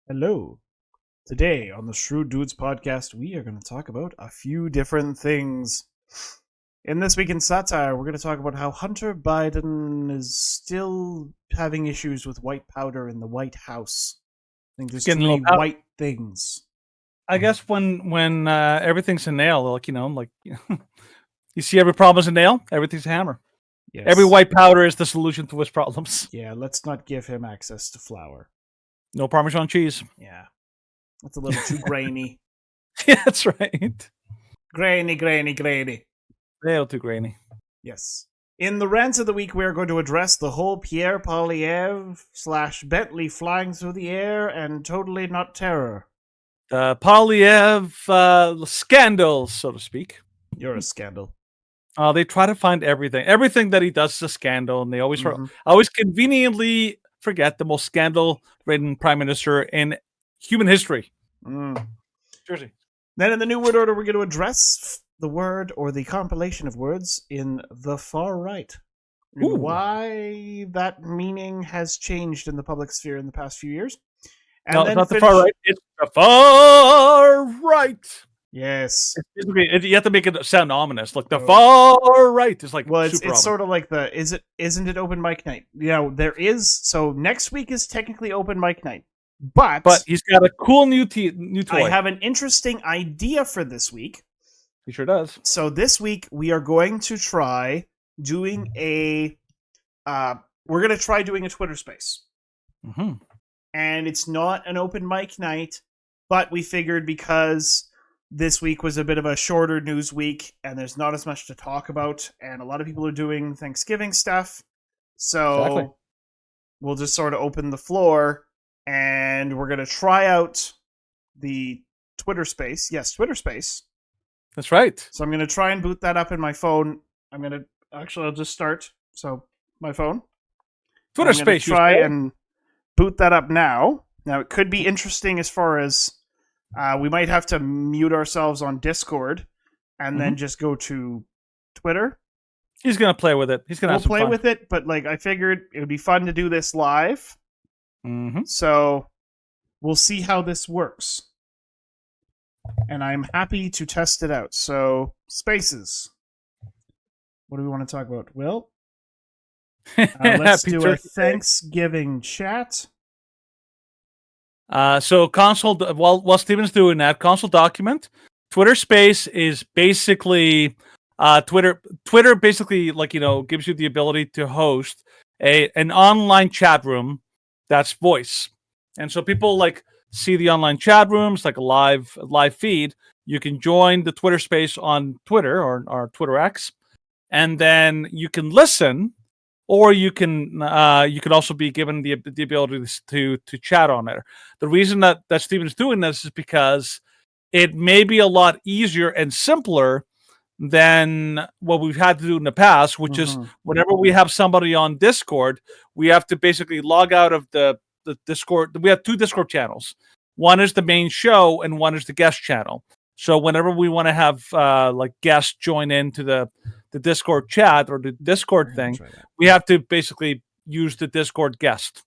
Hello. Today on the Shrewd Dudes podcast, we are going to talk about a few different things. In This Week in Satire, we're going to talk about how Hunter Biden is still having issues with white powder in the White House. I think there's too Getting a many little white things. I guess when everything's a nail, you see every problem is a nail, everything's a hammer. Yes. Every white powder is the solution to his problems. Yeah, let's not give him access to flour. No Parmesan cheese. Yeah. That's a little too grainy. Yeah, that's right. Grainy. A little too grainy. Yes. In the rants of the week, we are going to address the whole Pierre Poilievre / Bentley flying through the air and totally not terror. Polyev scandal, so to speak. You're a scandal. They try to find everything that he does is a scandal, and they always conveniently forget the most scandal-ridden prime minister in human history. Seriously. Then in the New Word Order, we're going to address the word or the compilation of words in the far right. And why that meaning has changed in the public sphere in the past few years. And no, it's not the far right. It's the far right. Yes. You have to make it sound ominous. Like the far right is like. Well, it's sort of like isn't it open mic night? You know, there is. So next week is technically open mic night, but he's got a cool new toy. I have an interesting idea for this week. He sure does. So this week we are going to try doing a. We're going to try doing a Twitter Space. Mm-hmm. And it's not an open mic night, but we figured because this week was a bit of a shorter news week and there's not as much to talk about, and a lot of people are doing Thanksgiving stuff. So we'll just sort of open the floor and we're going to try out the Twitter Space. Yes, Twitter Space. That's right. So I'm going to try and boot that up in my phone. I'll just start. So my phone. Twitter Space. Try and boot that up now. Now it could be interesting as far as we might have to mute ourselves on Discord and then just go to Twitter. He's gonna play with it. We'll play with it, but I figured it would be fun to do this live. Mm-hmm. So we'll see how this works, and I'm happy to test it out. So spaces. What do we want to talk about? Well, let's do a Thanksgiving chat. So console, while Steven's doing that, console document, Twitter Space is basically Twitter basically gives you the ability to host an online chat room that's voice. And so people see the online chat rooms like a live feed. You can join the Twitter Space on Twitter or Twitter X, and then you can listen. Or you can also be given the ability to chat on there. The reason that Steven's doing this is because it may be a lot easier and simpler than what we've had to do in the past, which is whenever we have somebody on Discord, we have to basically log out of the Discord. We have two Discord channels. One is the main show and one is the guest channel. So whenever we want to have guests join into the Discord chat or the Discord thing, we have to basically use the Discord guest.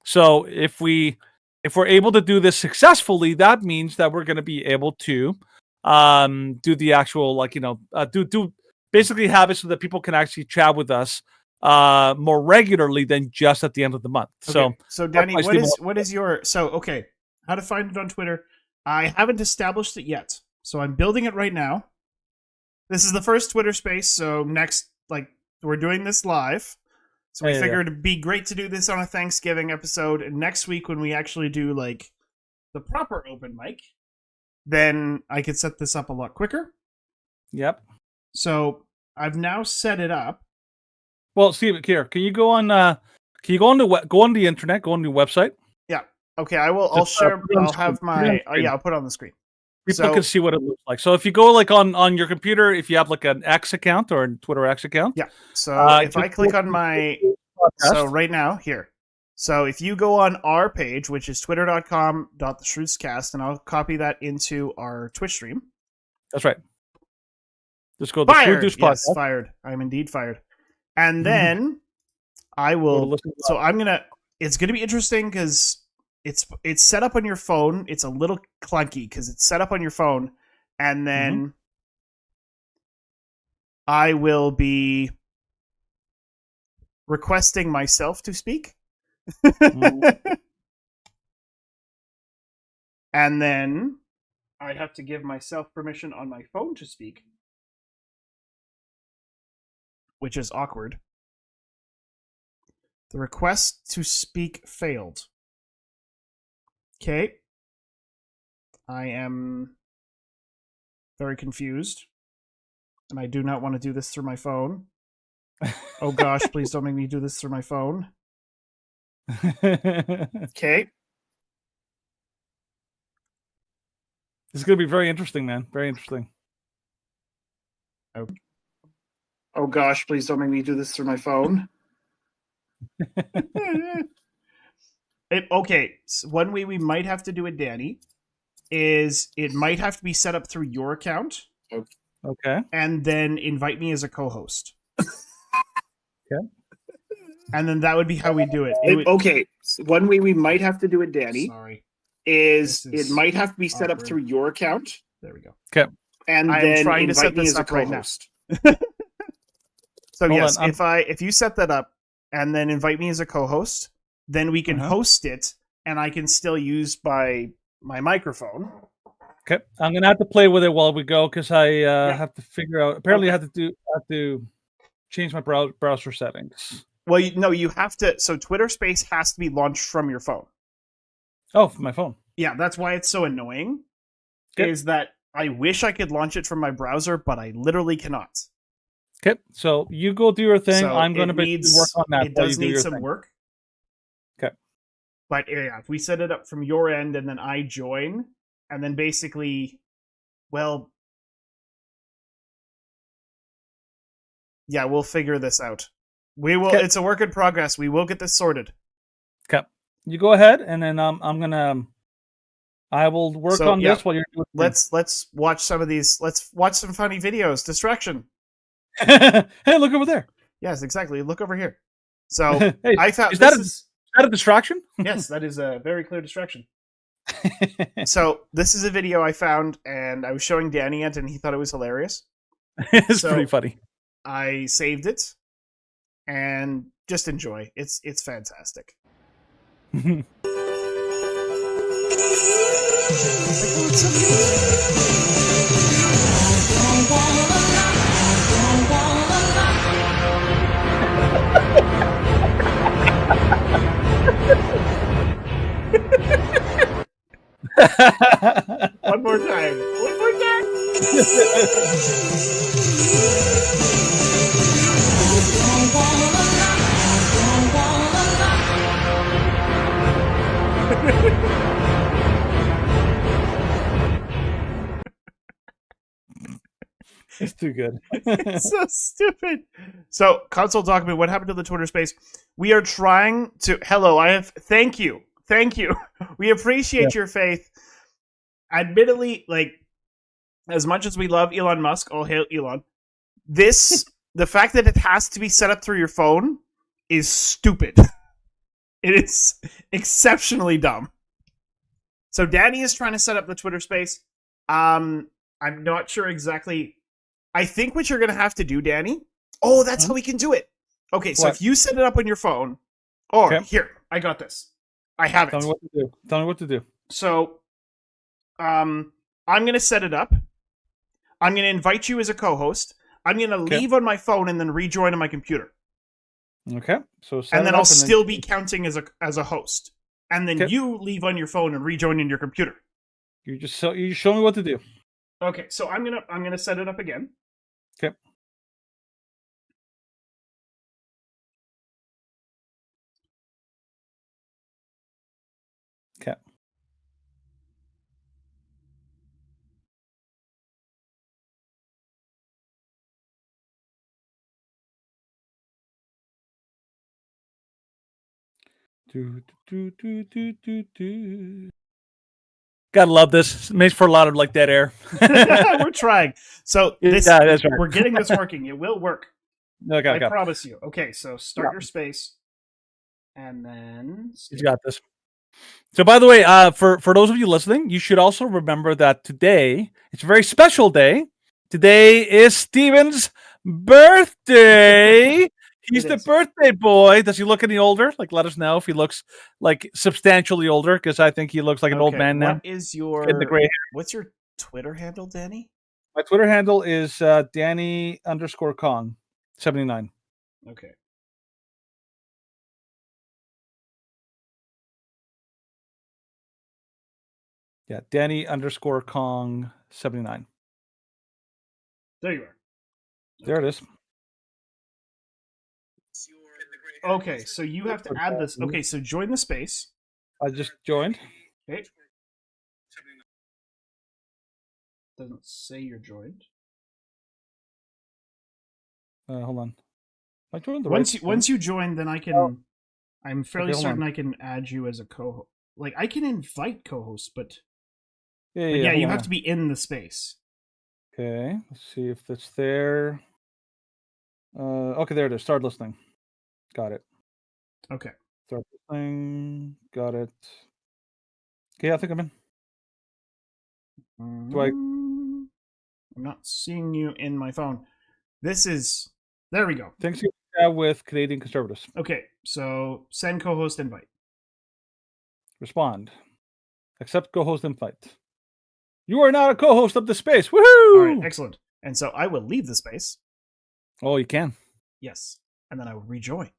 So if we're able to do this successfully, that means that we're going to be able to do the actual do basically have it so that people can actually chat with us more regularly than just at the end of the month. Okay. So Danny, what is your how to find it on Twitter? I haven't established it yet, so I'm building it right now. This is the first Twitter Space, so next, we're doing this live. So we figured it'd be great to do this on a Thanksgiving episode, and next week when we actually do, the proper open mic, then I could set this up a lot quicker. Yep. So I've now set it up. Well, Steve, here, can you go on the internet, go on the website? Yeah. Okay, I will. I'll share. I'll have my. I'll put it on the screen. People can see what it looks like. So if you go on your computer, if you have an X account or a Twitter X account. Yeah. So if I click on my, so right now here. So if you go on our page, which is twitter.com/theshrewdscast, and I'll copy that into our Twitch stream. That's right. Just go fired. Yes, fired. I'm indeed fired. And then I will. So I'm gonna. It's gonna be interesting because it's set up on your phone. It's a little clunky because it's set up on your phone, and then I will be requesting myself to speak. And then I have to give myself permission on my phone to speak, which is awkward. The request to speak failed. Okay. I am very confused, and I do not want to do this through my phone. Oh gosh, please don't make me do this through my phone. Okay. This is going to be very interesting, man. Very interesting. Oh gosh, please don't make me do this through my phone. Okay, so one way we might have to do it, Danny, is it might have to be set up through your account. Okay. And then invite me as a co-host. Okay. And then that would be how we do it. Okay, so one way we might have to do it, Danny, Sorry. is it might have to be set up awkward. through your account. There we go. Okay. And I am then trying to set invite me this as a up right now. co-host. So Hold yes, on, if you set that up and then invite me as a co-host, then we can host it, and I can still use my microphone. Okay, I'm gonna have to play with it while we go because I have to figure out. Apparently, I have to change my browser settings. Well, you have to. So Twitter Space has to be launched from your phone. Oh, from my phone. Yeah, that's why it's so annoying. Okay. Is that I wish I could launch it from my browser, but I literally cannot. Okay, so you go do your thing. So I'm going to work on that. It does need some work. Okay. But yeah, if we set it up from your end and then I join, and then basically, well, yeah, we'll figure this out. We will. Okay. It's a work in progress. We will get this sorted. Okay, you go ahead, and then I'm gonna. I will work on this while you're doing. Let's watch some of these. Let's watch some funny videos. Distraction. Hey, look over there. Yes, exactly. Look over here. So hey, I found is that a distraction? Yes, that is a very clear distraction. So this is a video I found, and I was showing Danny it, and he thought it was hilarious. It's pretty funny. I saved it, and just enjoy. It's fantastic. One more time. One more time. It's too good. It's so stupid. So, console document, what happened to the Twitter space? We are trying to. Hello, thank you. Thank you. We appreciate your faith. Admittedly, like, as much as we love Elon Musk, all hail Elon, the fact that it has to be set up through your phone is stupid. It is exceptionally dumb. So Danny is trying to set up the Twitter space. I'm not sure exactly. I think what you're going to have to do, Danny. Oh, that's how we can do it. Okay, so if you set it up on your phone. Here, I got this. I have it. Tell me what to do. So, I'm going to set it up. I'm going to invite you as a co-host. I'm going to leave on my phone and then rejoin on my computer. Okay. So and then I'll still be counting as a host. And then you leave on your phone and rejoin in your computer. You show me what to do. Okay, so I'm gonna set it up again. Okay. Okay. Gotta love this. It makes for a lot of like dead air. We're trying. So that's right. We're getting this working. It will work. Okay, I promise you. Okay, so start your space, and then you got this. So, by the way, for those of you listening, you should also remember that today it's a very special day. Today is Steven's birthday. He's the birthday boy. Does he look any older? Like, let us know if he looks like substantially older, because I think he looks like an old man now. What is your what's your Twitter handle, Danny? My Twitter handle is Danny_Kong79. Okay. Yeah, Danny_Kong79. There you are. There it is. Okay, so you have to add this. Okay, so join the space. I just joined. Okay. Doesn't say you're joined. Hold on. I joined the once you join, then I can. Oh. I'm fairly certain I can add you as a co-host. Like I can invite co-hosts, but yeah, you have to be in the space. Okay, let's see if that's there. Okay, there it is. Start listening. Got it. Okay. Start listening. Got it. Okay, I think I'm in. I'm not seeing you in my phone. This is. There we go. Thanks with Canadian Conservatives. Okay, so send co-host invite. Respond. Accept co-host invite. You are not a co-host of the space. Woohoo! All right, excellent. And so I will leave the space. Oh, you can. Yes, and then I will rejoin.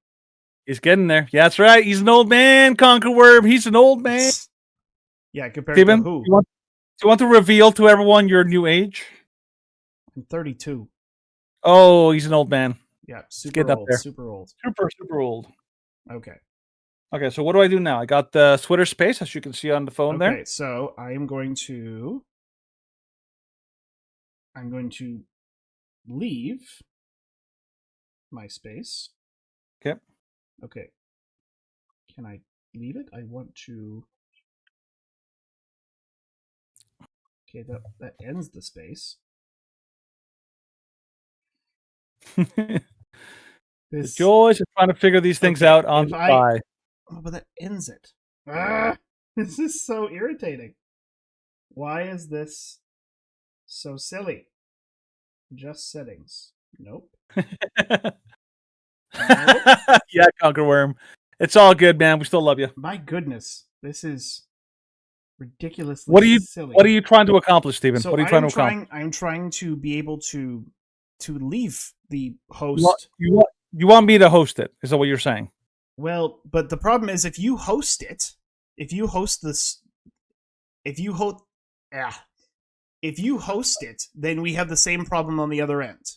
He's getting there. Yeah, that's right. He's an old man, Conquerworm. He's an old man. Yeah, compared Steven, to who? Do you want to reveal to everyone your new age? I'm 32. Oh, he's an old man. Yeah, super old. Super old. Super old. Okay. Okay, so what do I do now? I got the Twitter space, as you can see on the phone there. Okay, so I'm going to leave my space. Okay. Okay. Can I leave it? I want to. Okay, that ends the space. The joys of trying to figure these things out on the fly. Oh, but that ends it. This is so irritating. Why is this so silly? Just settings. Nope. Nope. Yeah, Conquerworm. It's all good, man. We still love you. My goodness, this is ridiculously silly. What are you trying to accomplish, Steven? So what are you trying to accomplish? I'm trying to be able to leave the host. You want me to host it? Is that what you're saying? Well, but the problem is if you host it, if you host it, then we have the same problem on the other end.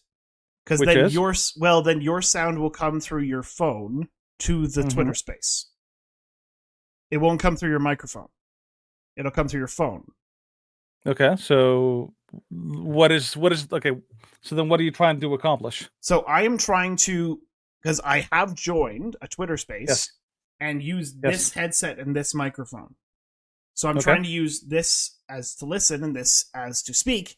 Because then your sound will come through your phone to the Twitter space. It won't come through your microphone. It'll come through your phone. Okay, so what is okay? So then, what are you trying to accomplish? So I am trying to, because I have joined a Twitter space and use this headset and this microphone. So I'm trying to use this as to listen and this as to speak.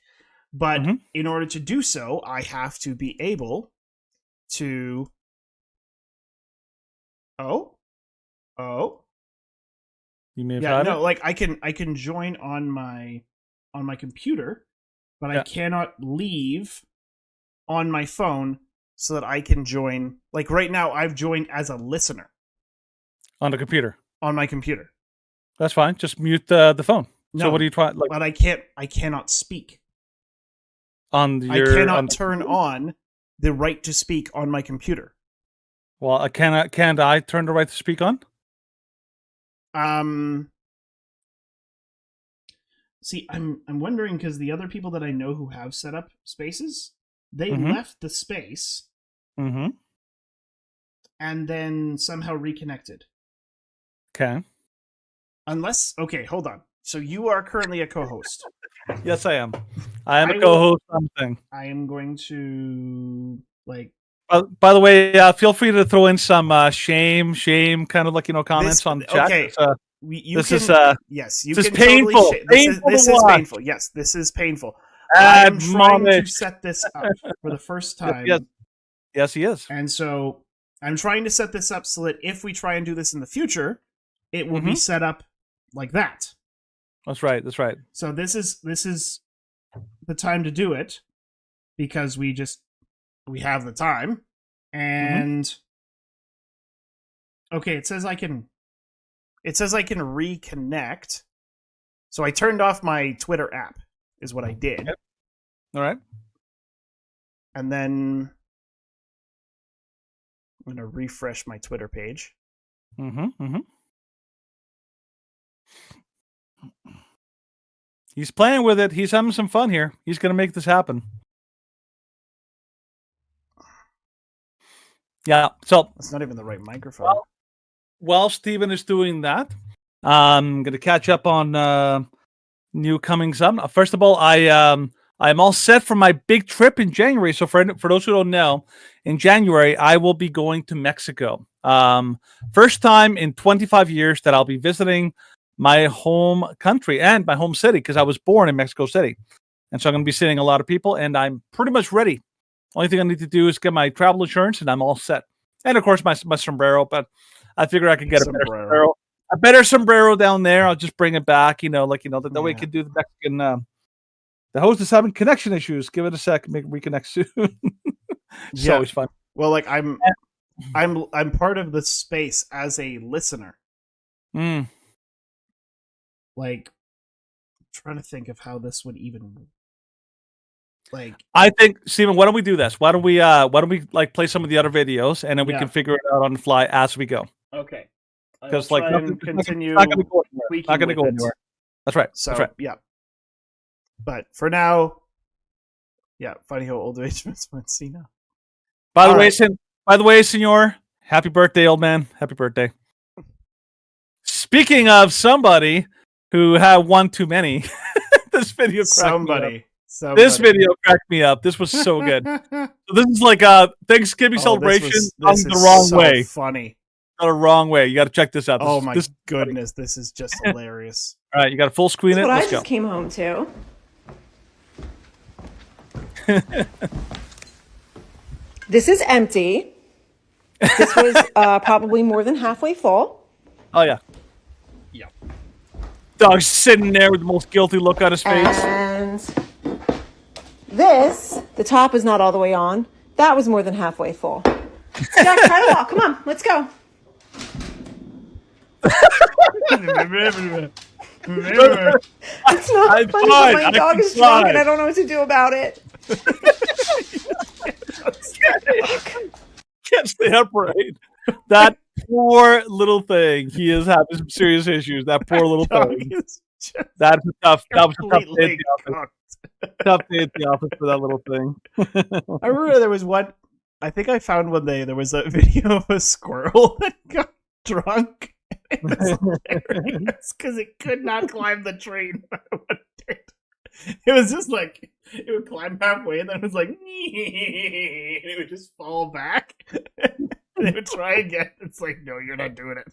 But in order to do so, I have to be able to. Oh. You may have like I can join on my computer, but I cannot leave on my phone so that I can join. Like right now, I've joined as a listener on the computer. On my computer. That's fine. Just mute the phone. No, so what are you trying? But I cannot speak. I cannot turn on the right to speak on my computer. Well, can't I turn the right to speak on? See, I'm wondering because the other people that I know who have set up spaces, they left the space, and then somehow reconnected. Okay. Hold on. So you are currently a co-host. Yes, I am. I am a co-host on the thing. I am going to By the way, feel free to throw in some shame kind of comments on the chat. Okay. This is painful. Totally this is painful. Yes, this is painful. I am trying to set this up for the first time. Yes, he is. And so I'm trying to set this up so that if we try and do this in the future, it will be set up like that. That's right. That's right. So this is the time to do it because we have the time. And okay, it says I can reconnect. So I turned off my Twitter app is what I did. Yep. All right. And then I'm going to refresh my Twitter page. He's playing with it. He's having some fun here. He's going to make this happen. Yeah. So that's not even the right microphone. While Steven is doing that, I'm going to catch up on new comings up. First of all, I'm all set for my big trip in January. So for those who don't know, in January, I will be going to Mexico. First time in 25 years that I'll be visiting my home country and my home city because I was born in Mexico City. And so I'm going to be seeing a lot of people and I'm pretty much ready. Only thing I need to do is get my travel insurance and I'm all set. And of course my sombrero, but I figure I could get a better sombrero down there. I'll just bring it back, that way we can do the Mexican, the host is having connection issues. Give it a sec, make reconnect soon. It's always fun. Well, like I'm part of the space as a listener. Like, I'm trying to think of how this would even. Like, I think, Steven, why don't we do this? Why don't we like play some of the other videos and then we can figure it out on the fly as we go. Okay. Because like continue. Not going to go anywhere. That's right. So that's right. Yeah. But for now, funny how old age is Mancino. By the way, senor, happy birthday, old man. Happy birthday. Speaking of somebody who had one too many, this video cracked me up. This video cracked me up. This was so good. So this is like a Thanksgiving celebration on the wrong way. Funny. Not a wrong way. You got to check this out. My goodness, this is just hilarious. All right, you got to full screen it. Let's go. I just came home to. This is empty. This was probably more than halfway full. Oh yeah. Yeah. Dog's sitting there with the most guilty look on his face. And this, the top is not all the way on. That was more than halfway full. Jack, try to walk. Come on, let's go. It's not funny, but my dog is drunk and I don't know what to do about it. Can't stay upright. That poor little thing. He is having some serious issues. That poor little thing. That was a tough day at the office. Tough day at the office for that little thing. I remember there was one. I think I found one day. There was a video of a squirrel that got drunk. It was hilarious because it could not climb the tree. It was just like it would climb halfway and then it was like and it would just fall back. And it would try again. It's like, no, you're not doing it.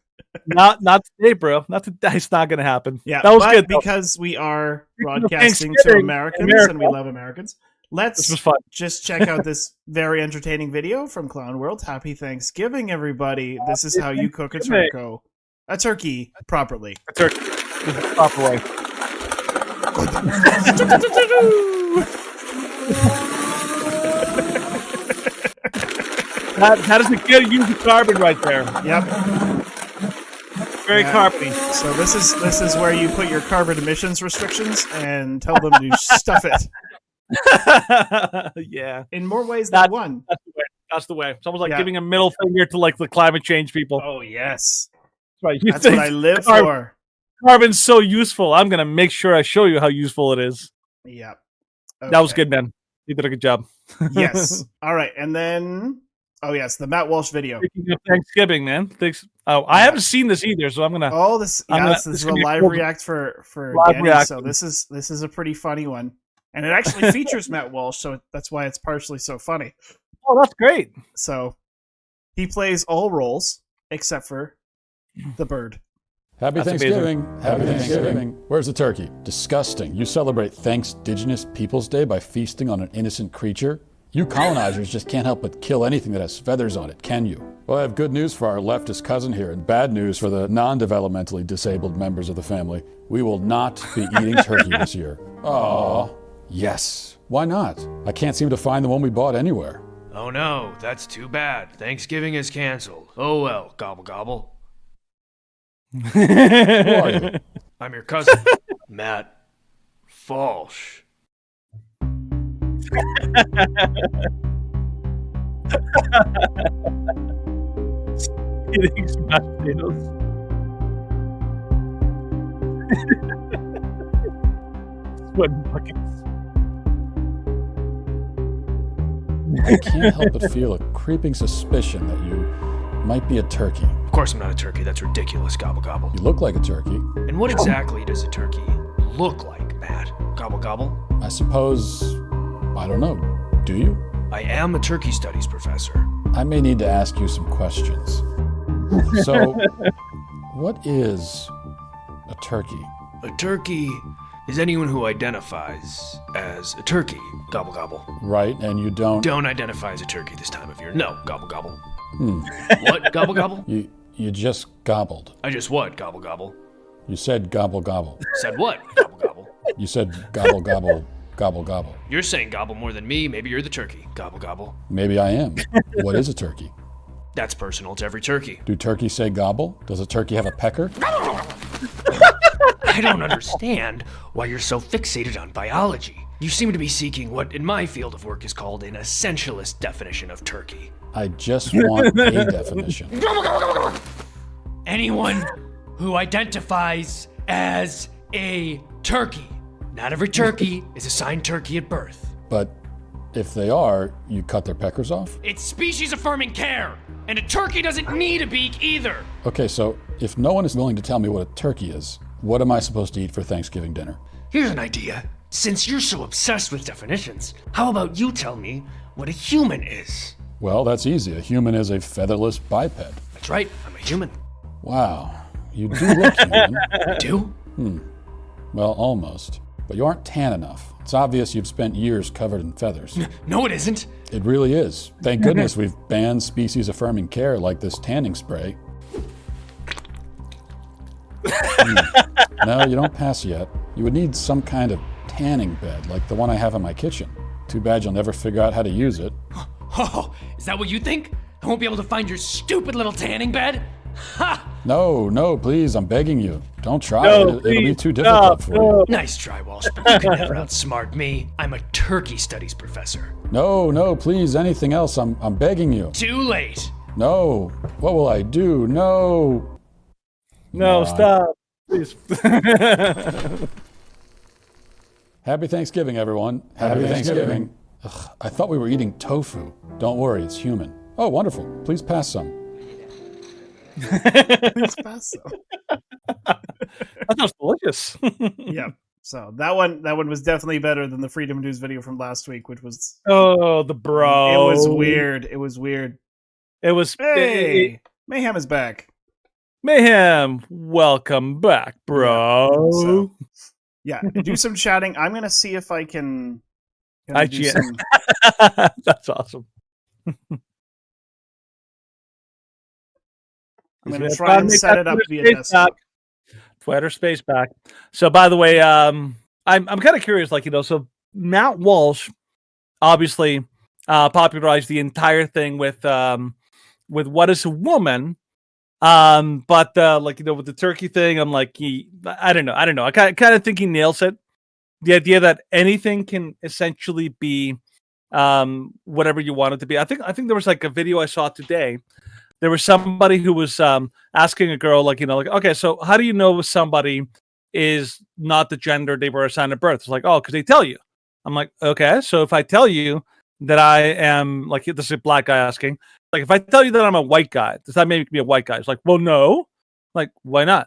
Not today, bro. It's not going to happen. Yeah, that was good because we are broadcasting to Americans and we love Americans. Let's just check out this very entertaining video from Clown World. Happy Thanksgiving, everybody. This is how you cook a turkey properly. A turkey the proper way. That is a good use of carbon right there. Yep. Very carbony. So this is where you put your carbon emissions restrictions and tell them to stuff it. Yeah. In more ways than one. That's the way. It's almost like giving a middle finger to like the climate change people. Oh yes. Right. That's what I live for. Carbon's so useful. I'm gonna make sure I show you how useful it is. Yep. Okay. That was good, man. You did a good job. Yes. All right, and then yes, the Matt Walsh video. Speaking of Thanksgiving, man. Thanks. Oh, I haven't seen this either, so I'm gonna. Oh, this is a live react for Danny. So this is a pretty funny one, and it actually features Matt Walsh, so that's why it's partially so funny. Oh, that's great. So he plays all roles except for the bird. Happy Thanksgiving. Happy Thanksgiving. Where's the turkey? Disgusting. You celebrate Thanksdigenous Peoples Day by feasting on an innocent creature? You colonizers just can't help but kill anything that has feathers on it, can you? Well, I have good news for our leftist cousin here and bad news for the non-developmentally disabled members of the family. We will not be eating turkey this year. Aww. Yes. Why not? I can't seem to find the one we bought anywhere. Oh no, that's too bad. Thanksgiving is canceled. Oh well, gobble gobble. Who are you? I'm your cousin, Matt Falsh. Eating smashed potatoes. Sweating buckets. I can't help but feel a creeping suspicion that you might be a turkey. Of course I'm not a turkey, that's ridiculous, gobble gobble. You look like a turkey. And what exactly does a turkey look like, Matt? Gobble gobble? I suppose, I don't know. Do you? I am a turkey studies professor. I may need to ask you some questions. So, what is a turkey? A turkey is anyone who identifies as a turkey, gobble gobble. Right, and you don't... Don't identify as a turkey this time of year. No, gobble gobble. What, gobble gobble? You just gobbled. I just what, gobble gobble? You said gobble gobble. Said what, gobble gobble? You said gobble gobble gobble gobble. You're saying gobble more than me. Maybe you're the turkey, gobble gobble. Maybe I am. What is a turkey? That's personal to every turkey. Do turkeys say gobble? Does a turkey have a pecker? I don't understand why you're so fixated on biology. You seem to be seeking what in my field of work is called an essentialist definition of turkey. I just want a definition. Anyone who identifies as a turkey. Not every turkey is assigned turkey at birth. But if they are, you cut their peckers off? It's species-affirming care, and a turkey doesn't need a beak either. Okay, so if no one is willing to tell me what a turkey is, what am I supposed to eat for Thanksgiving dinner? Here's an idea. Since you're so obsessed with definitions, how about you tell me what a human is? Well, that's easy. A human is a featherless biped. That's right, I'm a human. Wow, you do look human. I do? Well, almost. But you aren't tan enough. It's obvious you've spent years covered in feathers. No, it isn't. It really is. Thank goodness we've banned species-affirming care like this tanning spray. No, you don't pass yet. You would need some kind of tanning bed, like the one I have in my kitchen. Too bad you'll never figure out how to use it. Oh, is that what you think? I won't be able to find your stupid little tanning bed? Ha! No, please, I'm begging you. Don't try. No, It'll be please, too difficult for you. Nice try, Walsh, but you can never outsmart me. I'm a turkey studies professor. No, please, anything else. I'm begging you. Too late. No. What will I do? No. No, stop. Please. Happy Thanksgiving, everyone. Happy Thanksgiving. Ugh, I thought we were eating tofu. Don't worry, it's human. Oh, wonderful. Please pass some. Please pass some. That sounds delicious. Yeah. So that one was definitely better than the Freedom News video from last week, which was Oh, the bro. It was weird. It was weird. It was Hey, Mayhem is back. Mayhem. Welcome back, bro. So, yeah, do some chatting. I'm gonna see if I can. Do some... That's awesome. I'm gonna try and set it up via desktop. Twitter space back. So, by the way, I'm kind of curious. So Matt Walsh obviously popularized the entire thing with what is a woman. But with the turkey thing, I'm like, I don't know. I kind of think he nails it. The idea that anything can essentially be whatever you want it to be. I think there was like a video I saw today. There was somebody who was asking a girl, okay, so how do you know if somebody is not the gender they were assigned at birth? It's like, oh, because they tell you. I'm like, okay, so if I tell you that I am, this is a black guy asking, if I tell you that I'm a white guy, does that make me a white guy? It's like, well, no. Like, why not?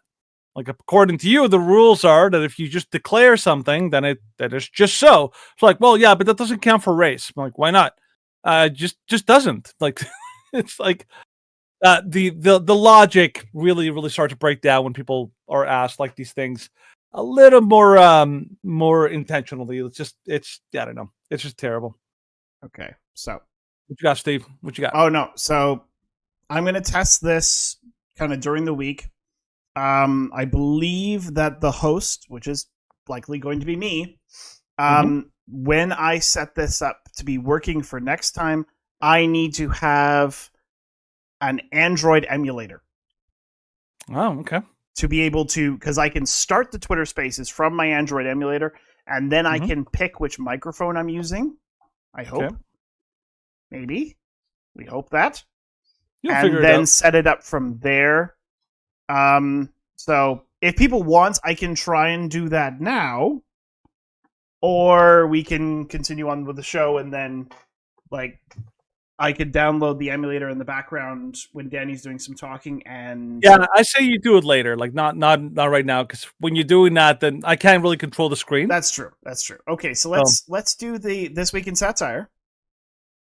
Like, according to you, the rules are that if you just declare something, then that is just so. It's like, well, yeah, but that doesn't count for race. I'm like, why not? Just doesn't. Like, it's like the logic really starts to break down when people are asked like these things a little more intentionally. I don't know. It's just terrible. Okay. So what you got, Steve? What you got? Oh no, so I'm gonna test this kind of during the week. I believe that the host, which is likely going to be me, when I set this up to be working for next time, I need to have an Android emulator. Oh, okay. To be able to, because I can start the Twitter Spaces from my Android emulator, and then I can pick which microphone I'm using. I hope. Okay. Maybe. We hope that. You'll and figure it then out. set it up from there. So if people want, I can try and do that now, or we can continue on with the show, and then like I could download the emulator in the background when Danny's doing some talking. And yeah, I say you do it later, like not right now, because when you're doing that, then I can't really control the screen. That's true. Okay, so let's do the This Week in Satire,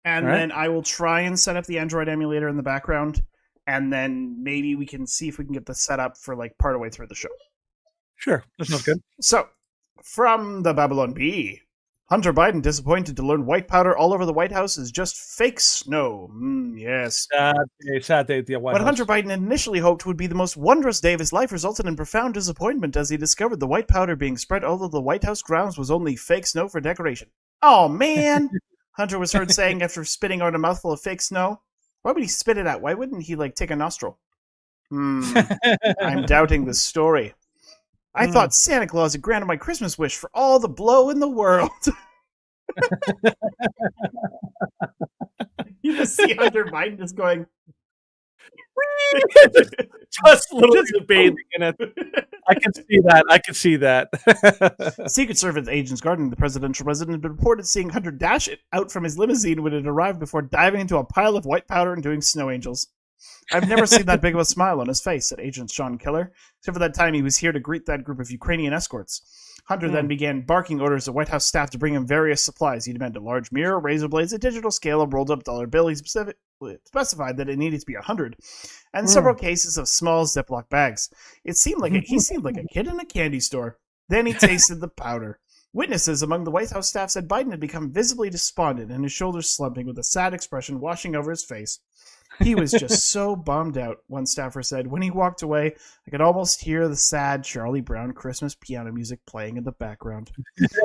and then I will try and set up the Android emulator in the background. And then maybe we can see if we can get the setup for like part of the way through the show. Sure, that sounds good. So, from the Babylon Bee, Hunter Biden disappointed to learn white powder all over the White House is just fake snow. Yes. Sad day at the White What House. Hunter Biden initially hoped would be the most wondrous day of his life resulted in profound disappointment as he discovered the white powder being spread all over the White House grounds was only fake snow for decoration. Oh, man! Hunter was heard saying after spitting out a mouthful of fake snow. Why would he spit it out? Why wouldn't he, like, take a nostril? I'm doubting this story. I thought Santa Claus had granted my Christmas wish for all the blow in the world. You just see Hunter Biden just going... just literally bathing in it. I can see that. Secret Service agents guarding the presidential residence had been reported seeing Hunter dash it out from his limousine when it arrived before diving into a pile of white powder and doing snow angels. I've never seen that big of a smile on his face, said Agent Sean Keller, except for that time he was here to greet that group of Ukrainian escorts. Hunter then began barking orders to White House staff to bring him various supplies. He demanded a large mirror, razor blades, a digital scale, a rolled-up dollar bill. He specified that it needed to be 100, and several cases of small Ziploc bags. He seemed like a kid in a candy store. Then he tasted the powder. Witnesses among the White House staff said Biden had become visibly despondent and his shoulders slumping with a sad expression washing over his face. He was just so bummed out, one staffer said. When he walked away, I could almost hear the sad Charlie Brown Christmas piano music playing in the background.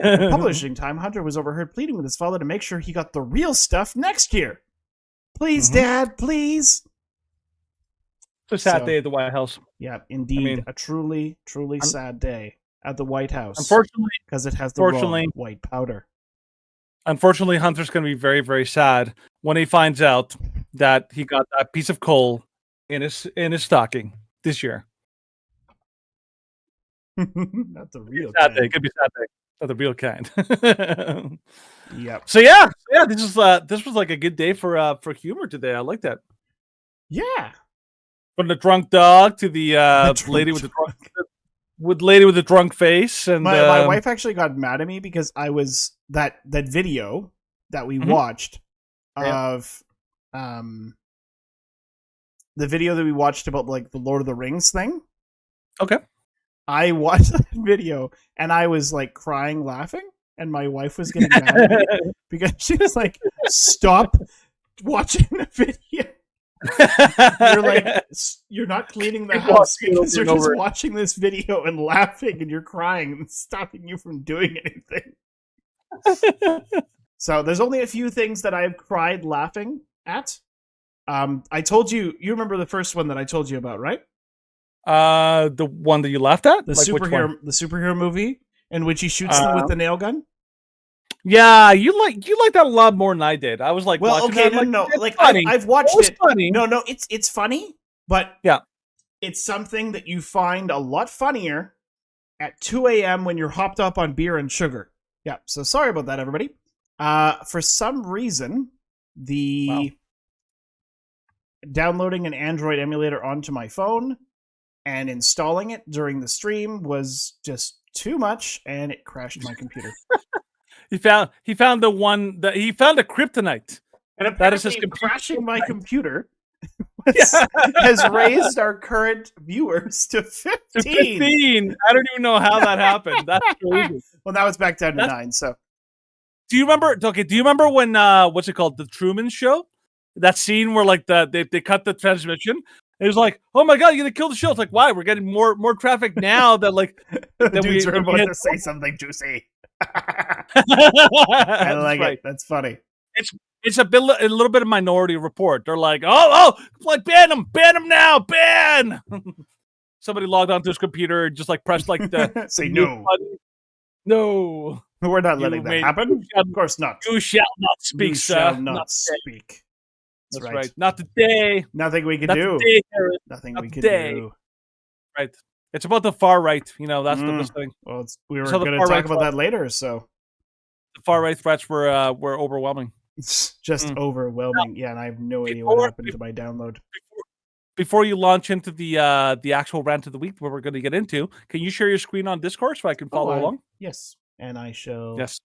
At publishing time, Hunter was overheard pleading with his father to make sure he got the real stuff next year. Please, Dad, please. It's a sad day at the White House. Yeah, indeed. I mean, a truly, truly sad day at the White House. Unfortunately. Because it has the wrong white powder. Unfortunately, Hunter's going to be very, very sad when he finds out that he got that piece of coal in his stocking this year. Not the real sad kind. day. It could be sad day. Not the real kind. Yep. So yeah. This was like a good day for humor today. I like that. Yeah. From the drunk dog to the lady with the drunk face, and my wife actually got mad at me because I was that video that we watched of the video that we watched about like the Lord of the Rings thing. Okay. I watched that video and I was like crying laughing, and my wife was getting mad at me because she was like, "Stop watching the video." You're like, you're not cleaning the house because you're just watching this video and laughing and you're crying and it's stopping you from doing anything. So there's only a few things that I've cried laughing at. I told you remember the first one that I told you about, right? The one that you laughed at? The superhero movie in which he shoots them with the nail gun? Yeah, you like that a lot more than I did. I was like, well, okay, no. Like I've watched it. Funny. No, it's funny, but yeah, it's something that you find a lot funnier at 2 a.m. when you're hopped up on beer and sugar. Yeah, so sorry about that, everybody. For some reason, downloading an Android emulator onto my phone and installing it during the stream was just too much, and it crashed my computer. He found the one that he found a kryptonite. And that is just crashing my computer has raised our current viewers to 15. I don't even know how that happened. That's crazy. Well, now it's back down to 9. So Do you remember? Okay, do you remember when what's it called? The Truman Show. That scene where like they cut the transmission. It was like, oh my god, you're gonna kill the show. It's like, why? We're getting more traffic now that like The that dudes are that about hit- to say something juicy. I That's like right. it. That's funny. It's a little bit of Minority Report. They're like, oh, like ban him now, ban. Somebody logged onto his computer and just like pressed like the Say the no. mute button. No, We're not You letting that made- happen. Of course not. you shall not speak, You sir. shall not today. speak. That's That's right. Not today. Nothing we can Not do. today, Harris. Nothing not we can today. do. Right. It's about the far right. You know, that's Mm. this thing. Well, we were So the going to far talk right about threat- that later, so The far right threats were overwhelming. it's just Mm. overwhelming. Yeah, and I have no idea what Before- happened to my download. Before you launch into the actual rant of the week, where we're going to get into, can you share your screen on Discord so I can follow along? Yes, and I shall. Yes.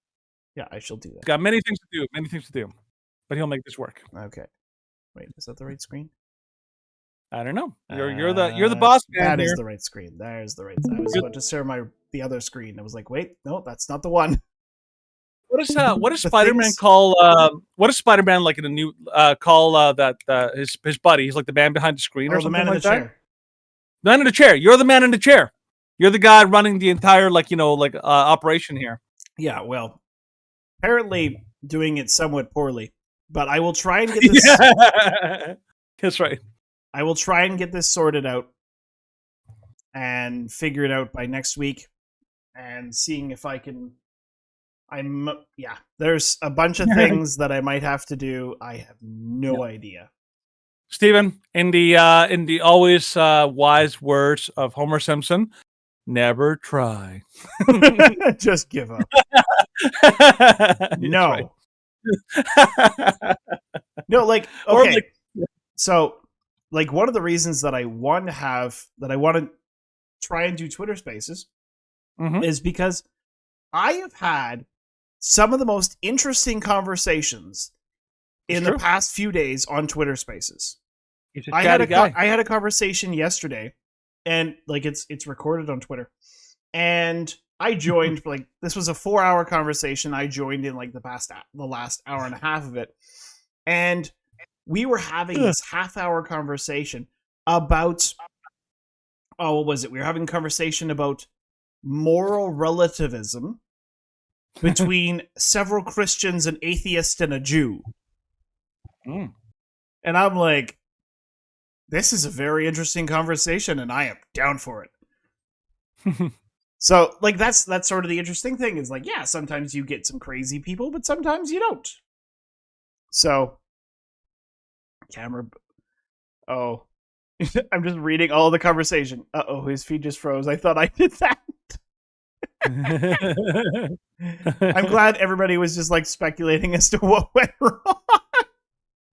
Yeah, I shall do that. Got many things to do. But he'll make this work. Okay. Wait, is that the right screen? I don't know. You're the boss man That here. is the right screen. There's the right. I was about to share the other screen. I was like, wait, no, that's not the one. What does The Spider-Man things- call? What does Spider-Man like in a new call that his buddy? He's like the man behind the screen or Oh, the something man in like the that. chair. Man in the chair. You're the man in the chair. You're the guy running the entire operation here. Yeah, well, apparently doing it somewhat poorly, but I will try and get this. Yeah. That's right. I will try and get this sorted out and figure it out by next week, and seeing if I can. There's a bunch of things that I might have to do. I have no idea. Stephen, in the always wise words of Homer Simpson, never try. Just give up. That's No. right. No, like, Or, okay. like- So, like, one of the reasons that I want to try and do Twitter Spaces Mhm. is because I have had some of the most interesting conversations in It's the true. past few days on Twitter Spaces. He's a I had chatty a guy. I had a conversation yesterday, and like it's recorded on Twitter, and I joined like this was a 4-hour conversation. I joined in like the last hour and a half of it, and we were having this half-hour conversation about what was it? We were having a conversation about moral relativism between several Christians, an atheist, and a Jew. Mm. And I'm like, this is a very interesting conversation, and I am down for it. So, like, that's sort of the interesting thing is like, yeah, sometimes you get some crazy people, but sometimes you don't. So, oh, I'm just reading all the conversation. Uh-oh, his feed just froze. I thought I did that. I'm glad everybody was just like speculating as to what went wrong.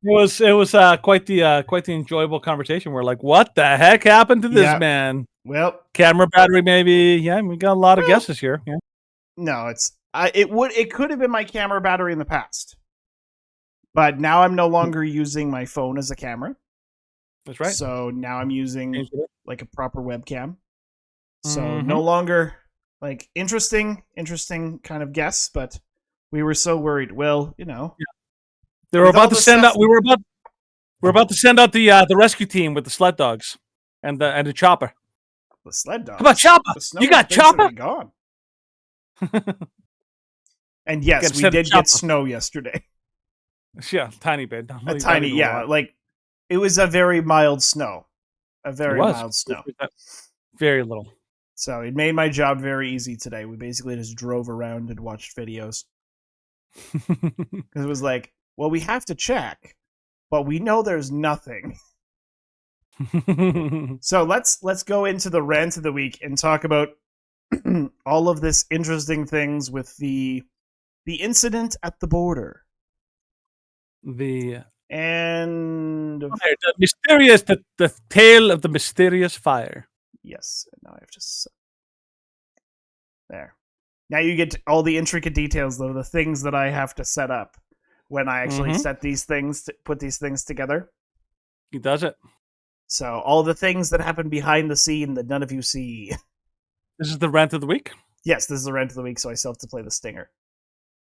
It was quite the enjoyable conversation. We're like, what the heck happened to this Yeah. man? Well, Camera battery, maybe. Yeah, we got a lot of guesses here. Yeah. no, it could have been my camera battery in the past, but now I'm no longer using my phone as a camera. That's right. So now I'm using Changed it. like a proper webcam. So Mhm. no longer like interesting kind of guess, but we were so worried. Well, you know, They were With all about to the send stuff- out. We were about to send out the rescue team with the sled dogs and the chopper. the sled dog. How about Chopper? The snow You got is basically Chopper? gone. And yes, Gotta we send did Chopper. get snow yesterday. Yeah, tiny bit. Not A even- not tiny, even yeah, lot. like it was a very mild snow. A very It was. mild snow. Very little. So it made my job very easy today. We basically just drove around and watched videos. Because it was like, well, we have to check, but we know there's nothing. So let's go into the rant of the week and talk about all of this interesting things with the incident at the border the and the tale of the mysterious fire. yes. Now I have to there. Now you get all the intricate details, though, the things that I have to set up when I actually Mhm. set these things, put these things together. He does it. So all the things that happen behind the scene that none of you see. This is the rant of the week. Yes, this is the rant of the week, so I still have to play the stinger.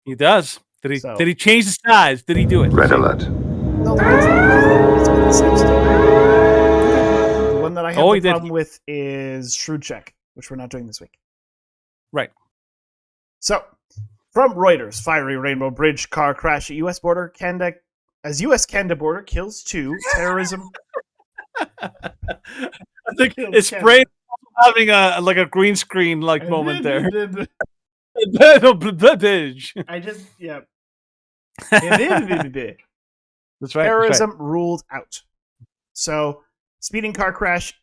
He does. Did he change the size? Did he do it? Red alert. No, it's been the same stuff. The one that I have the problem with is Shrewd Check, which we're not doing this week. Right. So, from Reuters, fiery Rainbow Bridge car crash at U.S. border. Canada, as U.S.-Canada border kills 2 terrorism. I think it's great having a green screen moment there. I just yeah. That's right. Terrorism ruled out. So, speeding car crashed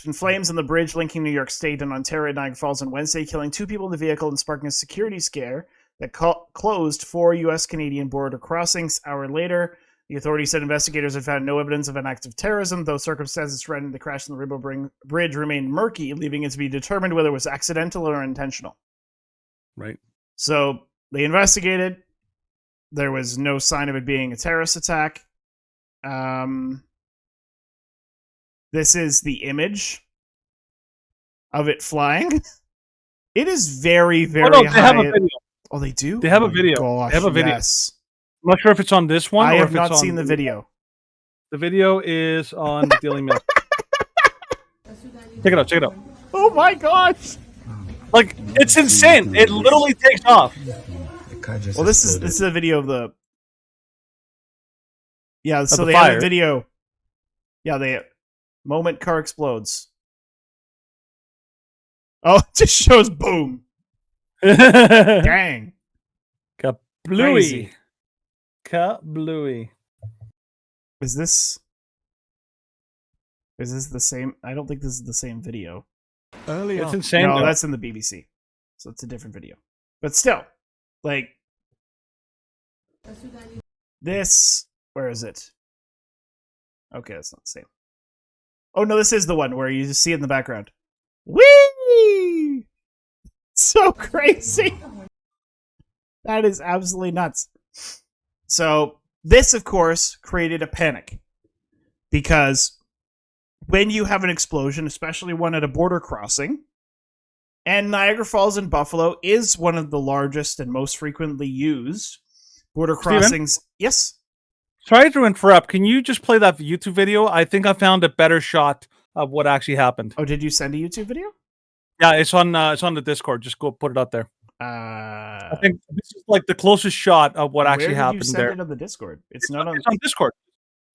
in flames on the bridge linking New York State and Ontario at Niagara Falls on Wednesday, killing 2 people in the vehicle and sparking a security scare that closed 4 U.S.-Canadian border crossings. Hour later, the authorities said investigators had found no evidence of an act of terrorism, though circumstances surrounding the crash on the Rainbow Bridge remained murky, leaving it to be determined whether it was accidental or intentional. Right. So they investigated. There was no sign of it being a terrorist attack. This is the image of it flying. It is very, very they high. have a video. Oh, they do? They have Oh a video. Gosh, they have a video. Yes. I'm not sure if it's on this one. I or have if not it's seen the video. The video is on the Daily Mail. Check it out. Check it out. Oh my gosh! Like, it's insane. It literally takes off. Well, this is a video of the. Yeah, so the they fire. have a video. Yeah, moment car explodes. Oh, it just shows boom. Dang. Kablooey. Kablooey. Is this the same? I don't think this is the same video. It's insane. No, though. that's in the BBC. So it's a different video. But still, like this, where is it? Okay, that's not the same. Oh no, this is the one where you just see it in the background. Whee! So crazy. That is absolutely nuts. So this, of course, created a panic because when you have an explosion, especially one at a border crossing, and Niagara Falls and Buffalo is one of the largest and most frequently used border crossings. Yes. Sorry to interrupt. Can you just play that YouTube video? I think I found a better shot of what actually happened. Oh, did you send a YouTube video? Yeah, it's on the Discord. Just go put it out there. I think this is like the closest shot of what actually happened you send there. It on the Discord. It's not on. It's on Discord.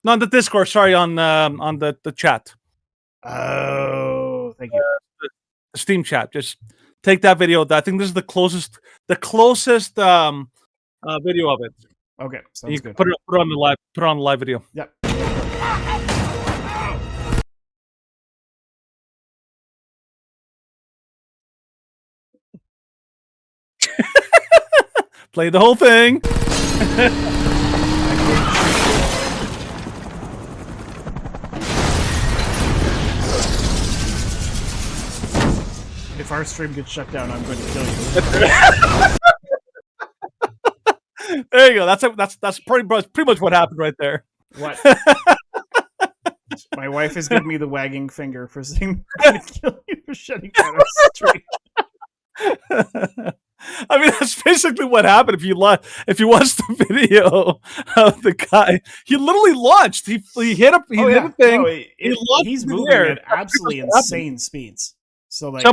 Not on the Discord. Sorry, on the chat. Oh, thank you. The Steam chat. Just take that video. I think this is the closest video of it. Okay, sounds you good. Put it on the live video. Yep. Play the whole thing. If our stream gets shut down, I'm going to kill you. There you go. That's pretty much what happened right there. What? My wife is giving me the wagging finger for saying I'm going to kill you for shutting down our stream. I mean, that's basically what happened. If you watch the video of the guy, he literally launched. He hit a thing. No, he's moving at absolutely insane speeds. So like, a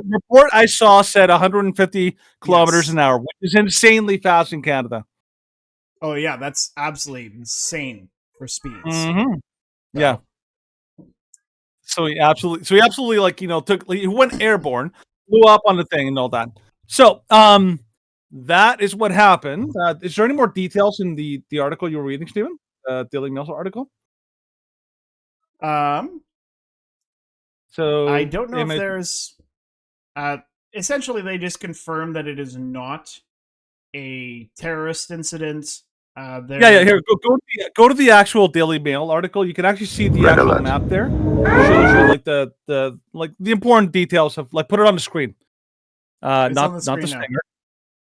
report I saw said 150 kilometers an hour, which is insanely fast in Canada. Oh yeah, that's absolutely insane for speeds. Mm-hmm. Yeah. So he absolutely he went airborne, flew up on the thing and all that. So that is what happened. Is there any more details in the article you were reading, Stephen? Daily Mail article. So I don't know if there's. Essentially, they just confirmed that it is not a terrorist incident. Here, go to the actual Daily Mail article. You can actually see the actual map there. It shows you the important details of put it on the screen. Not the stinger.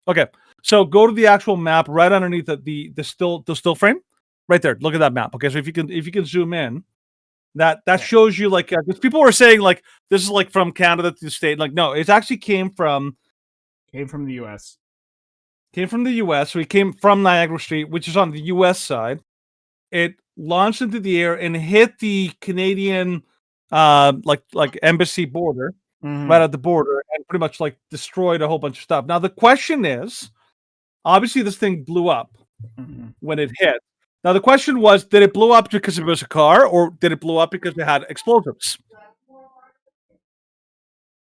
Okay, so go to the actual map right underneath the still frame, right there. Look at that map. Okay, so if you can zoom in, that shows you because people were saying this is from Canada to the state. No, it actually came from the U.S. came from the U.S. So it came from Niagara Street, which is on the U.S. side. It launched into the air and hit the Canadian, like embassy border, right at the border, and pretty much like destroyed a whole bunch of stuff. Now the question is, obviously this thing blew up when it hit. Now the question was, did it blow up because it was a car, or did it blow up because it had explosives?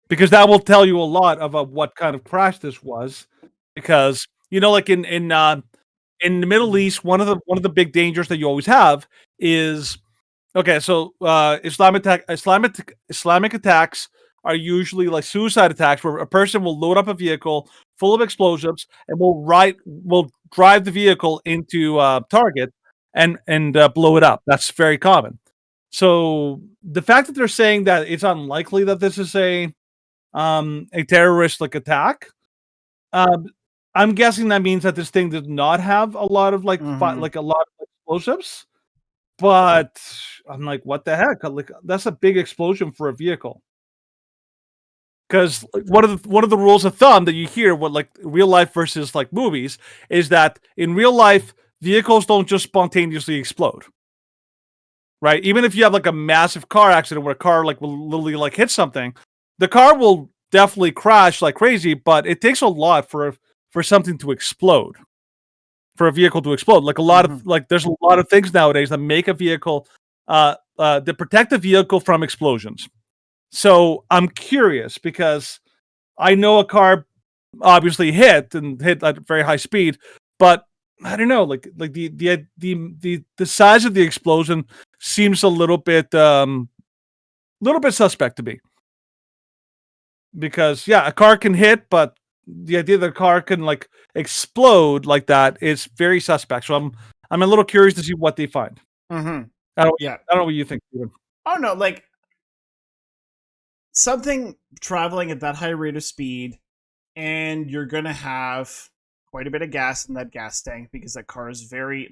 Because that will tell you a lot about what kind of crash this was. Because like in the Middle East, one of the big dangers that you always have is so Islamic attacks are usually like suicide attacks, where a person will load up a vehicle full of explosives and will drive the vehicle into target and blow it up. That's very common. So the fact that they're saying that it's unlikely that this is a terrorist attack, I'm guessing that means that this thing does not have a lot of a lot of explosives. But I'm like, what the heck? Like, that's a big explosion for a vehicle. Because one of the rules of thumb that you hear, what real life versus movies, is that in real life vehicles don't just spontaneously explode. Right? Even if you have a massive car accident where a car will literally hit something, the car will definitely crash like crazy, but it takes a lot for something to explode. For a vehicle to explode, there's a lot of things nowadays that make a vehicle, that protect the vehicle from explosions. So I'm curious because I know a car obviously hit at very high speed, but I don't know, the size of the explosion seems a little bit suspect to me. Because a car can hit, but the idea that a car can explode like that is very suspect. So I'm a little curious to see what they find. I don't know what you think, Steven. Oh no, something traveling at that high rate of speed, and you're gonna have quite a bit of gas in that gas tank because that car is very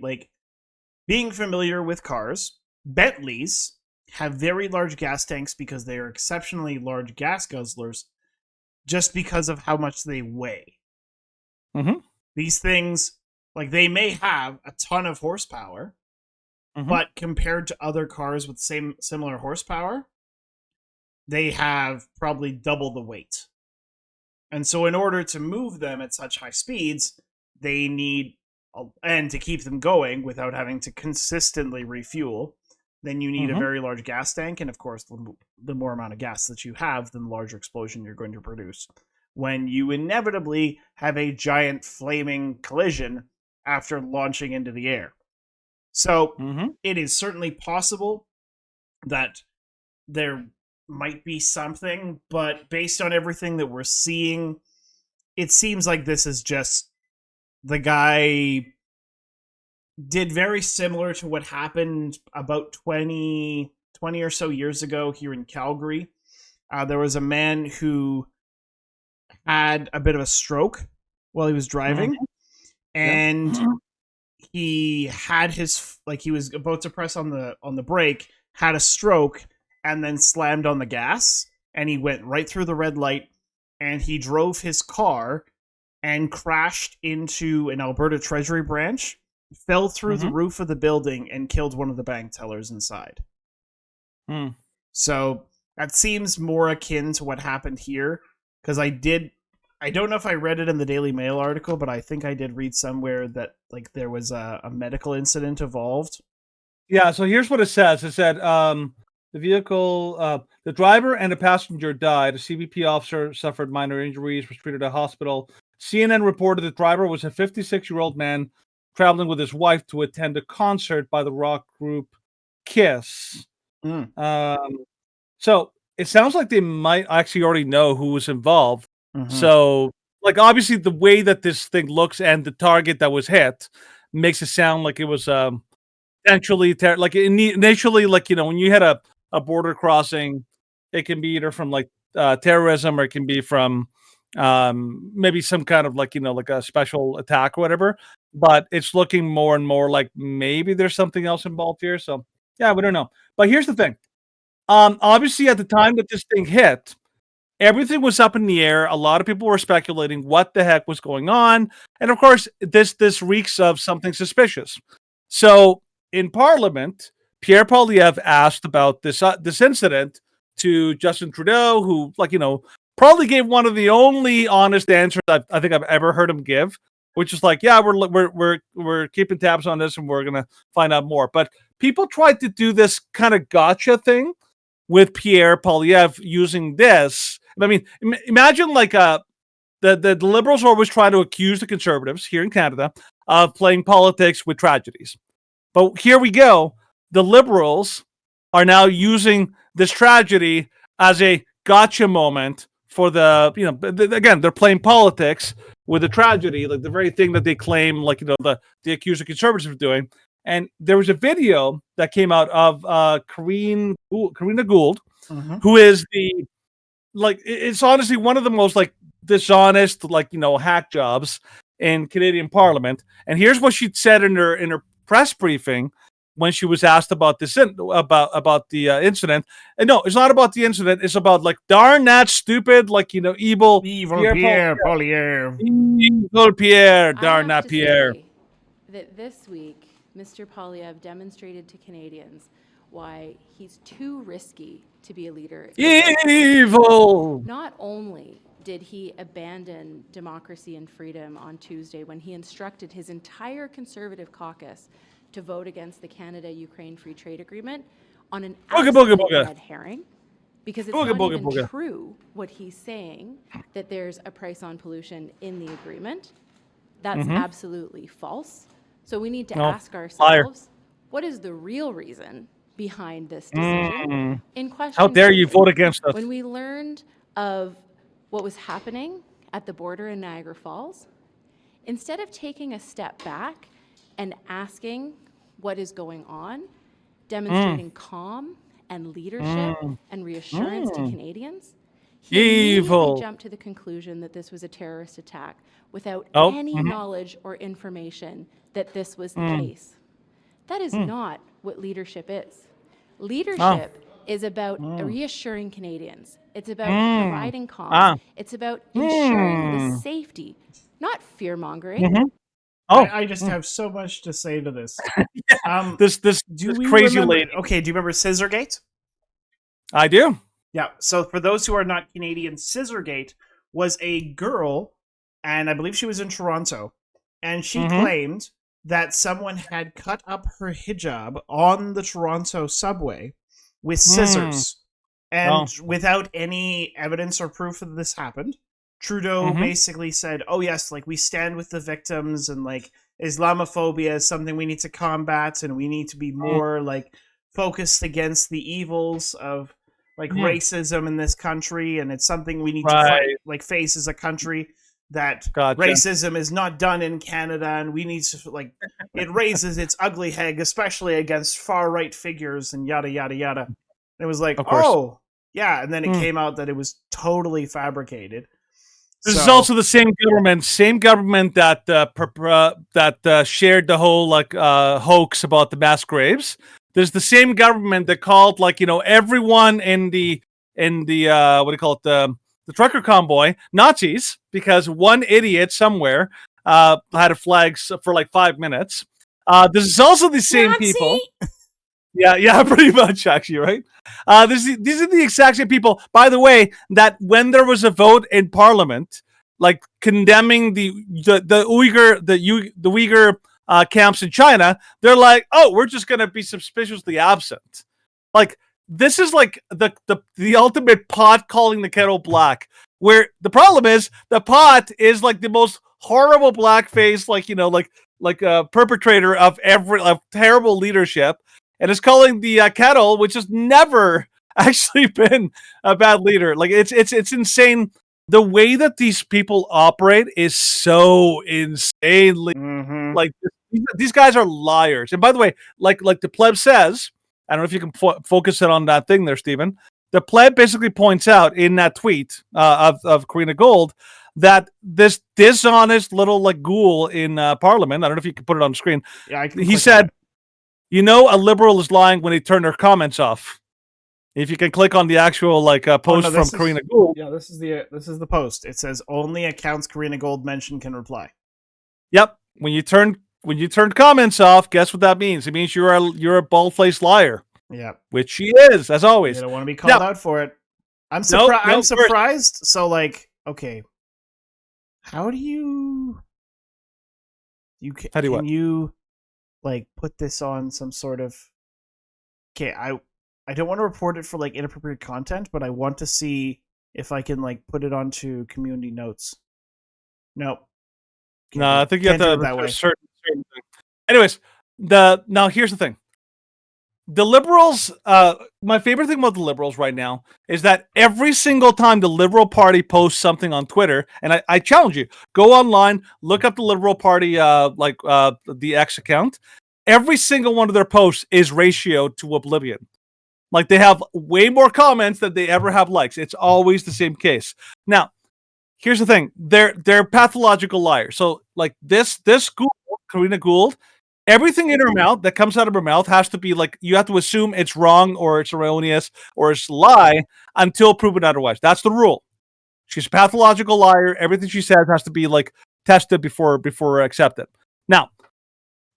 being familiar with cars. Bentleys have very large gas tanks because they are exceptionally large gas guzzlers, just because of how much they weigh. These things, they may have a ton of horsepower, but compared to other cars with similar horsepower, they have probably double the weight. And so in order to move them at such high speeds, they need, and to keep them going without having to consistently refuel, then you need a very large gas tank. And of course, the more amount of gas that you have, then the larger explosion you're going to produce, when you inevitably have a giant flaming collision after launching into the air. So it is certainly possible that there might be something, but based on everything that we're seeing, it seems like this is just the guy did very similar to what happened about 20 or so years ago here in Calgary. There was a man who had a bit of a stroke while he was driving, and he had his he was about to press on the brake, had a stroke, and then slammed on the gas, and he went right through the red light, and he drove his car and crashed into an Alberta Treasury branch, fell through the roof of the building, and killed one of the bank tellers inside. So that seems more akin to what happened here, because I don't know if I read it in the Daily Mail article, but I think I did read somewhere that there was a medical incident involved. Yeah, so here's what it says. It said the vehicle, the driver and a passenger died. A CBP officer suffered minor injuries, was treated at a hospital. CNN reported the driver was a 56-year-old man traveling with his wife to attend a concert by the rock group Kiss. So it sounds like they might actually already know who was involved. So, obviously the way that this thing looks and the target that was hit makes it sound like it was potentially initially, when you hit a border crossing, it can be either from terrorism, or it can be from maybe some kind of a special attack or whatever. But it's looking more and more like maybe there's something else involved here. So yeah, we don't know. But here's the thing. Obviously at the time that this thing hit, everything was up in the air. A lot of people were speculating what the heck was going on. And of course, this reeks of something suspicious. So in Parliament, Pierre Poilievre asked about this incident to Justin Trudeau, who, probably gave one of the only honest answers I think I've ever heard him give, which is like, yeah, we're keeping tabs on this and we're gonna find out more. But people tried to do this kind of gotcha thing with Pierre Poilievre using this. I mean, imagine the Liberals always try to accuse the Conservatives here in Canada of playing politics with tragedies. But here we go. The Liberals are now using this tragedy as a gotcha moment for again, they're playing politics with a tragedy, like the very thing that they claim, they accuse the Conservatives of doing. And there was a video that came out of Karina Gould, who is it's honestly one of the most dishonest, hack jobs in Canadian Parliament. And here's what she said in her press briefing when she was asked about this about the incident. And no, it's not about the incident. It's about darn that stupid, evil Pierre Poilievre. Evil Pierre, darn that Pierre. That this week, Mr. Poilievre demonstrated to Canadians why he's too risky to be a leader. Evil. Not only did he abandon democracy and freedom on Tuesday when he instructed his entire Conservative caucus to vote against the Canada-Ukraine Free Trade Agreement on an absolute red herring, because it's not even true what he's saying, that there's a price on pollution in the agreement. That's absolutely false. So we need to ask ourselves, what is the real reason behind this decision? In question, how dare you vote against us? When we learned of what was happening at the border in Niagara Falls, instead of taking a step back and asking what is going on, demonstrating calm and leadership and reassurance to Canadians, he immediately jumped to the conclusion that this was a terrorist attack without any knowledge or information that this was the case. That is not what leadership is. Leadership is about reassuring Canadians. It's about providing calm. It's about ensuring the safety, not fear-mongering. I just have so much to say to this. This crazy lady. Okay, do you remember Scissorgate? I do. Yeah. So for those who are not Canadian, Scissorgate was a girl, and I believe she was in Toronto, and she claimed that someone had cut up her hijab on the Toronto subway with scissors, and without any evidence or proof that this happened. Trudeau basically said, oh yes, we stand with the victims, and Islamophobia is something we need to combat, and we need to be more focused against the evils of racism in this country, and it's something we need to face as a country, that racism is not done in Canada, and we need to it raises its ugly head, especially against far right figures, and yada yada yada. And it was oh yeah, and then it came out that it was totally fabricated. This is also the same government that shared the whole hoax about the mass graves. There's the same government that called everyone in the what do you call it, the trucker convoy Nazis, because one idiot somewhere had a flag for 5 minutes. This is also the same people. Yeah, pretty much, actually, right? These are the exact same people, by the way, that when there was a vote in Parliament, condemning the Uyghur camps in China, they're like, oh, we're just going to be suspiciously absent. This is the ultimate pot calling the kettle black. Where the problem is, the pot is the most horrible blackface, perpetrator of terrible leadership. And it's calling the kettle, which has never actually been a bad leader. It's insane. The way that these people operate is so insanely these guys are liars. And by the way, like the pleb says, I don't know if you can focus it on that thing there, Stephen. The pleb basically points out in that tweet of Karina Gould that this dishonest little ghoul in Parliament. I don't know if you can put it on the screen. Yeah, he said, a liberal is lying when they turn their comments off. If you can click on the actual post from Karina Gould. Yeah, this is the post. It says only accounts Karina Gould mentioned can reply. Yep. When you turn comments off, guess what that means? It means you're a bald-faced liar. Yeah. Which she is, as always. You don't want to be called out for it. I'm surprised. So okay. How do you can you put this on some sort of I don't want to report it for inappropriate content, but I want to see if I can put it onto community notes. Nope. No, I think you have to that way. Certain thing. Anyways, now here's the thing. The Liberals, my favorite thing about the Liberals right now is that every single time the Liberal Party posts something on Twitter, and I challenge you, go online, look up the Liberal Party, the X account. Every single one of their posts is ratioed to oblivion. They have way more comments than they ever have likes. It's always the same case. Now, here's the thing. They're pathological liars. So this Karina Gould, everything in her mouth that comes out of her mouth has to be you have to assume it's wrong or it's erroneous or it's a lie until proven otherwise. That's the rule. She's a pathological liar. Everything she says has to be tested before accepted. Now,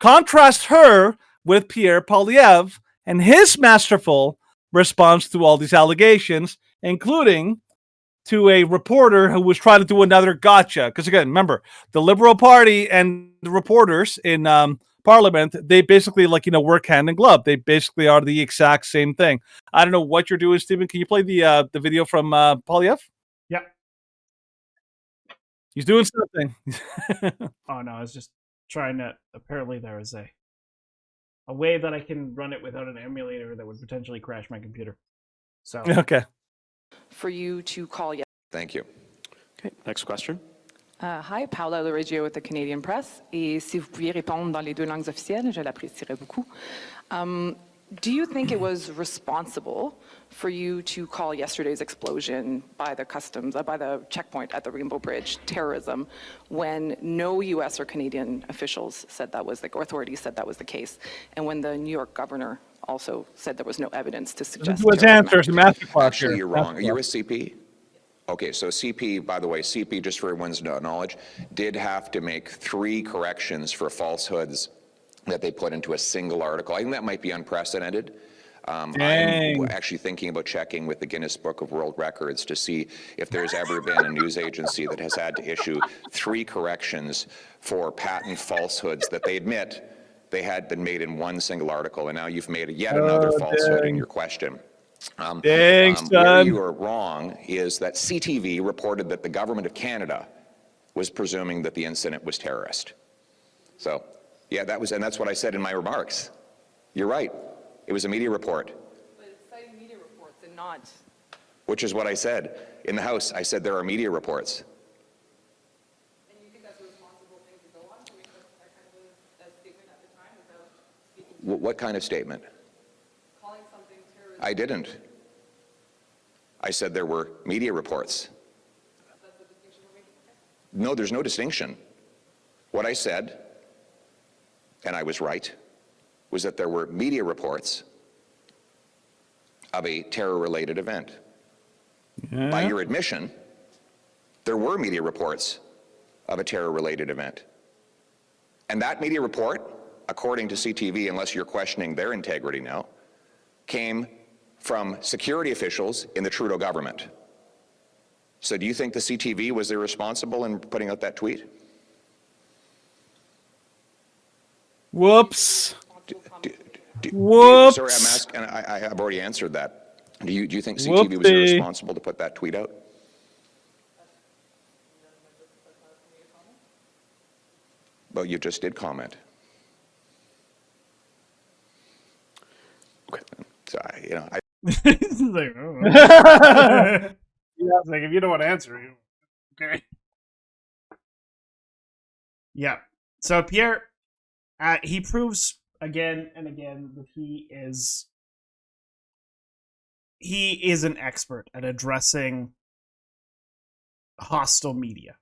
contrast her with Pierre Poilievre and his masterful response to all these allegations, including to a reporter who was trying to do another gotcha. Because again, remember, the Liberal Party and the reporters in Parliament, they basically work hand in glove. They basically are the exact same thing. I don't know what you're doing, Stephen. Can you play the video from Poilievre? Yeah. He's doing something. Oh no, I was just trying to. Apparently, there is a way that I can run it without an emulator that would potentially crash my computer. So okay. For you to call yes. Thank you. Okay, next question. Hi, Paula Loregio with the Canadian Press. Et si vous pouviez répondre dans les deux langues officielles, je l'apprécierais beaucoup. Do you think it was responsible for you to call yesterday's explosion by the checkpoint at the Rainbow Bridge terrorism when no U.S. or Canadian officials said that was or authorities said that was the case, and when the New York governor also said there was no evidence to suggest Actually, you're wrong. Are you a CP? Okay, so CP, by the way, CP, just for everyone's knowledge, did have to make 3 corrections for falsehoods that they put into a single article. I think that might be unprecedented. I'm actually thinking about checking with the Guinness Book of World Records to see if there's ever been a news agency that has had to issue 3 corrections for patent falsehoods that they admit they had been made in one single article, and now you've made yet another falsehood in your question. Where you are wrong is that CTV reported that the government of Canada was presuming that the incident was terrorist. So, yeah, that's what I said in my remarks. You're right. It was a media report. But it's citing media reports and not. Which is what I said. In the House, I said there are media reports. And you think that's a responsible thing to go on? To make that kind of a statement at the time without speaking? What kind of statement? Calling something terrorist. I didn't. I said there were media reports. That's the distinction we're making? No, there's no distinction. What I said, and I was right, was that there were media reports of a terror-related event. Yeah. By your admission, there were media reports of a terror-related event. And that media report, according to CTV, unless you're questioning their integrity now, came from security officials in the Trudeau government. So do you think the CTV was irresponsible in putting out that tweet? Whoops. Whoops. Sorry, I'm asking, I have already answered that. Do you think CTV was irresponsible to put that tweet out? Well, you just did comment. Okay. So, it's like, oh. Yeah, it's like, if you don't want to answer, okay. Yeah. So Pierre, he proves again and again that he is an expert at addressing hostile media.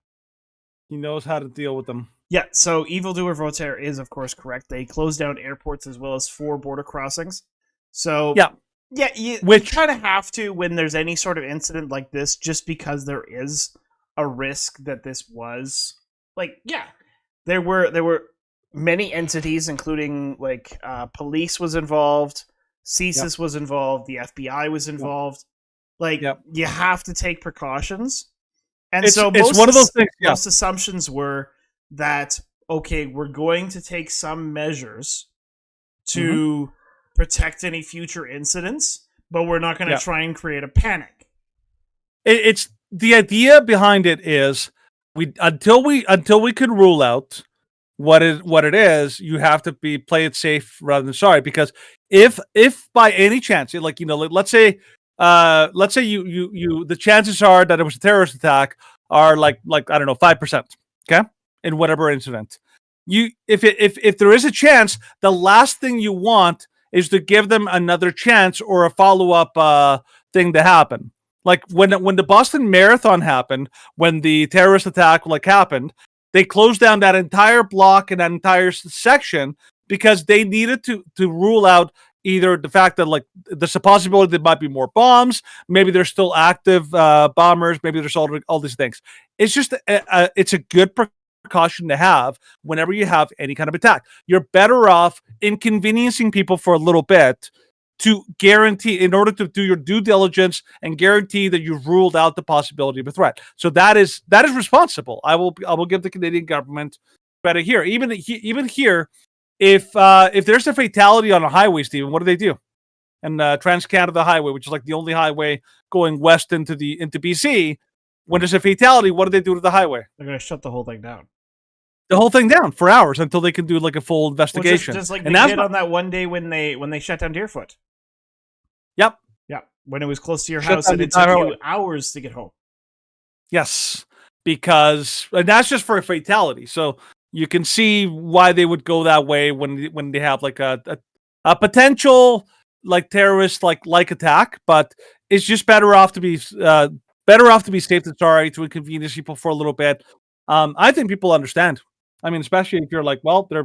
He knows how to deal with them. Yeah, so evildoer Voltaire is, of course, correct. They closed down airports as well as 4 border crossings. So yeah, Yeah, you kind of have to when there's any sort of incident like this, just because there is a risk that this was there were many entities, including police was involved, CSIS was involved, the FBI was involved. You have to take precautions, and it's most one of those things. Most assumptions were that okay, we're going to take some measures to protect any future incidents, but we're not going to try and create a panic. It's the idea behind it is until we can rule out what it is, you have to play it safe rather than sorry. Because if by any chance, let's say you the chances are that it was a terrorist attack are like I don't know 5%, okay, in whatever incident. If there is a chance, the last thing you want is to give them another chance or a follow-up thing to happen. Like when the Boston Marathon happened, when the terrorist attack happened, they closed down that entire block and that entire section because they needed to rule out either the fact that there's a possibility there might be more bombs, maybe there's still active bombers, maybe there's all these things. It's just it's a good precaution to have whenever you have any kind of attack. You're better off inconveniencing people for a little bit to guarantee, in order to do your due diligence and guarantee that you've ruled out the possibility of a threat. So that is responsible. I will give the Canadian government credit here. Even here, if there's a fatality on a highway, Stephen, what do? And Trans-Canada Highway, which is the only highway going west into BC, when there's a fatality, what do they do to the highway? They're going to shut the whole thing down. The whole thing down for hours until they can do a full investigation. Just like they did on that one day when they shut down Deerfoot. Yep. Yeah. When it was close to your house and it took you hours to get home. Yes. And that's just for a fatality. So you can see why they would go that way when they have a potential terrorist attack, but it's just better off to be safe than sorry, to inconvenience people for a little bit. I think people understand. I mean, especially if you're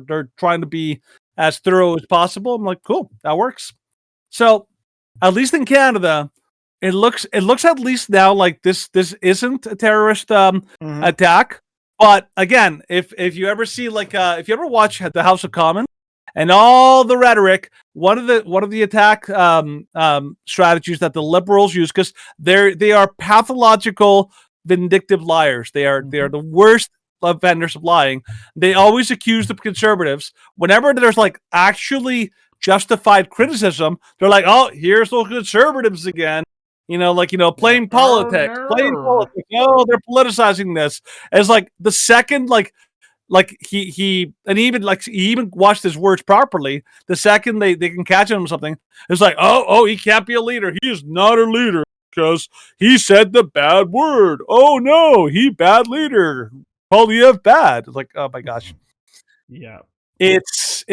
they're trying to be as thorough as possible. I'm cool, that works. So at least in Canada, it looks at least now like this isn't a terrorist attack. But again, if you ever see if you ever watch the House of Commons and all the rhetoric, one of the attack strategies that the Liberals use, because they are pathological vindictive liars. They are the worst offenders of lying. They always accuse the Conservatives whenever there's actually justified criticism. They're like, oh, here's those Conservatives again. Playing politics. Oh, they're politicizing this. It's the second he even watched his words properly. The second they can catch him on something, it's oh, he can't be a leader. He is not a leader because he said the bad word. Oh no, he bad leader. Polyev bad. It's oh my gosh. Yeah. It's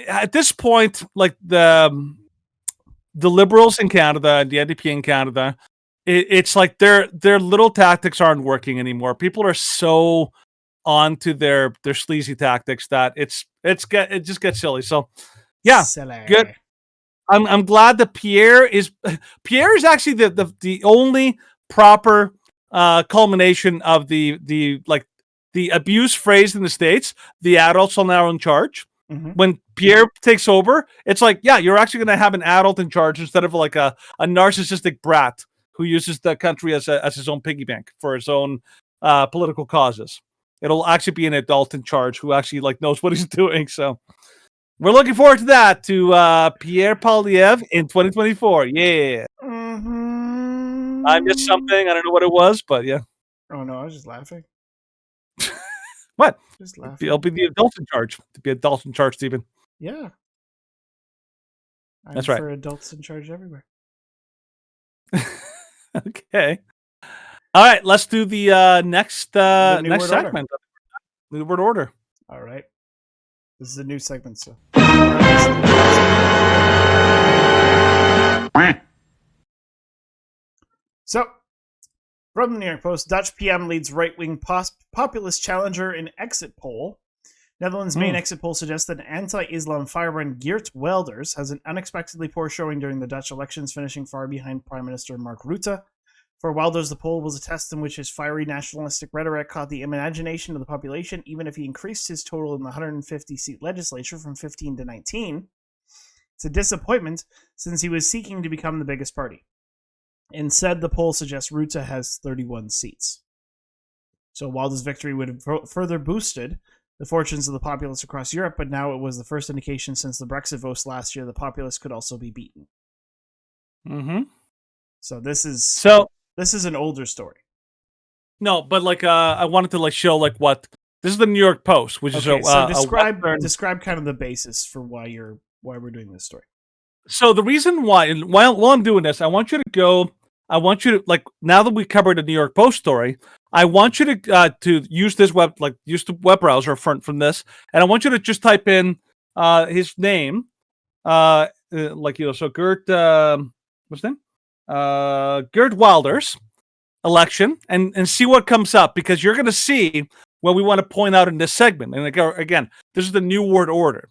at this point, the Liberals in Canada and the SDP in Canada, it's their little tactics aren't working anymore. People are so onto their sleazy tactics that it just gets silly. So yeah, silly. Good. I'm glad that Pierre is actually the only proper culmination of the abuse phrase in the States. The adults are now in charge. Mm-hmm. When Pierre takes over, it's you're actually going to have an adult in charge instead of a narcissistic brat who uses the country as his own piggy bank for his own political causes. It'll actually be an adult in charge who actually knows what he's doing. So we're looking forward to that, to Pierre Poilievre in 2024. Yeah. Mm-hmm. I missed something. I don't know what it was, but yeah. Oh no, I was just laughing. What? Just laughing. I'll be the adult in charge. To be adult in charge, Stephen. Yeah. That's right. For adults in charge everywhere. Okay. All right, let's do the next segment. New word order. All right. This is a new segment, so. So, from the New York Post, Dutch PM leads right-wing populist challenger in exit poll. Netherlands' main exit poll suggests that anti-Islam firebrand Geert Wilders has an unexpectedly poor showing during the Dutch elections, finishing far behind Prime Minister Mark Rutte. For Wilders, the poll was a test in which his fiery nationalistic rhetoric caught the imagination of the population, even if he increased his total in the 150-seat legislature from 15 to 19. It's a disappointment, since he was seeking to become the biggest party. Instead, the poll suggests Rutte has 31 seats. So Wilders' victory would have further boosted the fortunes of the populace across Europe, but now it was the first indication since the Brexit votes last year the populace could also be beaten. Mm-hmm. So this is an older story. No, but like I wanted to like show like what this is the New York Post, which is describe kind of the basis for why we're doing this story. So the reason why while I'm doing this, I want you to like now that we covered the New York Post story, I want you to use this use the web browser from this, and I want you to just type in his name, so Geert, what's his name? Geert Wilders election, and see what comes up, because you're going to see what we want to point out in this segment. And again, this is the New World Order.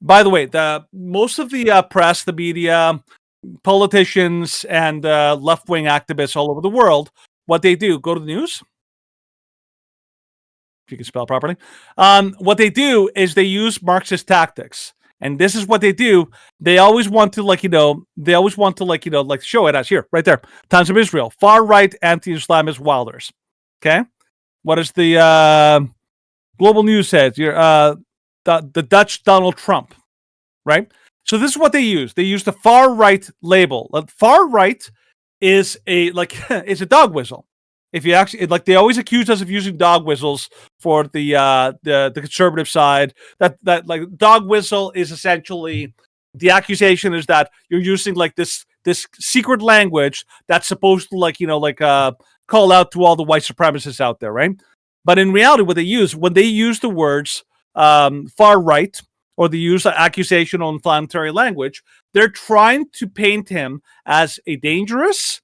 By the way, most of the press, the media, politicians, and left-wing activists all over the world, what they do, go to the news, if you can spell properly. What they do is they use Marxist tactics. And this is what they do. They always want to show it as here, right there. Times of Israel, far-right anti-Islamist Wilders. Okay? What is the Global News says? The Dutch Donald Trump, right? So this is what they use. They use the far-right label. Far-right is it's a dog whistle. If you actually they always accuse us of using dog whistles for the conservative side. That like dog whistle is essentially the accusation is that you're using like this secret language that's supposed to call out to all the white supremacists out there, right? But in reality, when they use the words far right, or they use accusational inflammatory language, they're trying to paint him as a dangerous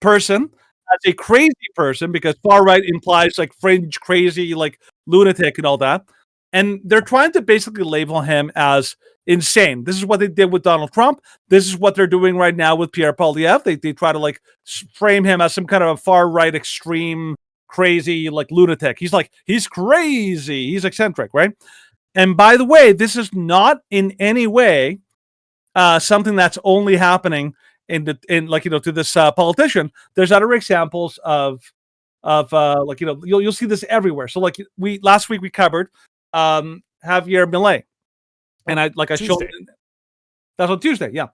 person, as a crazy person, because far right implies like fringe, crazy, like lunatic and all that. And they're trying to basically label him as insane. This is what they did with Donald Trump. This is what they're doing right now with Pierre Poilievre. They try to frame him as some kind of a far right, extreme, crazy, lunatic. He's crazy. He's eccentric, right? And by the way, this is not in any way something that's only happening to this politician. There's other examples of you'll see this everywhere. So last week we covered Javier Milei, and I showed that's on Tuesday. Yeah,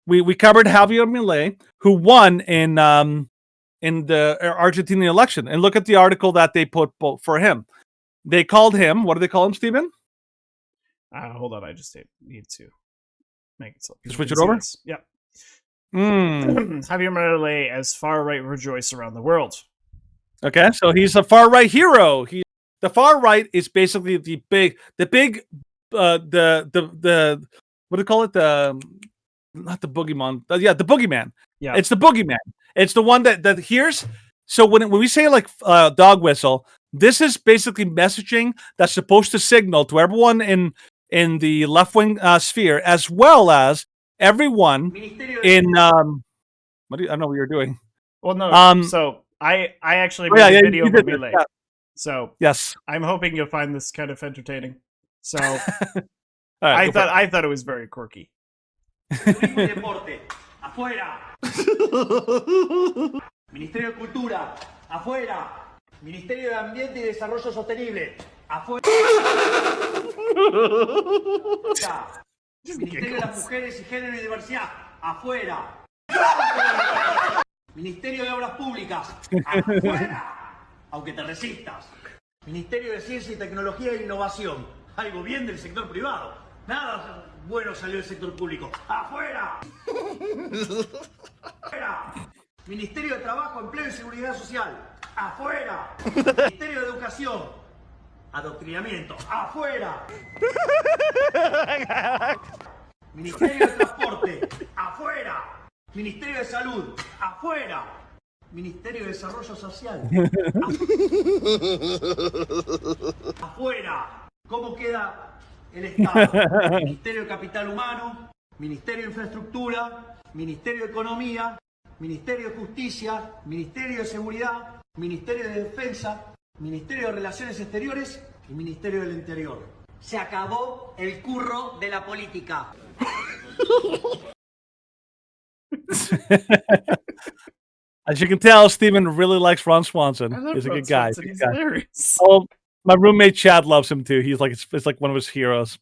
we covered Javier Milei, who won in the Argentinian election, and look at the article that they put for him. They called him, what do they call him, Stephen? Hold on, I just need to make it so. Switch it over. This. Yep. Javier Milei as far right rejoice around the world. Okay, so he's a far right hero. The far right is basically the big what do you call it? Not the boogeyman. The boogeyman. Yeah, it's the boogeyman. It's the one that hears. So when we say dog whistle, this is basically messaging that's supposed to signal to everyone in the left wing sphere, as well as everyone in I don't know what you're doing. Well, no. So I actually made a video of Milei. Yeah. So yes, I'm hoping you'll find this kind of entertaining. So right, I thought it was very quirky. Ministerio de Cultura, afuera. Ministerio de Ambiente y Desarrollo Sostenible, afuera. Ministerio de las Mujeres y Género y Diversidad, afuera. Ministerio de Obras Públicas, afuera. Aunque te resistas. Ministerio de Ciencia y Tecnología e Innovación, algo bien del sector privado. Nada bueno salió del sector público, afuera. Afuera. Ministerio de Trabajo, Empleo y Seguridad Social, afuera. Ministerio de Educación, adoctrinamiento, afuera. Ministerio de Transporte, afuera. Ministerio de Salud, afuera. Ministerio de Desarrollo Social, afuera. ¿Cómo queda el Estado? Ministerio de Capital Humano, Ministerio de Infraestructura, Ministerio de Economía, Ministerio de Justicia, Ministerio de Seguridad, Ministerio de Defensa, Ministerio de Relaciones Exteriores y Ministerio del Interior. Se acabó el curro de la política. As you can tell, Steven really likes Ron Swanson. He's a good guy. He's hilarious. Oh, my roommate Chad loves him too. He's like it's like one of his heroes.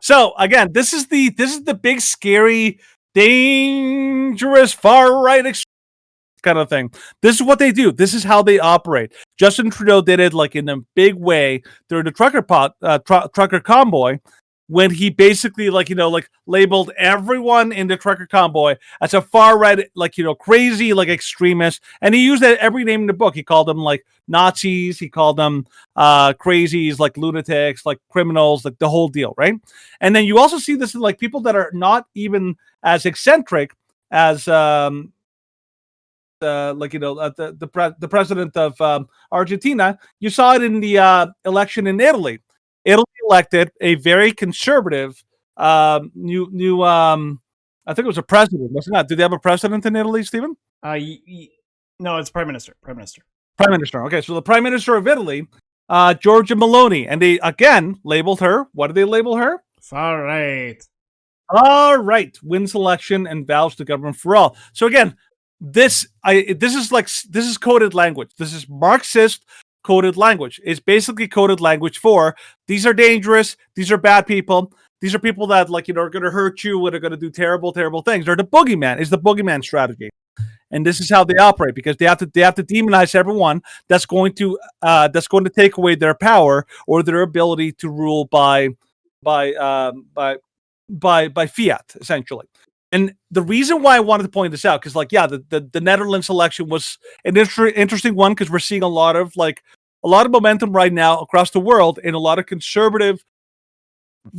So again, this is the big, scary, dangerous, far right kind of thing. This is what they do. This is how they operate. Justin Trudeau did it like in a big way during the trucker convoy, when he basically labeled everyone in the trucker convoy as a far right, crazy, extremist, and he used every name in the book. He called them like Nazis, he called them crazies, like lunatics, like criminals, like the whole deal, right? And then you also see this in like people that are not even as eccentric as the president of Argentina. You saw it in the election in Italy. Italy elected a very conservative new I think it was a president, wasn't it? Did they have a president in Italy, Stephen? No, it's prime minister. Prime minister. Prime minister. Okay, so the prime minister of Italy, Giorgia Meloni, and they again labeled her. What did they label her? Far right. All right, wins election and vows to government for all. So again, this is coded language. This is Marxist coded language. It's basically coded language for these are dangerous, these are bad people, these are people that are going to hurt you, that are going to do terrible things. They're the boogeyman. It's the boogeyman strategy, and this is how they operate, because they have to demonize everyone that's going to take away their power or their ability to rule by fiat, essentially. And the reason why I wanted to point this out, because the Netherlands election was an interesting one, because we're seeing a lot of momentum right now across the world in a lot of conservative,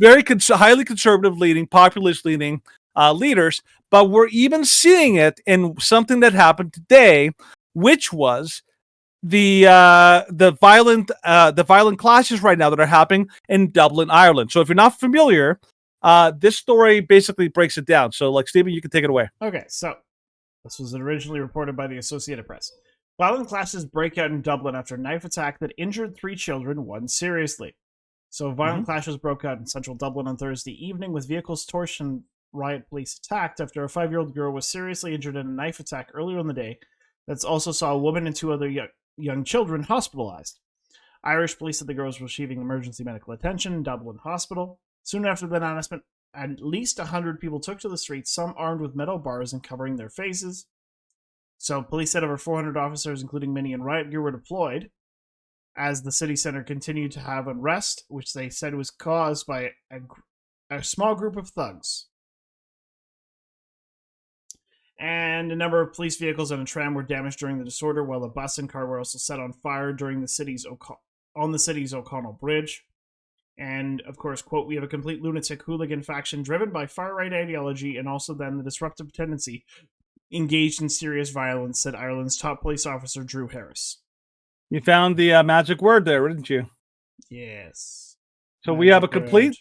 highly conservative leading, populist leading leaders. But we're even seeing it in something that happened today, which was the violent clashes right now that are happening in Dublin, Ireland. So if you're not familiar, this story basically breaks it down. So, Stephen, you can take it away. Okay, so this was originally reported by the Associated Press. Violent clashes break out in Dublin after a knife attack that injured 3 children, one seriously. So, violent clashes broke out in central Dublin on Thursday evening, with vehicles torched and riot police attacked after a 5-year-old girl was seriously injured in a knife attack earlier in the day. That also saw a woman and 2 other young children hospitalized. Irish police said the girls were receiving emergency medical attention in Dublin Hospital. Soon after the announcement, at least 100 people took to the streets, some armed with metal bars and covering their faces. So police said over 400 officers, including many in riot gear, were deployed as the city center continued to have unrest, which they said was caused by a small group of thugs. And a number of police vehicles and a tram were damaged during the disorder, while a bus and car were also set on fire during the city's O'Connell Bridge. And, of course, quote, "We have a complete lunatic hooligan faction driven by far-right ideology and also then the disruptive tendency engaged in serious violence," said Ireland's top police officer, Drew Harris. You found the magic word there, didn't you? Yes. So we have a complete...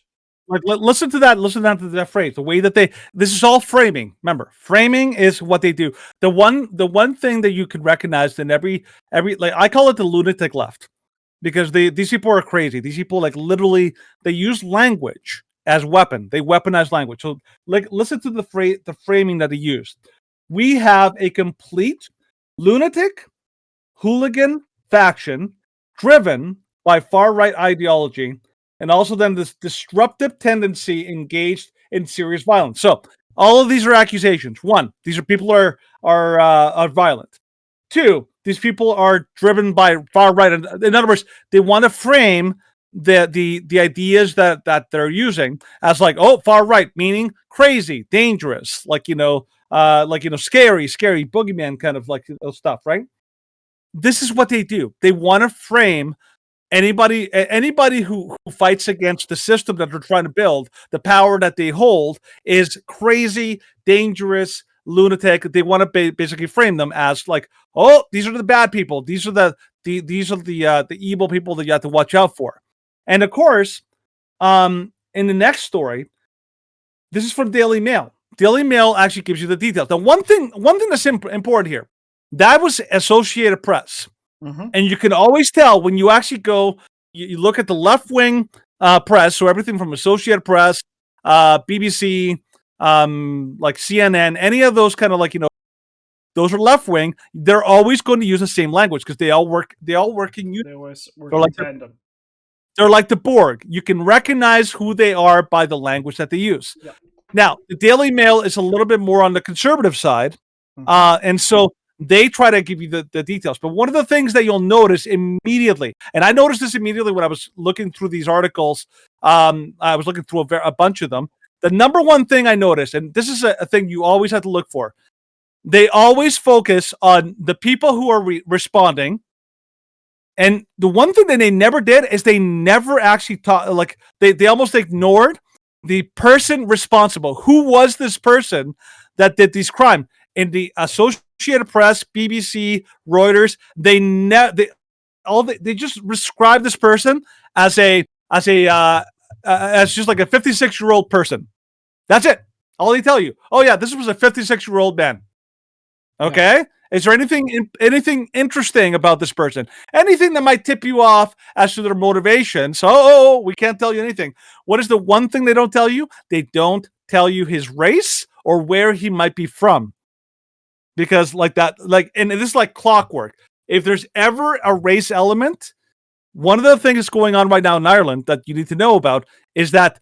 listen to that phrase. The way that this is all framing. Remember, framing is what they do. The one thing that you could recognize in every I call it the lunatic left. Because these people are crazy. These people literally they use language as weapon. They weaponize language. So listen to the framing that they used. We have a complete lunatic hooligan faction driven by far right ideology, and also then this disruptive tendency engaged in serious violence. So all of these are accusations. 1, these are people are violent. 2, these people are driven by far right. In other words, they want to frame the ideas that they're using as far right, meaning crazy, dangerous, scary boogeyman kind of stuff, right? This is what they do. They want to frame anybody who fights against the system that they're trying to build, the power that they hold, is crazy, dangerous, lunatic. They want to basically frame them as these are the bad people. These are the evil people that you have to watch out for. And of course, In the next story, this is from Daily Mail. Daily Mail actually gives you the details. Now, one thing that's important here, that was Associated Press. Mm-hmm. And you can always tell when you actually go, you look at the left-wing press, so everything from Associated Press, BBC, like CNN, any of those kind of like, those are left-wing, they're always going to use the same language because they all work in unison. They always work They're in like tandem. They're like the Borg. You can recognize who they are by the language that they use. Yep. Now, the Daily Mail is a little bit more on the conservative side. And so they try to give you the details. But one of the things that you'll notice immediately, and I noticed this immediately when I was looking through these articles, I was looking through a bunch of them. The number one thing I noticed, and this is a thing you always have to look for, they always focus on the people who are responding. And the one thing that they never did is they never actually taught, like, they almost ignored the person responsible. Who was this person that did these crimes? In the Associated Press, BBC, Reuters, they just describe this person as just like a 56-year-old person. That's it. All they tell you. Oh yeah, this was a 56-year-old man. Okay. Yeah. Is there anything interesting about this person? Anything that might tip you off as to their motivation? So we can't tell you anything. What is the one thing they don't tell you? They don't tell you his race or where he might be from. Because and this is like clockwork. If there's ever a race element, one of the things that's going on right now in Ireland that you need to know about is that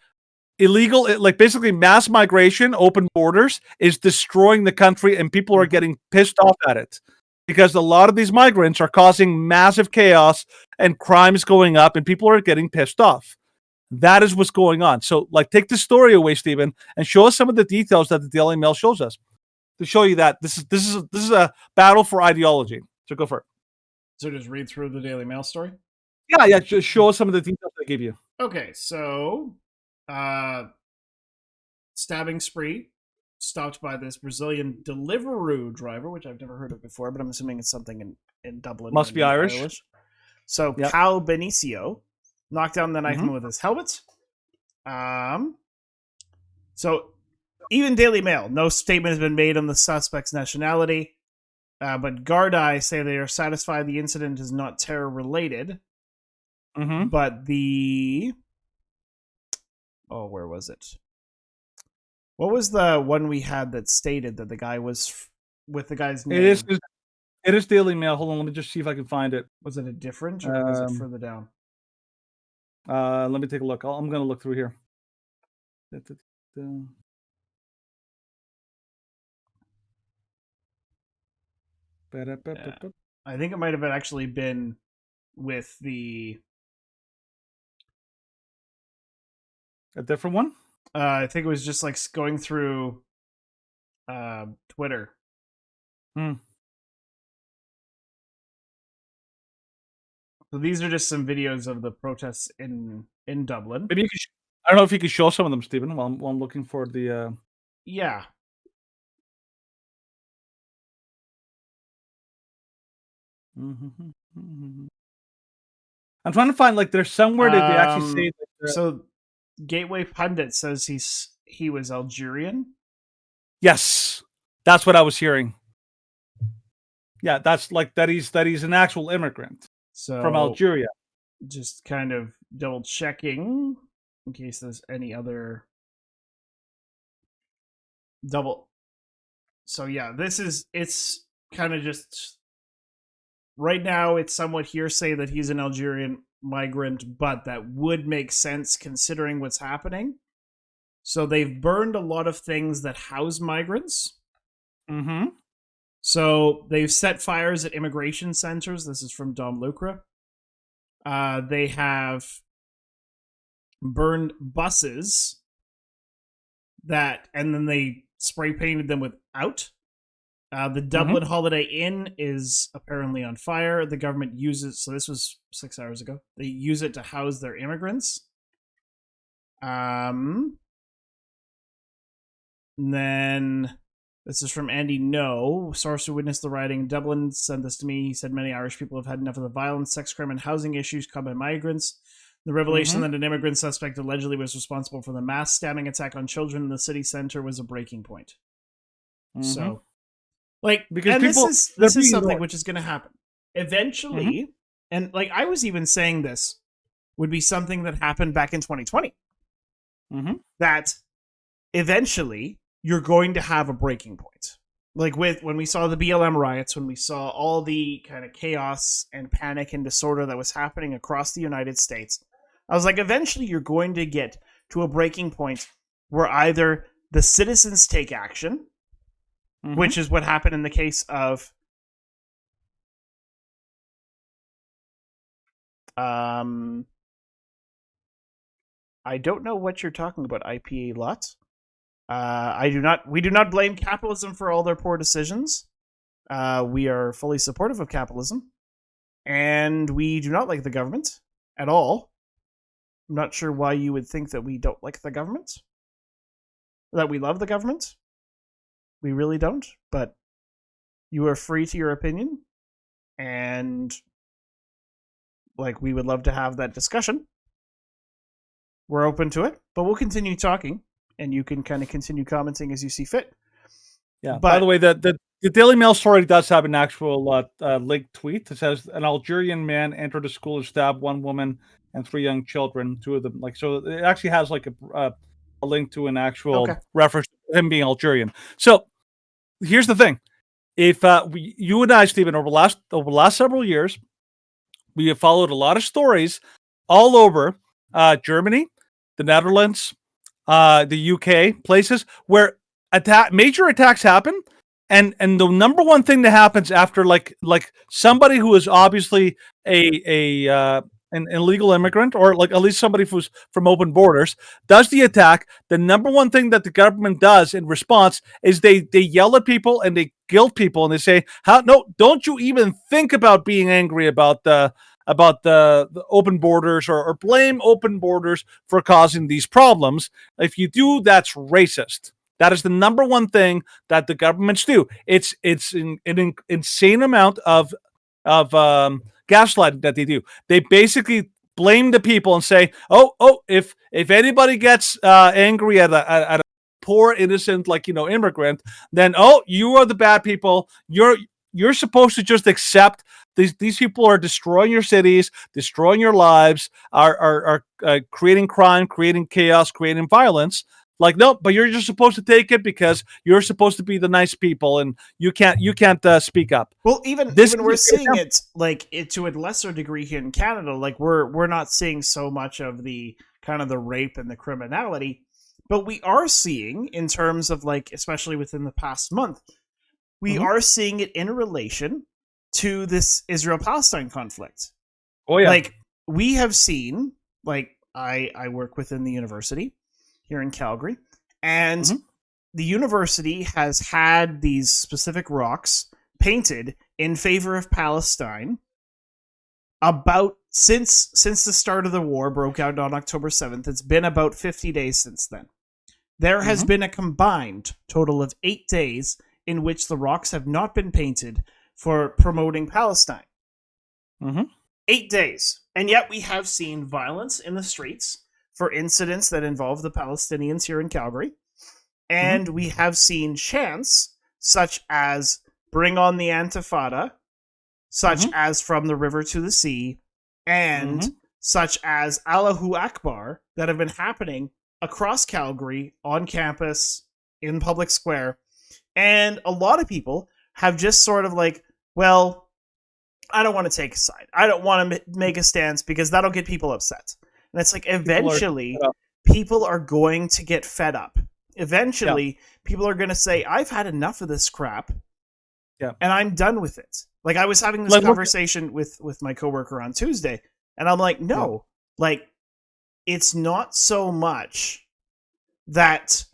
illegal, like basically mass migration, open borders is destroying the country, and people are getting pissed off at it because a lot of these migrants are causing massive chaos and crimes going up, and people are getting pissed off. That is what's going on. So, like, take the story away, Stephen, and show us some of the details that the Daily Mail shows us to show you that this is a battle for ideology. So go for it. So just read through the Daily Mail story. Yeah. Just show us some of the details they give you. Okay, so. Stabbing spree stopped by this Brazilian Deliveroo driver, which I've never heard of before, but I'm assuming it's something in Dublin. Must be Irish. So yep. Cal Benicio knocked down the knifeman with his helmet. So even Daily Mail, no statement has been made on the suspect's nationality, but Gardaí say they are satisfied the incident is not terror related. But where was it? What was the one we had that stated that the guy was with the guy's name? It is Daily Mail. Hold on, let me just see if I can find it. Was it a different, or was it further down? Let me take a look. I'm going to look through here. Yeah. I think it might have actually been with a different one. I think it was just like going through Twitter. So these are just some videos of the protests in Dublin. Maybe I don't know if you could show some of them, Stephen, while I'm looking for the. Yeah. I'm trying to find, like, there's somewhere that they actually say that so Gateway Pundit says he was Algerian. Yes, that's what I was hearing. Yeah, that's like that he's an actual immigrant from Algeria. Just kind of double checking in case there's any other double. So yeah, it's kind of just right now it's somewhat hearsay that he's an Algerian migrant, but that would make sense considering what's happening. So they've burned a lot of things that house migrants. So they've set fires at immigration centers. This is from Dom Lucra. They have burned buses and then they spray painted them with out. The Dublin Holiday Inn is apparently on fire. The government uses, so this was 6 hours ago, they use it to house their immigrants. And then this is from Andy No, source who witnessed the rioting in Dublin, sent this to me. He said many Irish people have had enough of the violence, sex crime, and housing issues caused by migrants. The revelation that an immigrant suspect allegedly was responsible for the mass stabbing attack on children in the city center was a breaking point. So, like, because this is something which is going to happen eventually. And like I was even saying, this would be something that happened back in 2020. That eventually you're going to have a breaking point. Like when we saw the BLM riots, when we saw all the kind of chaos and panic and disorder that was happening across the United States, I was like, eventually you're going to get to a breaking point where either the citizens take action, which is what happened in the case of I don't know what you're talking about, IPA lots. We do not blame capitalism for all their poor decisions. We are fully supportive of capitalism, and we do not like the government at all. I'm not sure why you would think that we don't like the government, that we love the government. We really don't, but you are free to your opinion, and like we would love to have that discussion. We're open to it, but we'll continue talking. And you can kind of continue commenting as you see fit. Yeah. But, by the way, the Daily Mail story does have an actual linked tweet. It says an Algerian man entered a school and stabbed one woman and 3 young children. 2 of them, so it actually has like a link to an actual reference to him being Algerian. So here's the thing: if you and I, Stephen, over the last several years, we have followed a lot of stories all over Germany, the Netherlands, the UK, places where major attacks happen, and the number one thing that happens after like somebody who is obviously an illegal immigrant, or like at least somebody who's from open borders, does the attack. The number one thing that the government does in response is they yell at people and they guilt people and they say, don't you even think about being angry about the open borders or blame open borders for causing these problems. If you do, that's racist. That is the number one thing that the governments do. It's an insane amount of gaslighting that they do. They basically blame the people and say, if anybody gets angry at a poor innocent immigrant, then you are the bad people. You're supposed to just accept these people are destroying your cities, destroying your lives, are creating crime, creating chaos, creating violence. Like, no, but you're just supposed to take it because you're supposed to be the nice people, and you can't speak up. Well, even we're seeing it to a lesser degree here in Canada. Like we're not seeing so much of the kind of the rape and the criminality, but we are seeing in terms of especially within the past month, we are seeing it in relation to this Israel-Palestine conflict. Oh yeah. We have seen, I work within the university here in Calgary, and the university has had these specific rocks painted in favor of Palestine since the start of the war broke out on October 7th. It's been about 50 days since then. There has been a combined total of 8 days in which the rocks have not been painted for promoting Palestine. 8 days. And yet we have seen violence in the streets for incidents that involve the Palestinians here in Calgary. And we have seen chants such as Bring on the Antifada, such as From the River to the Sea, and such as Allahu Akbar that have been happening across Calgary, on campus, in public square. And a lot of people have just sort of well, I don't want to take a side. I don't want to make a stance because that'll get people upset. And it's eventually people are going to get fed up. Eventually, people are going to say, I've had enough of this crap, and I'm done with it. I was having this conversation with my coworker on Tuesday, and I'm like, no, it's not so much that,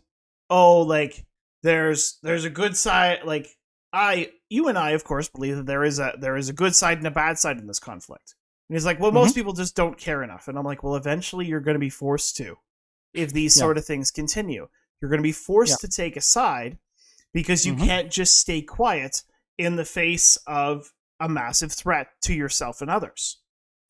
there's a good side. You and I, of course, believe that there is a good side and a bad side in this conflict. And he's like, well, most people just don't care enough. And I'm like, well, eventually you're going to be forced to, if these sort of things continue. You're going to be forced to take a side because you can't just stay quiet in the face of a massive threat to yourself and others.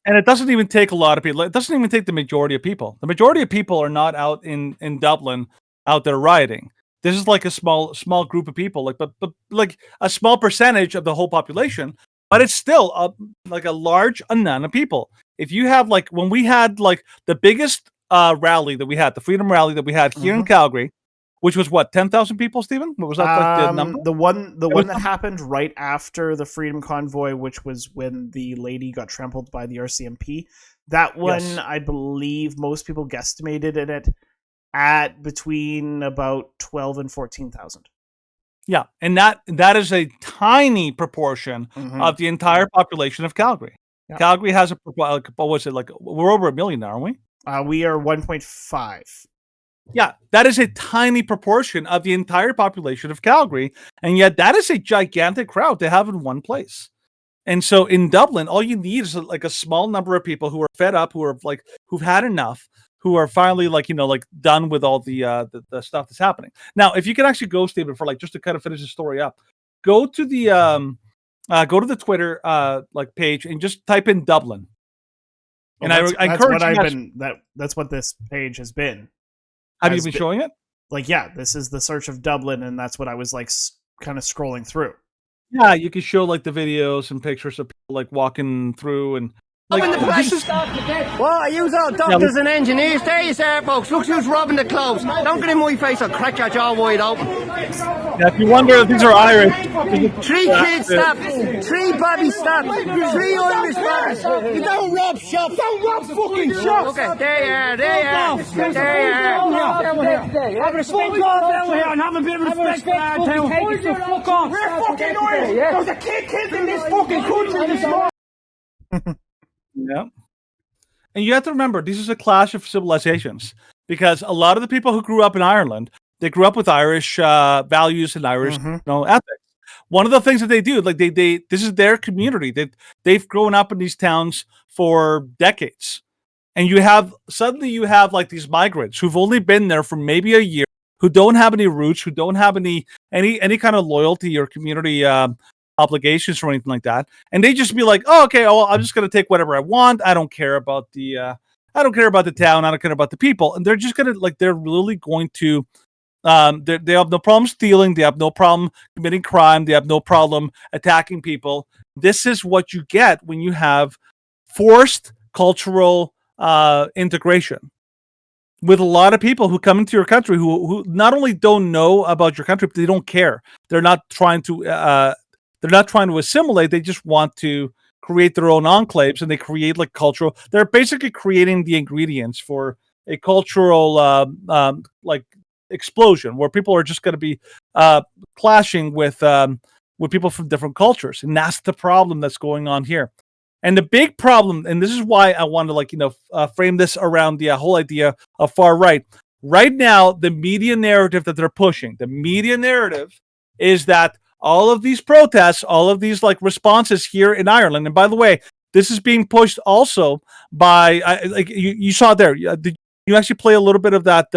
And it doesn't even take a lot of people. It doesn't even take the majority of people. The majority of people are not out in Dublin out there rioting. This is like a small group of people, but like a small percentage of the whole population. But it's still like a large amount of people. If you have like when we had like the biggest rally that we had, the Freedom Rally that we had here in Calgary, which was what 10,000 people, Stephen? What was that like the number? The one that happened right after the Freedom Convoy, which was when the lady got trampled by the RCMP. That one, yes. I believe most people guesstimated it at between about 12 and 14,000. Yeah, and that is a tiny proportion of the entire population of Calgary. Yeah. Calgary has what was it like? We're over 1 million now, aren't we? We are 1.5. Yeah, that is a tiny proportion of the entire population of Calgary, and yet that is a gigantic crowd to have in one place. And so in Dublin, all you need is like a small number of people who are fed up, who've had enough, who are finally like done with all the stuff that's happening. Now, if you can actually go, Stephen, for like just to kind of finish the story up, go to the Twitter page and just type in Dublin. Well, and I encourage you. That's what this page has been. Have you been showing it? Like, yeah, this is the search of Dublin, and that's what I was like kind of scrolling through. Yeah, you can show like the videos and pictures of people like walking through and like. What are you all doctors and engineers? There you are, folks. Look who's robbing the clothes. Don't get in my face, I'll crack your jaw wide open. Yeah, if you wonder if these are Irish. 3 kids stabbed, 3 babies stabbed, 3 Irish babies. You don't rob shops. Don't rob fucking shops. Okay, there you are. There you are. Have respect down here and have a bit of respect for our town. Fuck off. We're fucking Irish. There's a kid killed in this fucking country this morning. Yeah. And you have to remember, this is a clash of civilizations because a lot of the people who grew up in Ireland, they grew up with Irish values and Irish ethics. One of the things that they do, like this is their community. They've grown up in these towns for decades. And suddenly you have like these migrants who've only been there for maybe a year, who don't have any roots, who don't have any kind of loyalty or community obligations or anything like that, and they just be like, "Oh, okay, well, I'm just going to take whatever I want. I don't care about the town. I don't care about the people." And they're just gonna they're really going to, they have no problem stealing. They have no problem committing crime. They have no problem attacking people. This is what you get when you have forced cultural integration with a lot of people who come into your country who not only don't know about your country, but they don't care. They're not trying to. They're not trying to assimilate. They just want to create their own enclaves, and they create like cultural. They're basically creating the ingredients for a cultural explosion where people are just going to be clashing with people from different cultures, and that's the problem that's going on here. And the big problem, and this is why I want to frame this around the whole idea of far right. Right now, the media narrative that they're pushing, the media narrative is that all of these protests, all of these like responses here in Ireland, and by the way, this is being pushed also by you saw there. Did you actually play a little bit of that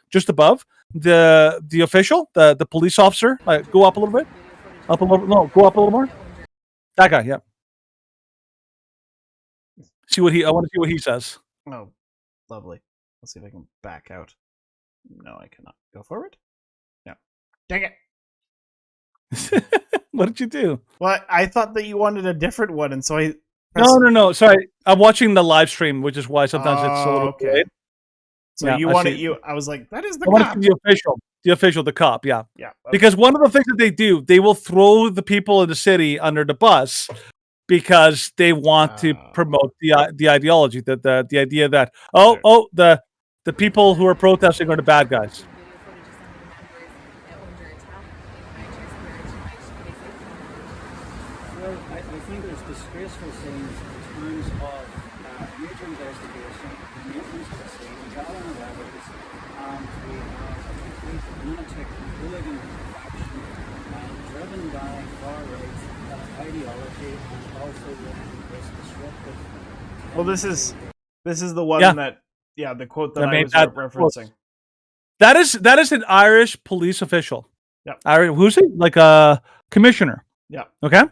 just above the official, the police officer? Go up a little bit, up a little. No, go up a little more. That guy, yeah. I want to see what he says. Oh, lovely. Let's see if I can back out. No, I cannot. Go forward. No, dang it. What did you do? Well, I thought that you wanted a different one, and so I No. Sorry, I'm watching the live stream, which is why sometimes it's a little okay. late. So yeah, I was like, that is the cop. The official, the cop. Yeah. Okay. Because one of the things that they do, they will throw the people in the city under the bus because they want to promote the ideology, the idea that the people who are protesting are the bad guys. I think there's disgraceful things in terms of major investigation, maintenance of the scene, gathering of evidence, and we have a complete lunatic hooligan faction driven by far-right ideology and also with this disruptive... Well, this is the one that the quote that I was referencing. That is an Irish police official. Yeah. Who's he? Like a commissioner. Yeah. Okay.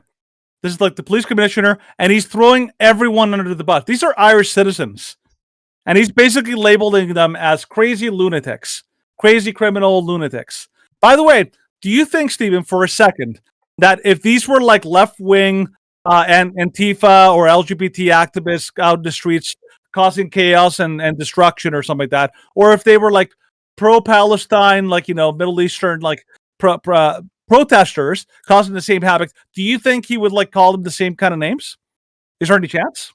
This is like the police commissioner, and he's throwing everyone under the bus. These are Irish citizens. And he's basically labeling them as crazy lunatics, crazy criminal lunatics. By the way, do you think, Stephen, for a second, that if these were like left-wing and Antifa or LGBT activists out in the streets causing chaos and destruction or something like that, or if they were like pro-Palestine, like, Middle Eastern, like protesters causing the same havoc, do you think he would like call them the same kind of names? Is there any chance?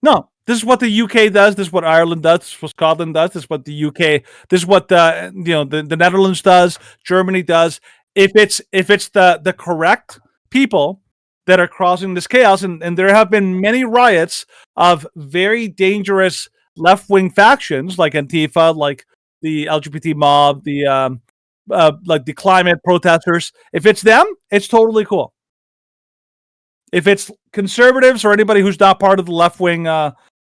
No. This is what the UK does. This is what Ireland does. This is what Scotland does. This is what the UK. This is what the Netherlands does. Germany does. If it's the correct people that are causing this chaos, and there have been many riots of very dangerous left-wing factions like Antifa, like the LGBT mob, the like the climate protesters. If it's them, it's totally cool. If it's conservatives or anybody who's not part of the left-wing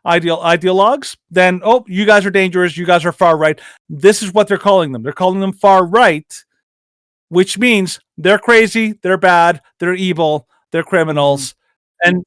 ideologues, then, you guys are dangerous, you guys are far right. This is what they're calling them. They're calling them far right, which means they're crazy, they're bad, they're evil, they're criminals, and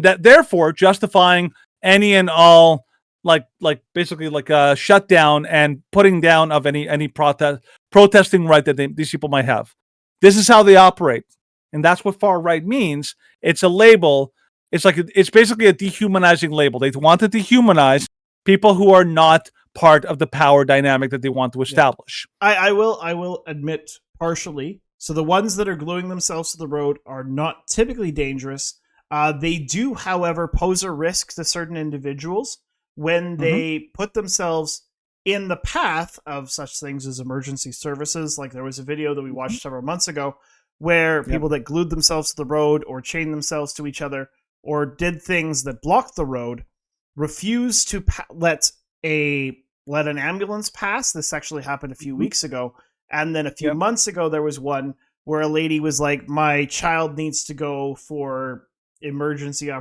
that therefore justifying any and all like basically like a shutdown and putting down of any protesting right that these people might have. This is how they operate, and that's what far right means. It's a label. It's basically a dehumanizing label. They want to dehumanize people who are not part of the power dynamic that they want to establish. Yeah. I will admit partially. So the ones that are gluing themselves to the road are not typically dangerous. They do, however, pose a risk to certain individuals when they put themselves in the path of such things as emergency services. Like there was a video that we watched several months ago where people that glued themselves to the road or chained themselves to each other or did things that blocked the road, refused to let an ambulance pass. This actually happened a few weeks ago. And then a few months ago, there was one where a lady was like, my child needs to go for emergency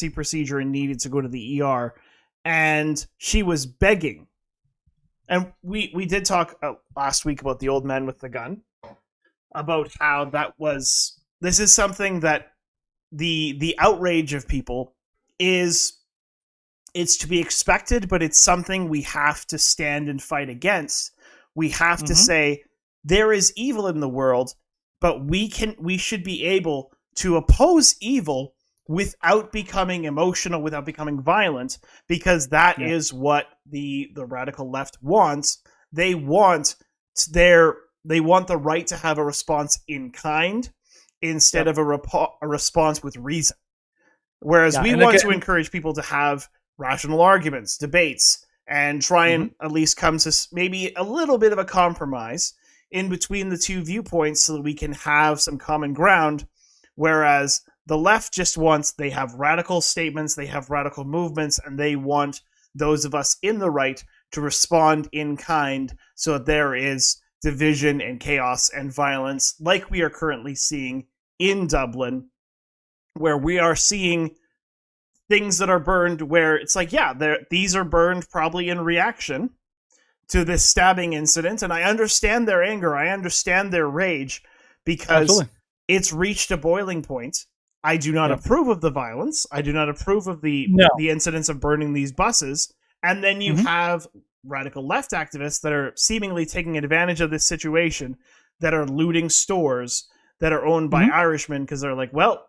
procedure and needed to go to the ER. And she was begging. And we did talk last week about the old man with the gun, about how this is something that the outrage of people it's to be expected, but it's something we have to stand and fight against. We have to say there is evil in the world, but we should be able to oppose evil without becoming emotional, without becoming violent, because that is what the radical left wants. They want the right to have a response in kind instead of a response with reason. Whereas we want to encourage people to have rational arguments, debates, and try and at least come to maybe a little bit of a compromise in between the two viewpoints so that we can have some common ground. Whereas the left just they have radical statements, they have radical movements, and they want those of us in the right to respond in kind so that there is division and chaos and violence like we are currently seeing in Dublin, where we are seeing things that are burned where it's like, these are burned probably in reaction to this stabbing incident. And I understand their anger. I understand their rage because it's reached a boiling point. I do not approve of the violence. I do not approve of the incidents of burning these buses. And then you have radical left activists that are seemingly taking advantage of this situation, that are looting stores that are owned by Irishmen because they're like, well,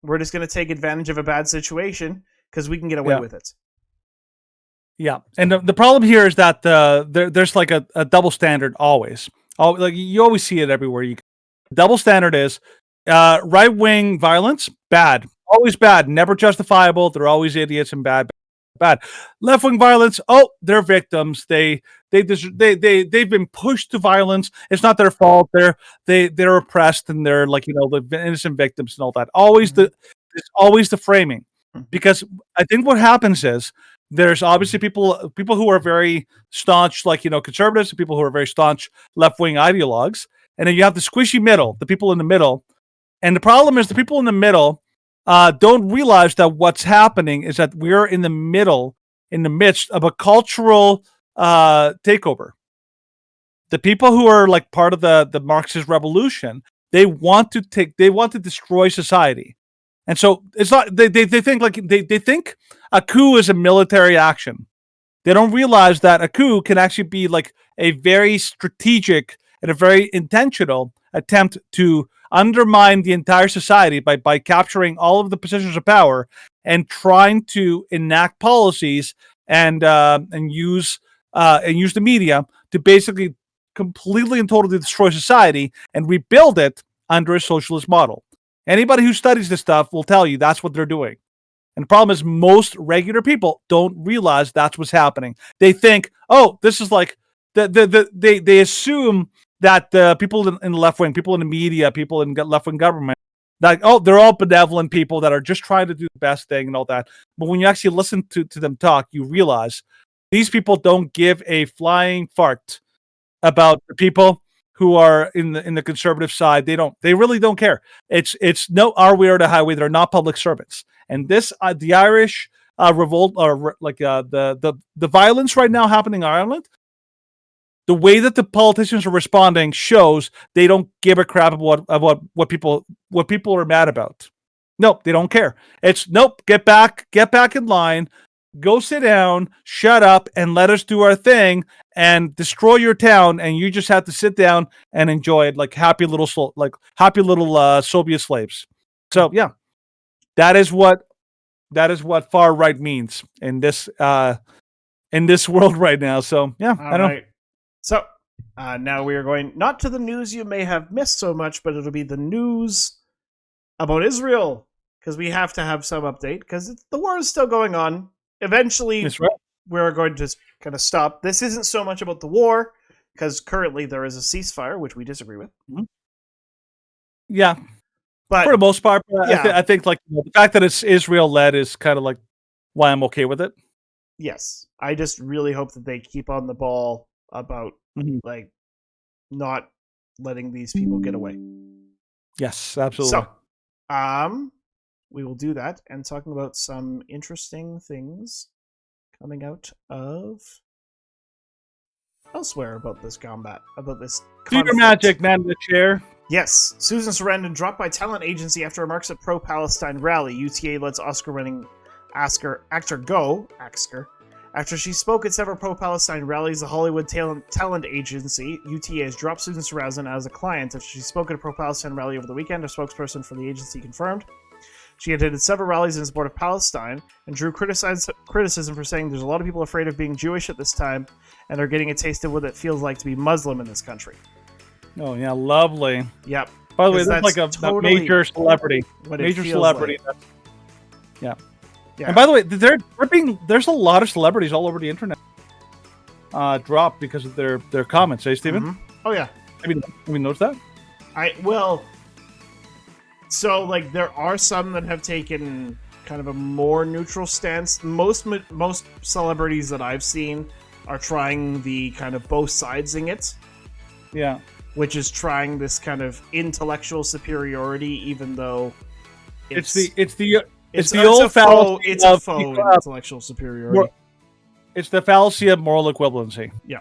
we're just going to take advantage of a bad situation because we can get away with it. Yeah, and the problem here is that there's like a double standard always. Like you always see it everywhere. Double standard is right-wing violence, bad, always bad, never justifiable. They're always idiots and bad. Left-wing violence, they're victims. They've been pushed to violence. It's not their fault. They're oppressed and they're like the innocent victims and all that. It's always the framing, because I think what happens is there's obviously people who are very staunch, like conservatives, and people who are very staunch left-wing ideologues, and then you have the squishy middle, the people in the middle. And the problem is the people in the middle don't realize that what's happening is that we're in the midst of a cultural takeover. The people who are like part of the Marxist revolution, They want to destroy society. And so it's not they think a coup is a military action. They don't realize that a coup can actually be like a very strategic and a very intentional attempt to undermine the entire society by capturing all of the positions of power and trying to enact policies and use the media to basically completely and totally destroy society and rebuild it under a socialist model. Anybody who studies this stuff will tell you that's what they're doing. And the problem is most regular people don't realize that's what's happening. They think, oh, this is like they assume that the people in the left wing, people in the media, people in left wing government, like, oh, they're all benevolent people that are just trying to do the best thing and all that. But when you actually listen to them talk, you realize these people don't give a flying fart about the people who are in the conservative side. They really don't care. It's no our way or the highway. They're not public servants. And this the Irish revolt, or like the violence right now happening in Ireland, the way that the politicians are responding shows they don't give a crap about what people are mad about. Nope, they don't care. It's nope, get back in line, go sit down, shut up, and let us do our thing and destroy your town. And you just have to sit down and enjoy it like happy little Soviet slaves. So yeah, that is what far right means in this world right now. So yeah, I don't know. So now we are going not to the news you may have missed so much, but it'll be the news about Israel, because we have to have some update because the war is still going on. Eventually, that's right. We're going to kind of stop. This isn't so much about the war because currently there is a ceasefire, which we disagree with. Mm-hmm. Yeah, but for the most part, yeah. I think like the fact that it's Israel led is kind of like why I'm okay with it. Yes, I just really hope that they keep on the ball about like not letting these people get away. Yes, absolutely. So, we will do that and talking about some interesting things coming out of elsewhere about this combat, about this conflict. Your magic, man in the chair. Yes, Susan Sarandon dropped by talent agency after remarks at pro-Palestine rally. UTA lets Oscar-winning actor go. After she spoke at several pro-Palestine rallies, the Hollywood talent agency, UTA, has dropped Susan Sarandon as a client. After she spoke at a pro-Palestine rally over the weekend, a spokesperson for the agency confirmed. She attended several rallies in support of Palestine and drew criticism for saying there's a lot of people afraid of being Jewish at this time and are getting a taste of what it feels like to be Muslim in this country. Oh, yeah, lovely. Yep. By the way, that's like a major celebrity. Major celebrity. Like. Yeah. And by the way, there's a lot of celebrities all over the internet dropped because of their comments, eh, Stephen? Mm-hmm. Oh, yeah. Have you noticed that? So, like, there are some that have taken kind of a more neutral stance. Most celebrities that I've seen are trying the kind of both sidesing it. Yeah. Which is trying this kind of intellectual superiority, even though it's the old fallacy. It's a faux intellectual superiority. It's the fallacy of moral equivalency. Yeah.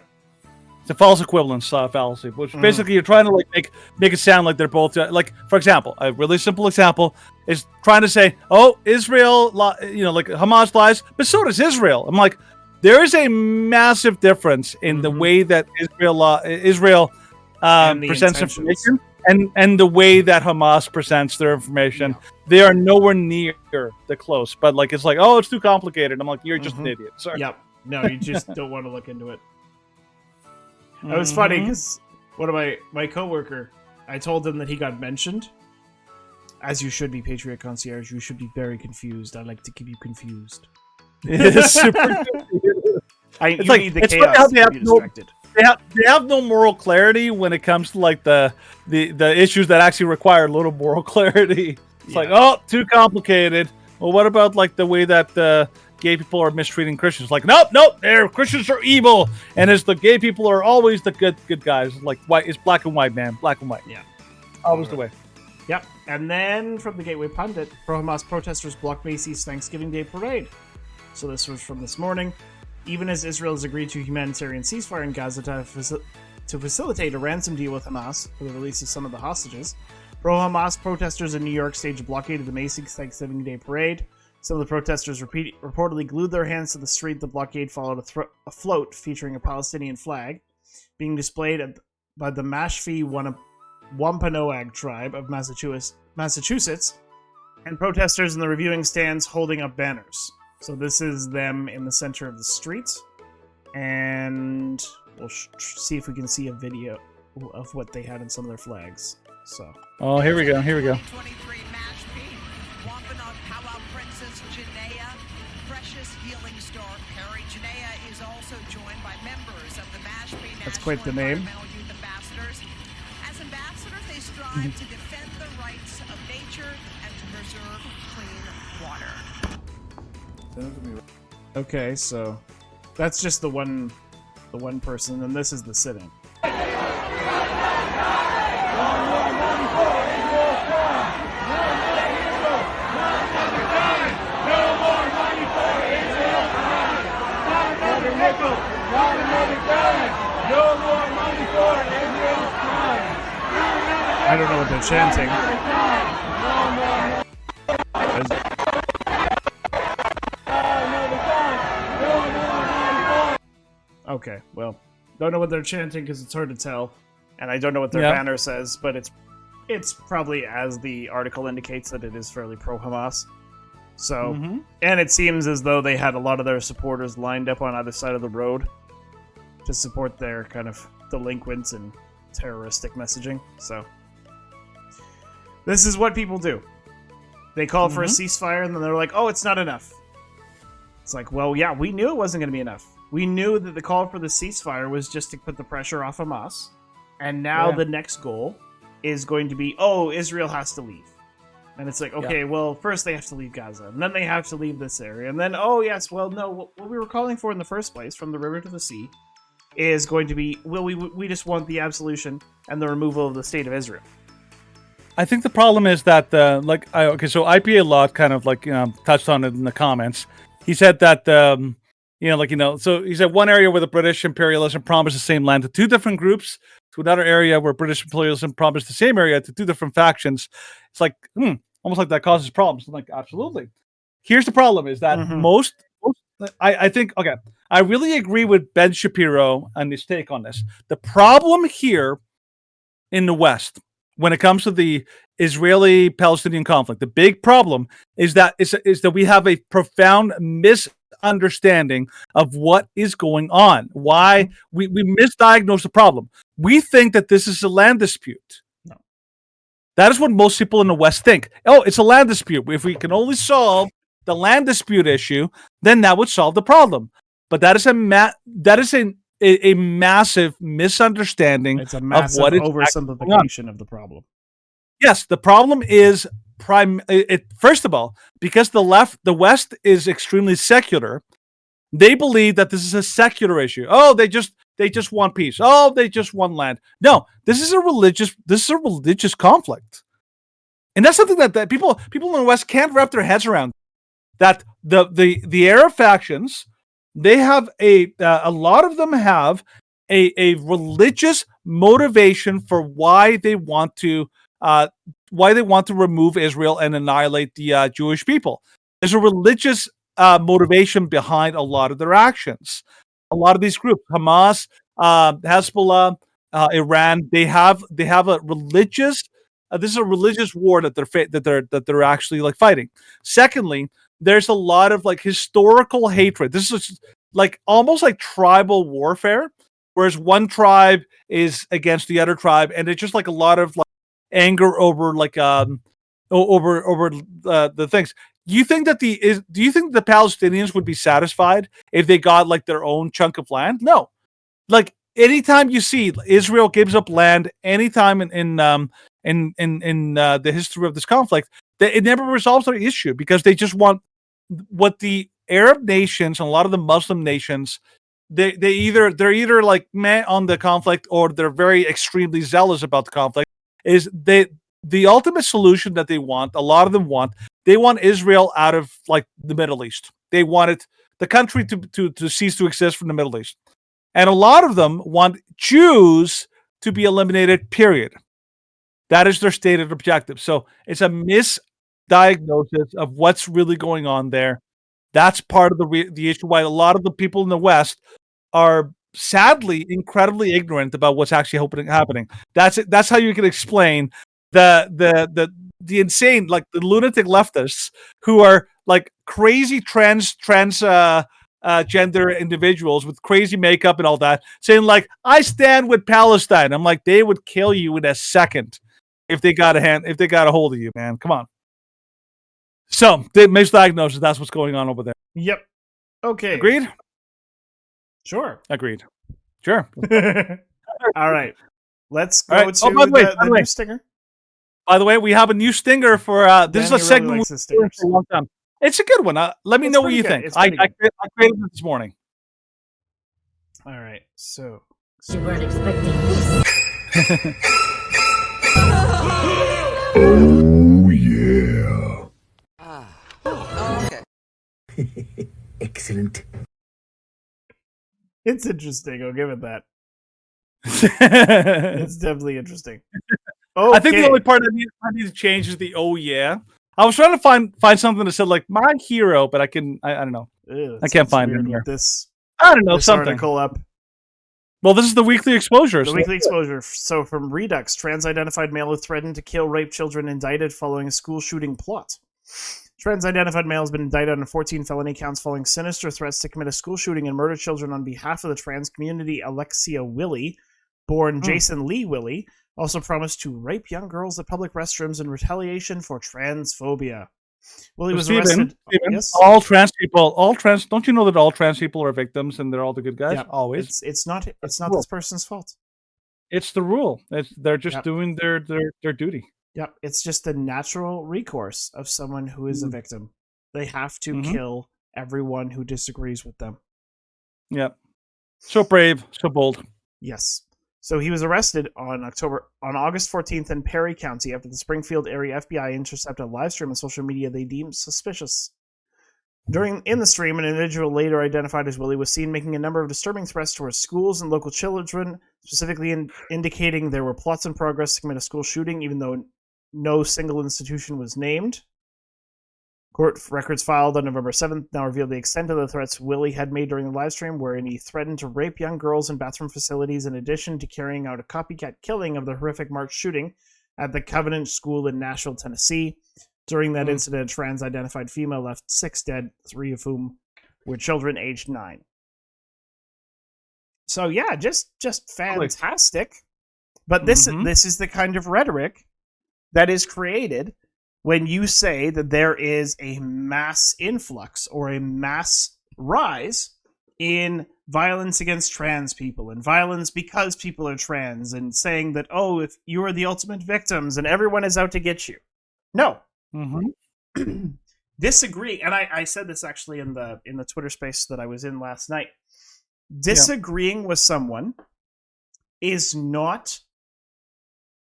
It's a false equivalence fallacy, which basically you're trying to like make it sound like they're both like, for example, a really simple example is trying to say, oh, Israel, like Hamas lies, but so does Israel. I'm like, there is a massive difference in the way that Israel presents information and the way that Hamas presents their information. Yeah. They are nowhere near the close, but like it's like, oh, it's too complicated. I'm like, you're just an idiot. Sorry. Yep. No, you just don't want to look into it. It was funny because one of my coworker, I told him that he got mentioned. As you should be, Patriot Concierge. You should be very confused. I like to keep you confused. It's super. Need the chaos to be distracted. They have no moral clarity when it comes to like the issues that actually require a little moral clarity. It's like, oh, too complicated. Well, what about like the way that gay people are mistreating Christians? Like, nope, Christians are evil, and as the gay people are always the good guys. Like, white, it's black and white, man, black and white. Yeah, always the way. Yep. And then from the Gateway Pundit, pro-Hamas protesters blocked Macy's Thanksgiving Day parade. So this was from this morning. Even as Israel has agreed to a humanitarian ceasefire in Gaza to facilitate a ransom deal with Hamas for the release of some of the hostages, Pro-Hamas protesters in New York staged a blockade of the Macy's Thanksgiving Day Parade. Some of the protesters reportedly glued their hands to the street. The blockade followed a float featuring a Palestinian flag being displayed by the Mashpee Wampanoag tribe of Massachusetts, and protesters in the reviewing stands holding up banners. So this is them in the center of the street, and we'll see if we can see a video of what they had in some of their flags. So. Oh, here we go. Here we go. Wampanoag powwow princess Janaea, precious healing star Perry. Janaea is also joined by members of the Mashpee That's quite the name. Youth Ambassadors. As ambassadors, they strive to defend the rights of nature and to preserve clean water. Okay, so that's just the one person, and this is the sitting. I don't know what they're chanting. Okay, well, don't know what they're chanting because it's hard to tell, and I don't know what their banner says, but it's probably, as the article indicates, that it is fairly pro-Hamas. So, and it seems as though they had a lot of their supporters lined up on either side of the road to support their kind of delinquents and terroristic messaging. So, this is what people do. They call for a ceasefire, and then they're like, oh, it's not enough. It's like, well, yeah, we knew it wasn't going to be enough. We knew that the call for the ceasefire was just to put the pressure off Hamas, and now the next goal is going to be, oh, Israel has to leave. And it's like, okay, well, first they have to leave Gaza, and then they have to leave this area, and then, oh, yes, well, no, what we were calling for in the first place, from the river to the sea, is going to be, well, we just want the absolution and the removal of the state of Israel. I think the problem is that, so IPA Lot kind of touched on it in the comments. He said that, so he said one area where the British imperialism promised the same land to two different groups, to another area where British imperialism promised the same area to two different factions. It's like, almost like that causes problems. I'm like, absolutely. Here's the problem is that I think, okay, I really agree with Ben Shapiro and his take on this. The problem here in the West, when it comes to the Israeli-Palestinian conflict, the big problem is that we have a profound misunderstanding of what is going on. Why we misdiagnose the problem. We think that this is a land dispute. No. That is what most people in the West think. Oh, it's a land dispute. If we can only solve the land dispute issue, then that would solve the problem. But that is a massive misunderstanding. It's a massive of what oversimplification of the problem. Yes, the problem is first of all, because the West is extremely secular. They believe that this is a secular issue. Oh, they just want peace. Oh, they just want land. No, this is a religious conflict, and that's something that people in the West can't wrap their heads around. That the Arab factions, they have a lot of them have a religious motivation for why they want to remove Israel and annihilate the Jewish people. There's a religious motivation behind a lot of their actions. A lot of these groups, Hamas, Hezbollah, Iran, they have a religious. This is a religious war that they're actually fighting. Secondly, there's a lot of historical hatred. This is almost like tribal warfare, whereas one tribe is against the other tribe, and it's just a lot of anger over the things. Do you think that the Palestinians would be satisfied if they got their own chunk of land? No. Anytime you see Israel gives up land, anytime in the history of this conflict, it never resolves their issue because they just want what the Arab nations and a lot of the Muslim nations. They're either meh on the conflict or they're very extremely zealous about the conflict. Is the ultimate solution that they want? A lot of them want. They want Israel out of the Middle East. They want the country to cease to exist from the Middle East. And a lot of them want Jews to be eliminated, period. That is their stated objective. So it's a misdiagnosis of what's really going on there. That's part of the issue why a lot of the people in the West are sadly incredibly ignorant about what's actually happening. That's how you can explain the insane, like the lunatic leftists who are like crazy gender individuals with crazy makeup and all that, saying like, I stand with Palestine. I'm like, they would kill you in a second if they got a hold of you, man. Come on. So the misdiagnosis, that's what's going on over there. Yep. Okay. Agreed? Sure. Agreed. Sure. All right. Let's go to the new stinger. By the way, we have a new stinger for this is a segment we've been doing for a long time. It's a good one. Let me know what you think. I created it this morning. All right. So you weren't expecting this. Oh yeah. Okay. Excellent. It's interesting. I'll give it that. It's definitely interesting. Okay. I think the only part I need to change is the "oh yeah." I was trying to find something that said like "my hero," but I don't know. I can't find it here. I don't know something. Article up. Well, this is the weekly exposure. The weekly exposure. So from Redux, trans-identified male who threatened to kill, rape children indicted following a school shooting plot. Trans-identified male has been indicted on 14 felony counts following sinister threats to commit a school shooting and murder children on behalf of the trans community. Alexia Willie, born Jason Lee Willie, also promised to rape young girls at public restrooms in retaliation for transphobia. Willie was arrested. Stephen, yes? all trans people, don't you know that all trans people are victims and they're all the good guys? Yeah, always. It's not this person's fault. It's the rule. They're just doing their duty. Yep, it's just the natural recourse of someone who is a victim. They have to kill everyone who disagrees with them. Yep. So brave, so bold. Yes. So he was arrested on August 14th in Perry County after the Springfield area FBI intercepted a live stream on social media they deemed suspicious. In the stream, an individual later identified as Willie was seen making a number of disturbing threats towards schools and local children, specifically indicating there were plots in progress to commit a school shooting, even though no single institution was named. Court records filed on November 7th now reveal the extent of the threats Willie had made during the live stream, wherein he threatened to rape young girls in bathroom facilities in addition to carrying out a copycat killing of the horrific March shooting at the Covenant School in Nashville, Tennessee. During that incident, a trans-identified female left 6 dead, 3 of whom were children aged 9. So yeah, just fantastic. But this is the kind of rhetoric that is created when you say that there is a mass influx or a mass rise in violence against trans people and violence because people are trans, and saying that, oh, if you are the ultimate victims and everyone is out to get you. No. Disagree, and I said this actually in the Twitter space that I was in last night. Disagreeing with someone is not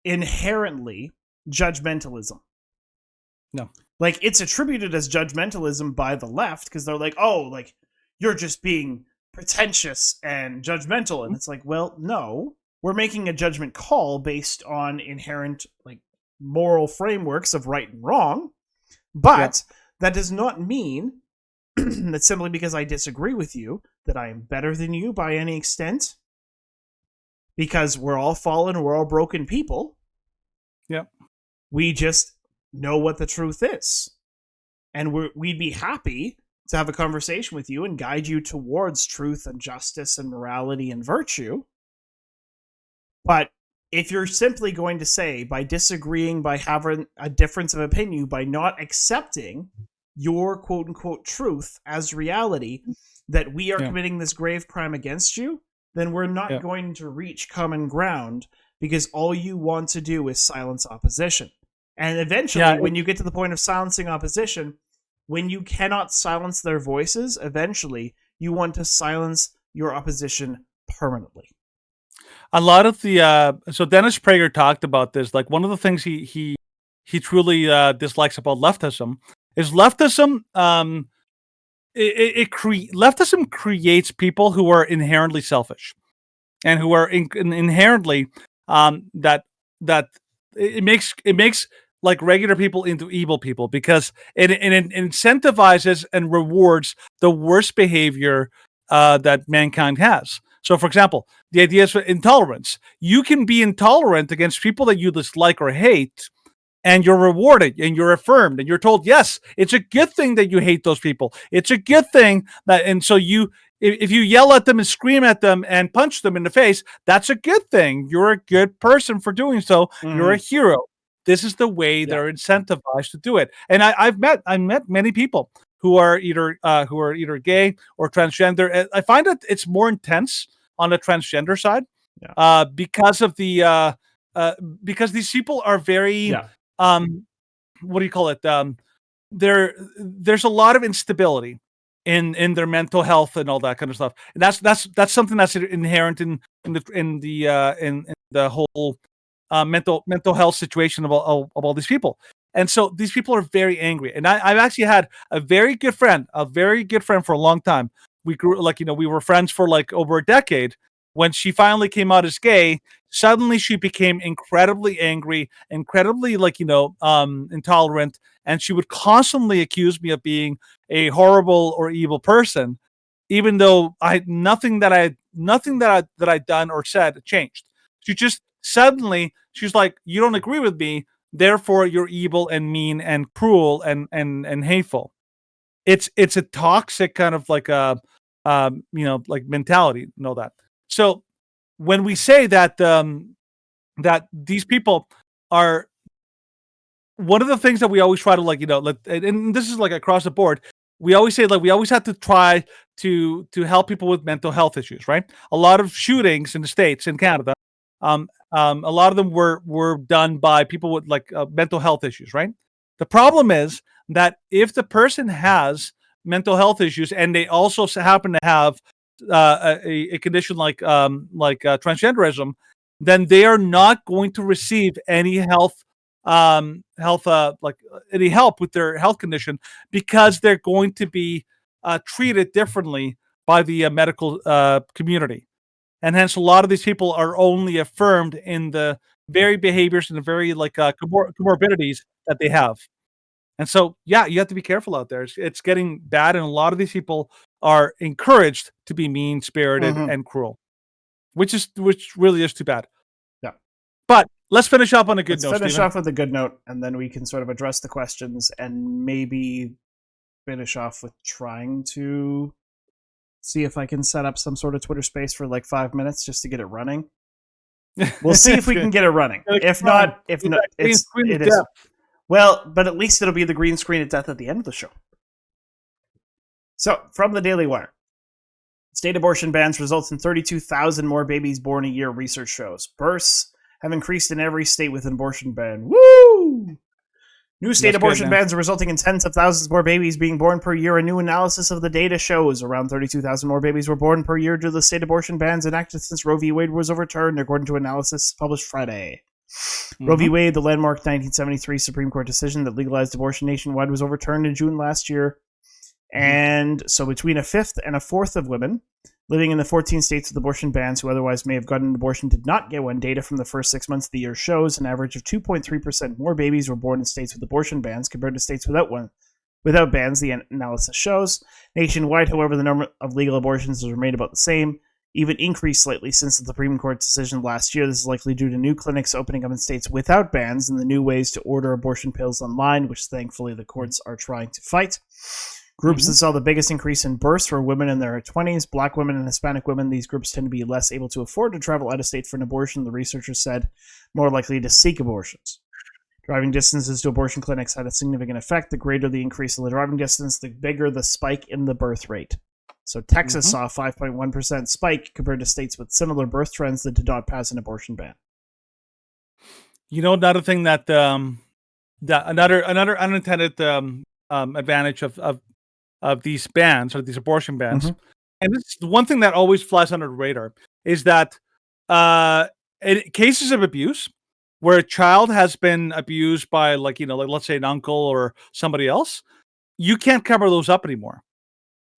inherently judgmentalism. No. Like, it's attributed as judgmentalism by the left because they're like, oh, like, you're just being pretentious and judgmental. And it's like, well, no, we're making a judgment call based on inherent, like, moral frameworks of right and wrong. But that does not mean that simply because I disagree with you, that I am better than you by any extent. Because we're all fallen, we're all broken people. Yep. We just know what the truth is. And we'd be happy to have a conversation with you and guide you towards truth and justice and morality and virtue. But if you're simply going to say, by disagreeing, by having a difference of opinion, by not accepting your quote-unquote truth as reality, that we are committing this grave crime against you, then we're not going to reach common ground, because all you want to do is silence opposition. And eventually, when you get to the point of silencing opposition, when you cannot silence their voices, eventually you want to silence your opposition permanently. A lot of the so Dennis Prager talked about this. Like, one of the things he truly dislikes about leftism is leftism. Leftism creates people who are inherently selfish and who are inherently that it makes like regular people into evil people because it incentivizes and rewards the worst behavior that mankind has. So, for example, the idea is intolerance. You can be intolerant against people that you dislike or hate, and you're rewarded and you're affirmed and you're told, yes, it's a good thing that you hate those people. It's a good thing that, and so if you yell at them and scream at them and punch them in the face, that's a good thing. You're a good person for doing so. You're a hero. This is the way they're incentivized to do it. And I met many people who are either gay or transgender. I find that it's more intense on the transgender side because of the because these people are very what do you call it? There's a lot of instability in their mental health and all that kind of stuff, and that's something that's inherent in the whole mental health situation of all these people. And so these people are very angry. And I've actually had a very good friend for a long time. We grew we were friends for like over a decade. When she finally came out as gay, suddenly she became incredibly angry, incredibly intolerant, and she would constantly accuse me of being a horrible or evil person, even though nothing that I'd done or said changed. She just suddenly she's like, you don't agree with me, therefore you're evil and mean and cruel and hateful. It's a toxic kind of like a mentality, that. So when we say that that these people are, one of the things that we always try to and this is like across the board, we always say we always have to try to help people with mental health issues, right? A lot of shootings in the States, in Canada, a lot of them were done by people with mental health issues, right? The problem is that if the person has mental health issues and they also happen to have a condition like transgenderism, then they are not going to receive any any help with their health condition, because they're going to be treated differently by the medical community. And hence a lot of these people are only affirmed in the very behaviors and the very comorbidities that they have. And so, you have to be careful out there. It's getting bad, and a lot of these people are encouraged to be mean-spirited and cruel, which really is too bad. Yeah. But let's finish up on a good note. Let's finish off with a good note, and then we can sort of address the questions and maybe finish off with trying to see if I can set up some sort of Twitter space for like 5 minutes just to get it running. We'll see if we can get it running. If not, it is. Well, but at least it'll be the green screen of death at the end of the show. So, from the Daily Wire. State abortion bans results in 32,000 more babies born a year, research shows. Births have increased in every state with an abortion ban. Woo! New state abortion bans are resulting in tens of thousands more babies being born per year. A new analysis of the data shows around 32,000 more babies were born per year due to the state abortion bans enacted since Roe v. Wade was overturned, according to analysis published Friday. Roe v. Wade, the landmark 1973 Supreme Court decision that legalized abortion nationwide, was overturned in June last year. And so between a fifth and a fourth of women living in the 14 states with abortion bans who otherwise may have gotten an abortion did not get one. Data from the first 6 months of the year shows an average of 2.3% more babies were born in states with abortion bans compared to states without bans, the analysis shows. Nationwide, however, the number of legal abortions has remained about the same, even increased slightly since the Supreme Court decision last year. This is likely due to new clinics opening up in states without bans and the new ways to order abortion pills online, which thankfully the courts are trying to fight. Groups that saw the biggest increase in births were women in their 20s, Black women, and Hispanic women. These groups tend to be less able to afford to travel out of state for an abortion, the researchers said, more likely to seek abortions. Driving distances to abortion clinics had a significant effect. The greater the increase in the driving distance, the bigger the spike in the birth rate. So Texas saw a 5.1% spike compared to states with similar birth trends that did not pass an abortion ban. Another thing that another unintended advantage of these bans, or these abortion bans, and this is the one thing that always flies under the radar, is that in cases of abuse where a child has been abused by let's say an uncle or somebody else, you can't cover those up anymore.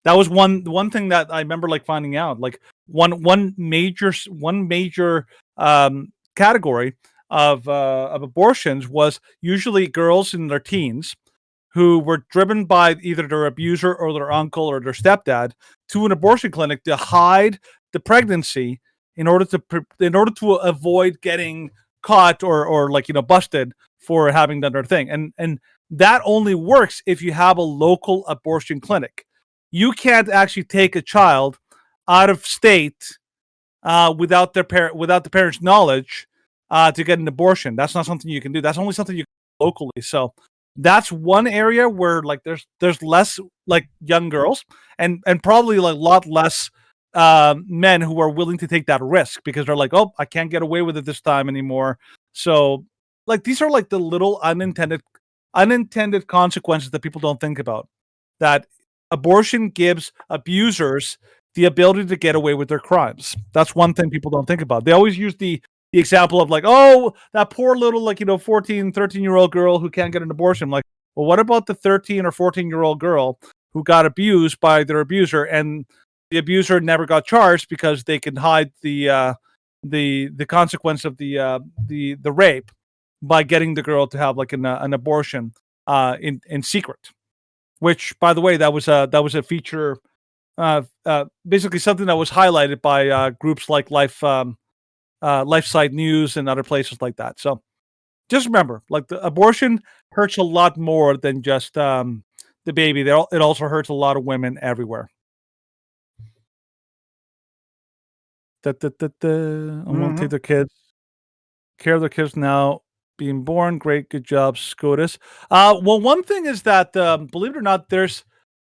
That was one thing that I remember finding out. One major category of abortions was usually girls in their teens who were driven by either their abuser or their uncle or their stepdad to an abortion clinic to hide the pregnancy in order to avoid getting caught or like busted for having done their thing. And that only works if you have a local abortion clinic. You can't actually take a child out of state without the parents' knowledge to get an abortion. That's not something you can do. That's only something you can do locally. So that's one area where like there's less like young girls and probably like a lot less men who are willing to take that risk because they're like, oh, I can't get away with it this time anymore. So like these are like the little unintended consequences that people don't think about. That abortion gives abusers the ability to get away with their crimes. That's one thing people don't think about. They always use the example of like, oh, that poor little 14, 13-year-old girl who can't get an abortion. I'm like, well, what about the 13 or 14-year-old girl who got abused by their abuser and the abuser never got charged because they can hide the consequence of the rape by getting the girl to have like an abortion in secret. Which, by the way, that was a feature, basically something that was highlighted by groups like LifeSite News and other places like that. So just remember, like the abortion hurts a lot more than just the baby. It also hurts a lot of women everywhere. I won't take their kids. Care of their kids now being born. Great, good job, SCOTUS. Well, one thing is that believe it or not,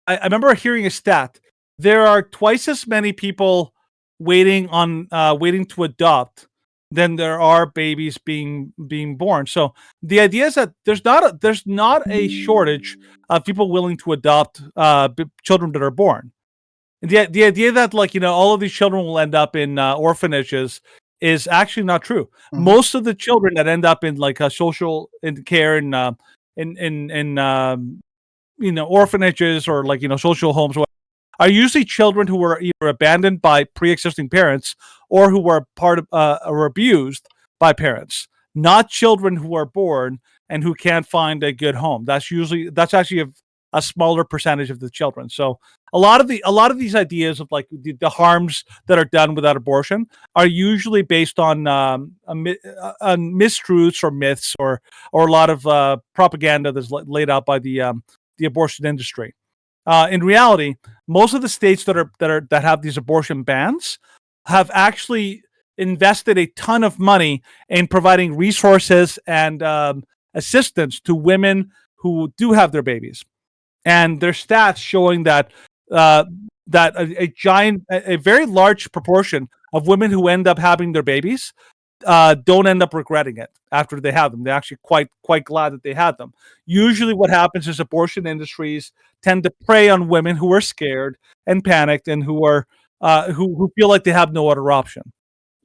I remember hearing a stat. There are twice as many people waiting to adopt than there are babies being born. So the idea is that there's not a shortage of people willing to adopt children that are born. The idea that all of these children will end up in orphanages is actually not true. Mm-hmm. Most of the children that end up in like social care and orphanages or social homes are usually children who were either abandoned by pre-existing parents or who were part of or abused by parents, not children who are born and who can't find a good home. That's actually a smaller percentage of the children. So a lot of these ideas of like the harms that are done without abortion are usually based on mistruths or myths or a lot of propaganda that's laid out by the abortion industry. In reality, most of the states that have these abortion bans have actually invested a ton of money in providing resources and assistance to women who do have their babies. And their stats showing that a very large proportion of women who end up having their babies don't end up regretting it after they have them. They're actually quite glad that they had them. Usually what happens is abortion industries tend to prey on women who are scared and panicked and who are who feel like they have no other option.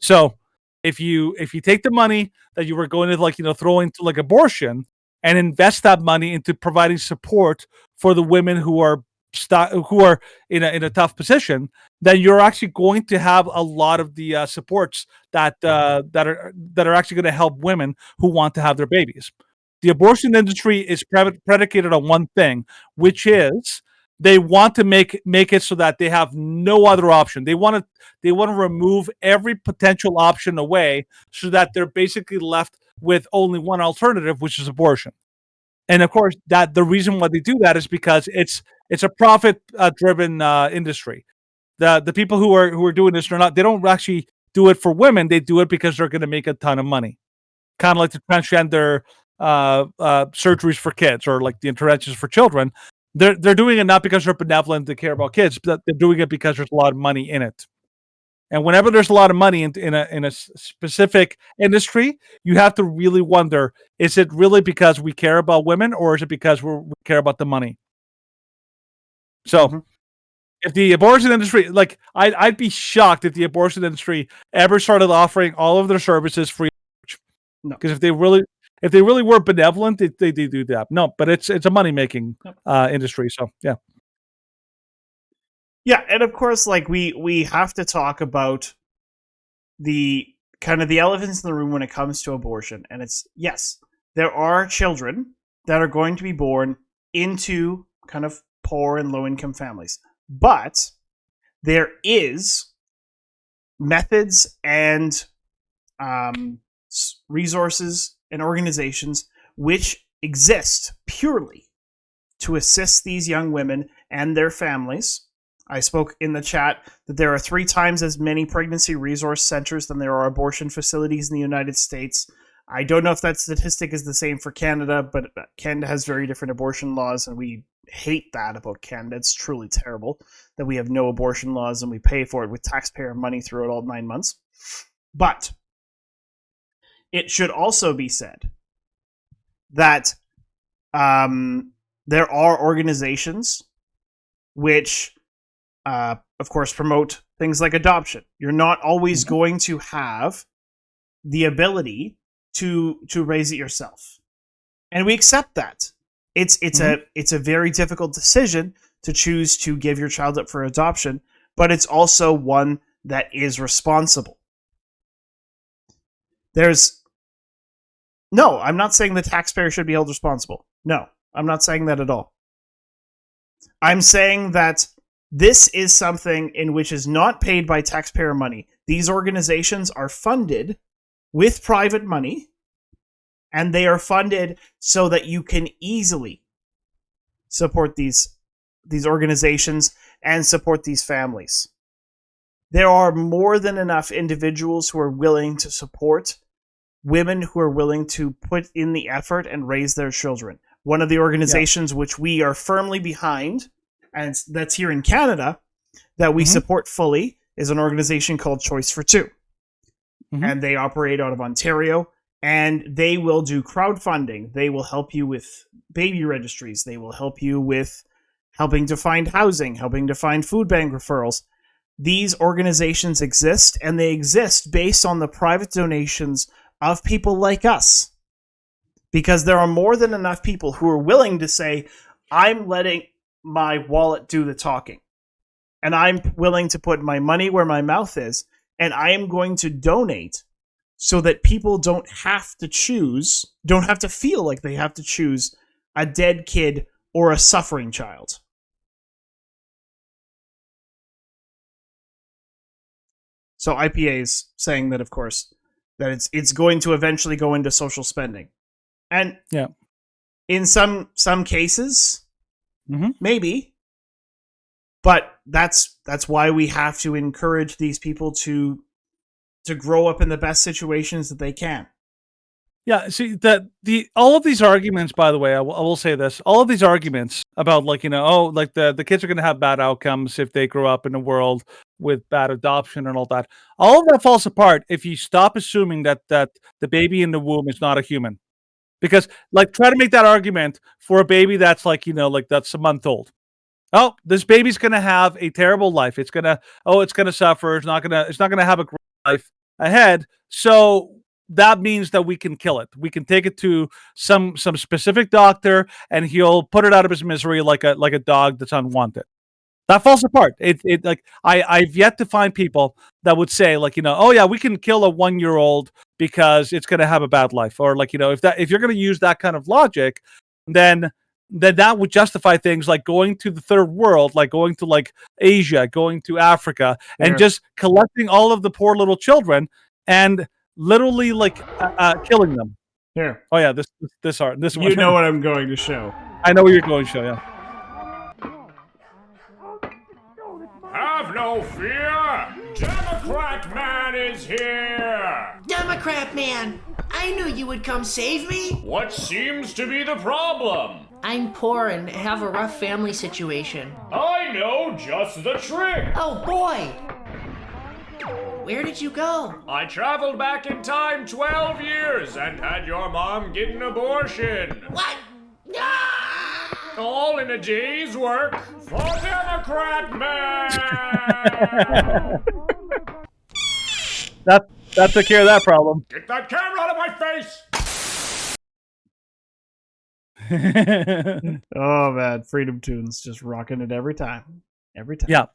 So if you take the money that you were going to throw into abortion and invest that money into providing support for the women who are in a tough position, then you're actually going to have a lot of the supports that are actually going to help women who want to have their babies. The abortion industry is predicated on one thing, which is they want to make it so that they have no other option. They want to remove every potential option away so that they're basically left with only one alternative, which is abortion. And of course, that the reason why they do that is because it's a profit driven industry. The people who are doing this they don't actually do it for women. They do it because they're going to make a ton of money. Kind of like the transgender surgeries for kids or like the interventions for children. They're doing it not because they're benevolent to care about kids, but they're doing it because there's a lot of money in it. And whenever there's a lot of money in a specific industry, you have to really wonder, is it really because we care about women or is it because we care about the money? So if the abortion industry, I'd be shocked if the abortion industry ever started offering all of their services free. No. Because if they really were benevolent, they do that. No, but it's a money-making industry. So, yeah. Yeah, and of course, we have to talk about the kind of the elephants in the room when it comes to abortion. And it's, yes, there are children that are going to be born into kind of poor and low-income families. But there is methods and resources and organizations which exist purely to assist these young women and their families. I spoke in the chat that there are 3 times as many pregnancy resource centers than there are abortion facilities in the United States. I don't know if that statistic is the same for Canada, but Canada has very different abortion laws, and we hate that about Canada. It's truly terrible that we have no abortion laws and we pay for it with taxpayer money throughout all 9 months. But it should also be said that there are organizations which, of course, promote things like adoption. You're not always going to have the ability to raise it yourself, and we accept that. It's a very difficult decision to choose to give your child up for adoption, but it's also one that is responsible. No, I'm not saying the taxpayer should be held responsible. No, I'm not saying that at all. I'm saying that this is something in which is not paid by taxpayer money. These organizations are funded with private money, and they are funded so that you can easily support these organizations and support these families. There are more than enough individuals who are willing to support women who are willing to put in the effort and raise their children. One of the organizations which we are firmly behind, and that's here in Canada, that we support fully, is an organization called Choice for Two. And they operate out of Ontario, and they will do crowdfunding. They will help you with baby registries. They will help you with helping to find housing, helping to find food bank referrals. These organizations exist, and they exist based on the private donations of people like us. Because there are more than enough people who are willing to say, I'm letting my wallet do the talking. And I'm willing to put my money where my mouth is, and I am going to donate so that people don't have to choose, don't have to feel like they have to choose a dead kid or a suffering child. So IPA is saying that, of course, that it's going to eventually go into social spending. And in some cases, maybe. But that's why we have to encourage these people to grow up in the best situations that they can. Yeah, see that all of these arguments, by the way, I will say this: all of these arguments about the kids are going to have bad outcomes if they grow up in a world with bad adoption and all that. All of that falls apart if you stop assuming that the baby in the womb is not a human. Because try to make that argument for a baby that's that's a month old. Oh, this baby's going to have a terrible life. It's going to suffer. It's not going to have a great life ahead. So that means that we can kill it. We can take it to some specific doctor, and he'll put it out of his misery like a dog that's unwanted. That falls apart. I've yet to find people that would say oh yeah, we can kill a 1-year-old because it's going to have a bad life, or if you're going to use that kind of logic, then that would justify things like going to the third world, like going to Asia, going to Africa, and just collecting all of the poor little children and literally killing them. Here. Oh yeah, this one. You know what I'm going to show. I know what you're going to show. Yeah. Have no fear! Democrat Man is here! Democrat Man! I knew you would come save me! What seems to be the problem? I'm poor and have a rough family situation. I know just the trick! Oh boy! Where did you go? I traveled back in time 12 years and had your mom get an abortion. What? All in a day's work for Democrat Man! That took care of that problem. Get that camera out of my face! Oh man, Freedom Tunes just rocking it every time. Every time.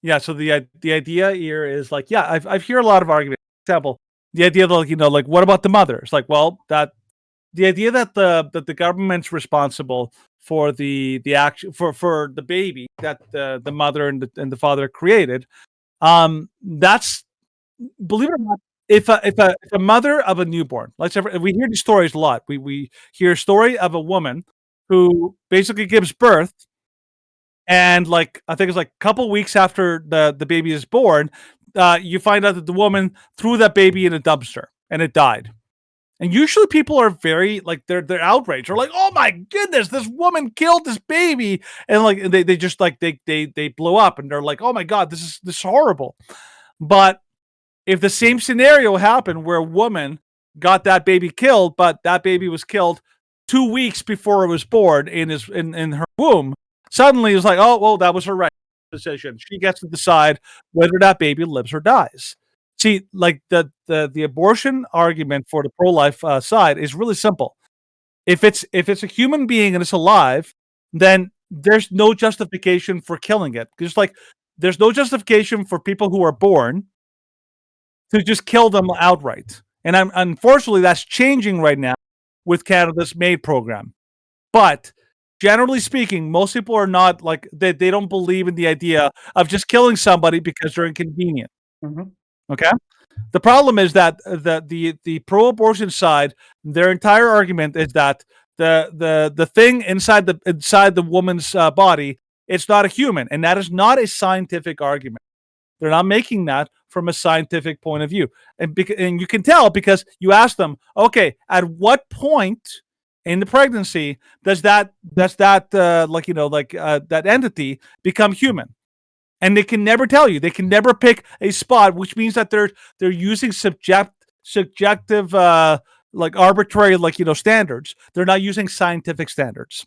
Yeah. So the idea here is I've heard a lot of arguments. For example, the idea that, like, you know, like, what about the mothers? Like, well, that the idea that the government's responsible for the action for the baby that the mother and the father created, that's, believe it or not, if a mother of a newborn, we hear these stories a lot. We hear a story of a woman who basically gives birth, and like I think it's like a couple weeks after the baby is born, you find out that the woman threw that baby in a dumpster and it died. And usually people are very like they're outraged. They're like, "Oh my goodness, this woman killed this baby," and like they just like they blow up and they're like, "Oh my god, this is horrible." But if the same scenario happened where a woman got that baby killed, but that baby was killed 2 weeks before it was born in her womb, suddenly it's like, oh well, that was her right decision. She gets to decide whether that baby lives or dies. See, like the abortion argument for the pro-life side is really simple. If it's a human being and it's alive, then there's no justification for killing it. Just like there's no justification for people who are born to just kill them outright. And unfortunately, that's changing right now with Canada's MAID program. But generally speaking, most people are not like they don't believe in the idea of just killing somebody because they're inconvenient. Mm-hmm. Okay. The problem is that the pro-abortion side, their entire argument is that the thing inside the woman's body, it's not a human, and that is not a scientific argument. They're not making that from a scientific point of view, and you can tell because you ask them, okay, at what point in the pregnancy does that that entity become human? And they can never tell you. They can never pick a spot, which means that they're using subjective, like arbitrary, standards. They're not using scientific standards,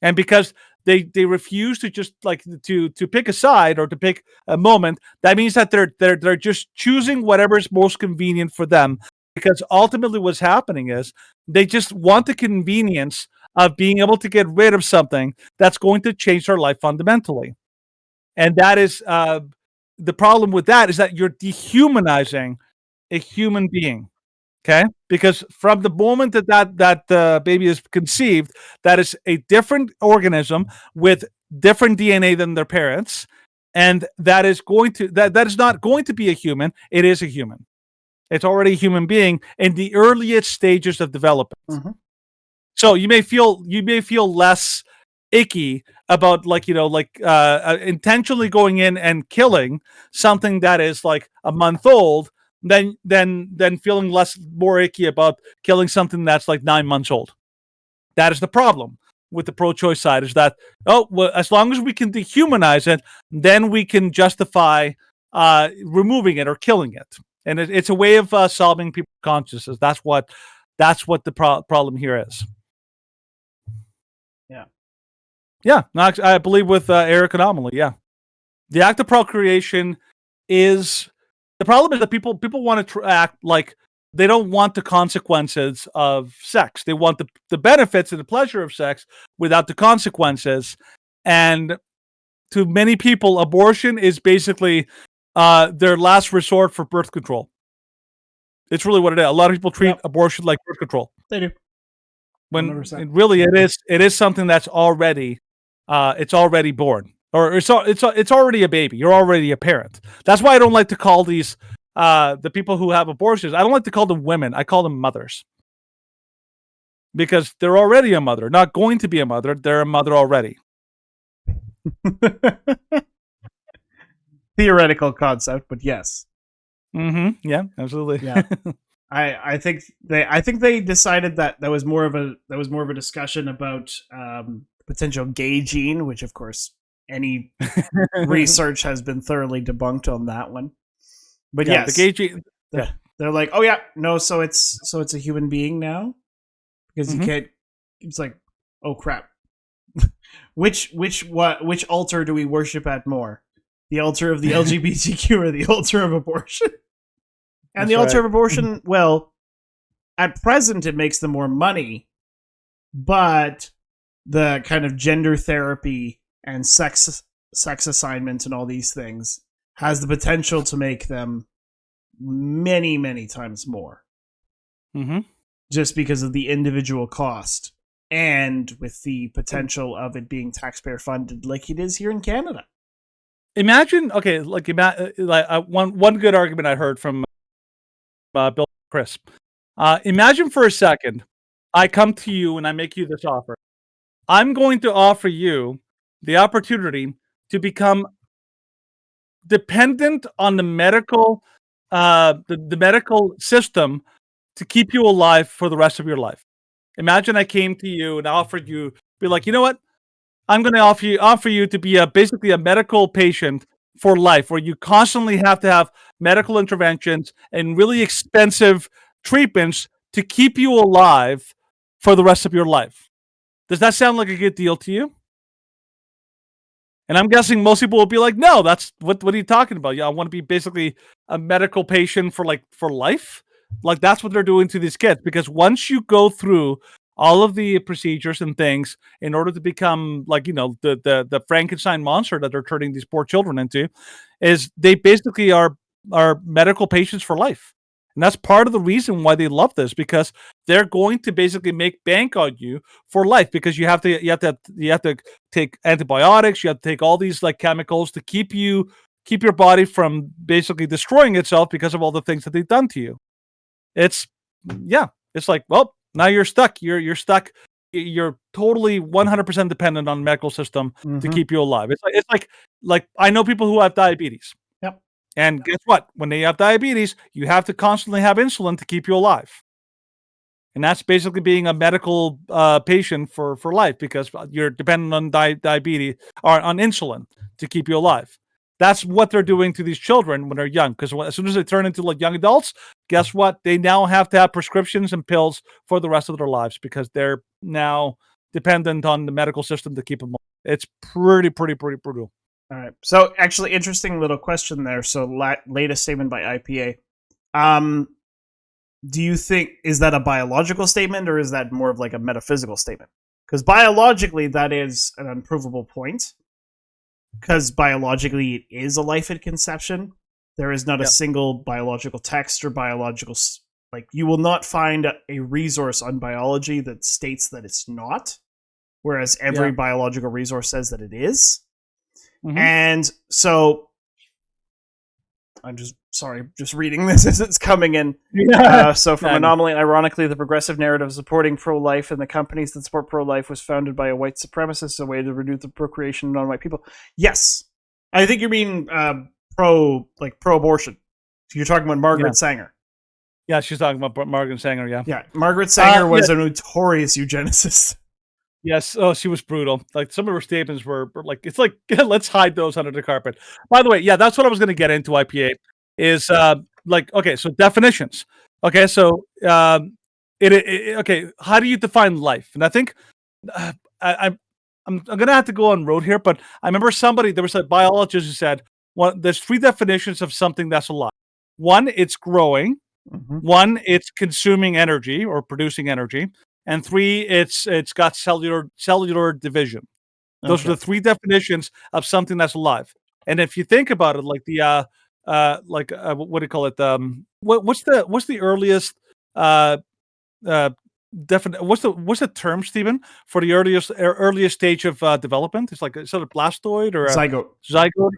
and because they refuse to just like to pick a side or to pick a moment, that means that they're just choosing whatever is most convenient for them. Because ultimately, what's happening is they just want the convenience of being able to get rid of something that's going to change their life fundamentally. And that is the problem with that is that you're dehumanizing a human being, okay? Because from the moment that baby is conceived, that is a different organism with different DNA than their parents, and that is not going to be a human. It is a human. It's already a human being in the earliest stages of development. Mm-hmm. So you may feel less icky about intentionally going in and killing something that is like a month old than feeling more icky about killing something that's like 9 months old. That is the problem with the pro-choice side, is that as long as we can dehumanize it, then we can justify removing it or killing it, and it's a way of solving people's consciences. That's what the problem here is. Yeah, no, I believe with Eric Anomaly, yeah. The act of procreation is... The problem is that people want to act like they don't want the consequences of sex. They want the benefits and the pleasure of sex without the consequences. And to many people, abortion is basically their last resort for birth control. It's really what it is. A lot of people treat abortion like birth control. They do. When it is something that's already... it's already born, or it's already a baby. You're already a parent. That's why I don't like to call these the people who have abortions. I don't like to call them women. I call them mothers, because they're already a mother. Not going to be a mother. They're a mother already. Theoretical concept, but yes. Mm-hmm. Yeah, absolutely. Yeah. I think they decided that was more of a discussion about potential gay gene, which of course any research has been thoroughly debunked on that one. But yeah, yes, the gay gene. They're like, oh yeah, no, so it's a human being now, because you can't. It's like, oh crap, which altar do we worship at more? The altar of the LGBTQ or the altar of abortion? And the altar of abortion, well, at present it makes them more money, but the kind of gender therapy and sex assignment and all these things has the potential to make them many, many times more. Mm-hmm. Just because of the individual cost and with the potential of it being taxpayer funded like it is here in Canada. Imagine, okay, one good argument I heard from Bill Chris. Imagine for a second, I come to you and I make you this offer. I'm going to offer you the opportunity to become dependent on the medical, the medical system to keep you alive for the rest of your life. Imagine I came to you and offered you, be like, you know what? I'm going to offer you to be basically a medical patient for life, where you constantly have to have medical interventions and really expensive treatments to keep you alive for the rest of your life. Does that sound like a good deal to you? And I'm guessing most people will be like, no, that's what are you talking about? Yeah, I want to be basically a medical patient for life. Like that's what they're doing to these kids, because once you go through all of the procedures and things in order to become the Frankenstein monster that they're turning these poor children into, is they basically are medical patients for life. And that's part of the reason why they love this, because they're going to basically make bank on you for life, because you have to take antibiotics, you have to take all these chemicals to keep your body from basically destroying itself because of all the things that they've done to you. It's like, well, now you're stuck. You're stuck. You're totally 100% dependent on the medical system to keep you alive. It's like I know people who have diabetes. Yep. And guess what? When they have diabetes, you have to constantly have insulin to keep you alive. And that's basically being a medical patient for life, because you're dependent on diabetes or on insulin to keep you alive. That's what they're doing to these children when they're young, because as soon as they turn into young adults, guess what? They now have to have prescriptions and pills for the rest of their lives, because they're now dependent on the medical system to keep them alive. It's pretty brutal. All right. So actually, interesting little question there. So latest statement by IPA. Do you think, is that a biological statement or is that more of a metaphysical statement? Because biologically, that is an unprovable point. Because biologically, it is a life at conception. There is not a single biological text or biological... you will not find a resource on biology that states that it's not. Whereas every biological resource says that it is. Mm-hmm. And so... I'm just reading this as it's coming in. So from Anomaly, ironically, the progressive narrative supporting pro-life and the companies that support pro-life was founded by a white supremacist, a way to reduce the procreation of non-white people. Yes. I think you mean pro-abortion. You're talking about Margaret Sanger. Yeah, she's talking about Margaret Sanger, yeah. Yeah, Margaret Sanger was a notorious eugenicist. Yes, she was brutal. Some of her statements were it's like, let's hide those under the carpet. By the way, that's what I was going to get into. IPA is okay, so definitions. Okay, so okay, how do you define life? And I think I'm going to have to go on road here, but I remember there was a biologist who said, well, there's 3 definitions of something that's alive. 1, it's growing. Mm-hmm. 1, it's consuming energy or producing energy. And 3, it's got cellular division. Those are the 3 definitions of something that's alive. And if you think about it, what do you call it? What's the earliest what's the term, Stephen, for the earliest stage of development? It's is it a blastoid or zygote?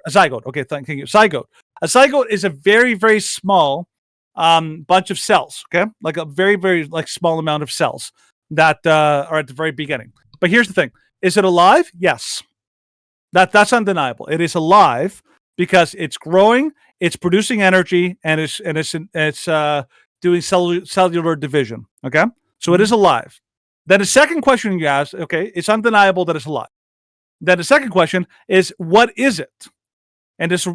A zygote. Okay, thank you. Zygote. A zygote is a very, very small bunch of cells. Okay, a very, very small amount of cells that are at the very beginning. But here's the thing: is it alive? Yes, that's undeniable. It is alive because it's growing, it's producing energy, and it's doing cellular division. Okay, so it is alive. Then the second question you ask, okay, it's undeniable that it's alive. Then the second question is, what is it? And there's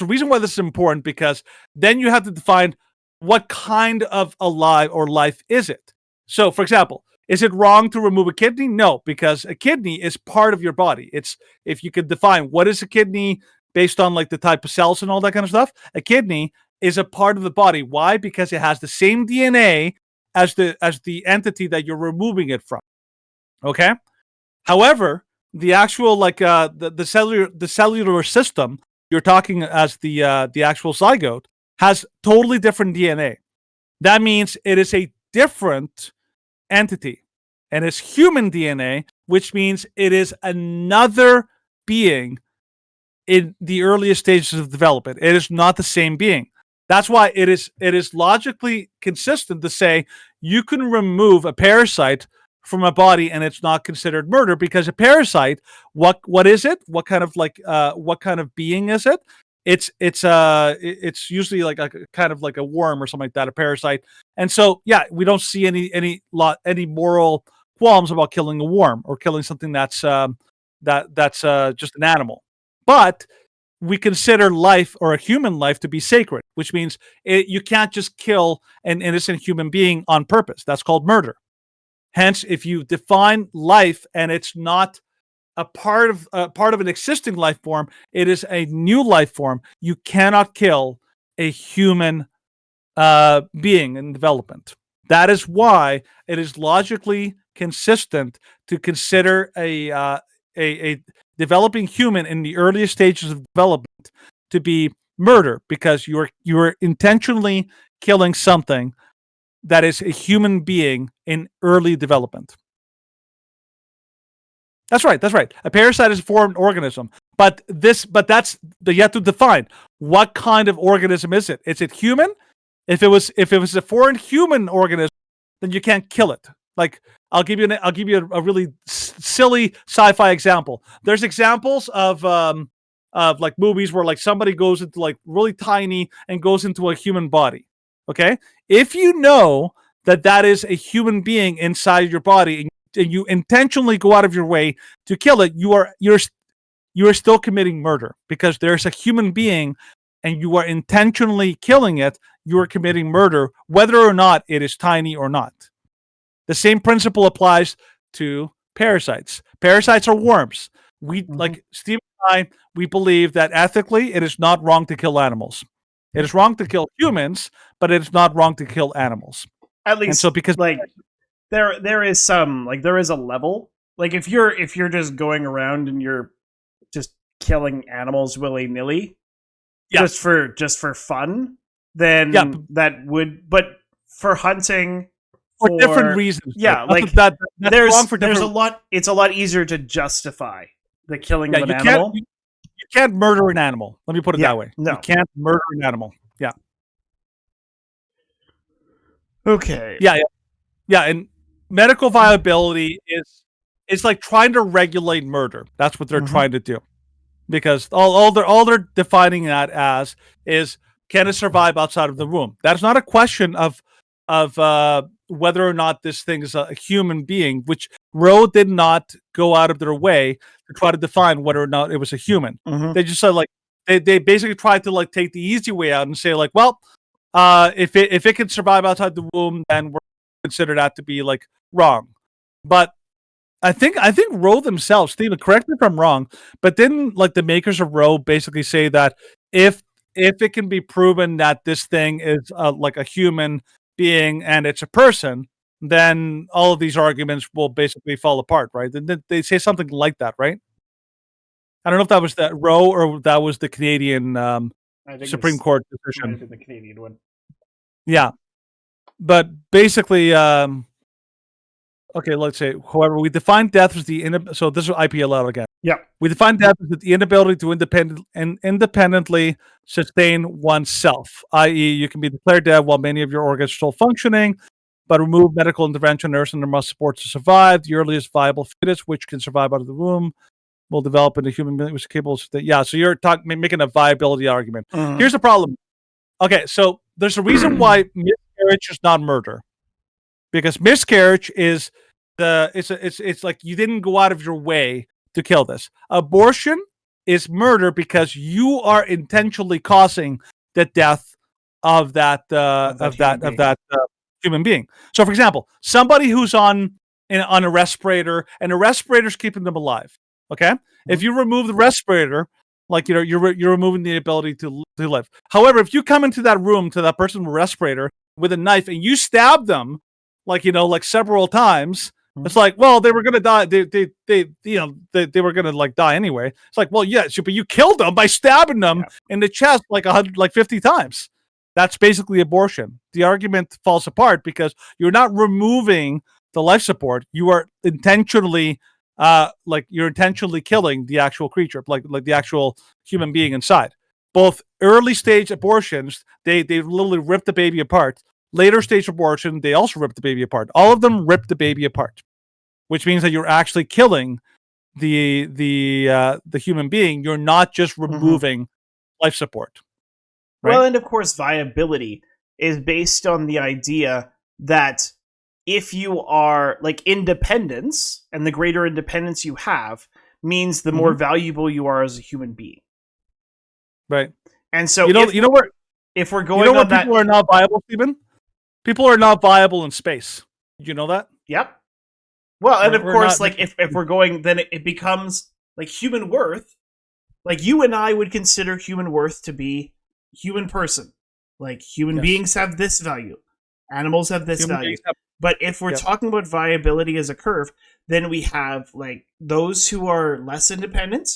a reason why this is important, because then you have to define what kind of alive or life is it. So, for example, is it wrong to remove a kidney? No, because a kidney is part of your body. It's, if you could define what is a kidney based on the type of cells and all that kind of stuff, a kidney is a part of the body. Why? Because it has the same DNA as the entity that you're removing it from. Okay. However, the actual the cellular system, you're talking as the actual zygote, has totally different DNA. That means it is a different entity, and it's human DNA, which means it is another being in the earliest stages of development. It is not the same being. That's why it is logically consistent to say you can remove a parasite from a body and it's not considered murder, because a parasite, what is it? What kind of being is it? It's usually like a kind of like a worm or something like that, a parasite. And so we don't see any moral qualms about killing a worm or killing something that's just an animal. But we consider life, or a human life, to be sacred, which means you can't just kill an innocent human being on purpose. That's called murder. Hence, if you define life and it's not a part of an existing life form, it is a new life form. You cannot kill a human being in development. That is why it is logically consistent to consider a developing human in the earliest stages of development to be murder, because you are intentionally killing something that is a human being in early development. That's right. A parasite is a foreign organism, but that's yet to define what kind of organism is it. Is it human? If it was a foreign human organism, then you can't kill it. Like, I'll give you a really silly sci-fi example. There's examples of like movies where like somebody goes into like really tiny and goes into a human body. Okay, if you know that is a human being inside your body, and you intentionally go out of your way to kill it, you are still committing murder, because there's a human being and you are intentionally killing it. You are committing murder, whether or not it is tiny or not. The same principle applies to parasites. Parasites are worms. Like Steve and I, we believe that ethically it is not wrong to kill animals. It is wrong to kill humans, but it is not wrong to kill animals. At least, and so because like there is a level. Like if you're just going around and you're just killing animals willy-nilly, just for fun, then that would. But for hunting, for different reasons, like that's there's wrong for there's a different. lot. It's a lot easier to justify the killing of an animal. You can't murder an animal. Let me put it that way. No. You can't murder an animal. Yeah. Okay. Yeah, and medical viability is like trying to regulate murder. That's what they're trying to do, because all they're defining that as is, can it survive outside of the womb? That's not a question of whether or not this thing is a human being, which Roe did not go out of their way to try to define whether or not it was a human. They just said like they basically tried to like take the easy way out and say like, well, if it can survive outside the womb, then we're consider that to be like wrong. But I think Roe themselves, Stephen, correct me if I'm wrong, but didn't like the makers of Roe basically say that if it can be proven that this thing is like a human being and it's a person, then all of these arguments will basically fall apart, right? They say something like that, right? I don't know if that was that Roe or that was the Canadian Supreme Court decision. Might have been the Canadian one. Yeah. But basically, okay, let's say, however, we define death as so this is IPLL again. Yeah. We define death as the inability to independently sustain oneself, i.e., you can be declared dead while many of your organs are still functioning, but remove medical intervention, nursing, and must support to survive. The earliest viable fetus, which can survive out of the womb, will develop into a human being which is capable of so you're making a viability argument. Here's the problem. Okay, so there's a reason why miscarriage is not murder, because miscarriage is it's like you didn't go out of your way to kill this. Abortion is murder because you are intentionally causing the death of that human being. So, for example, somebody who's on a respirator and a respirator's keeping them alive. Okay, if you remove the respirator, like you're removing the ability to live. However, if you come into that room to that person with a respirator with a knife and you stab them, like several times, it's like, well, they were gonna die. They were gonna like die anyway. It's like, well, yeah, but you killed them by stabbing them in the chest like 50 times. That's basically abortion. The argument falls apart because you're not removing the life support. You are intentionally, you're intentionally killing the actual creature, like the actual human being inside. Both early stage abortions, they literally rip the baby apart. Later stage abortion, they also rip the baby apart. All of them rip the baby apart, which means that you're actually killing the human being. You're not just removing life support. Right? Well, and of course, viability is based on the idea that if you are like independence, and the greater independence you have means the more valuable you are as a human being. Right. And so if we're going on that, people are not viable, Stephen? People are not viable in space. Did you know that? Yep. Well, and of course, not, if we're going, then it becomes like human worth. Like you and I would consider human worth to be human person. Like human beings have this value. Animals have this value. But if we're talking about viability as a curve, then we have like those who are less independent.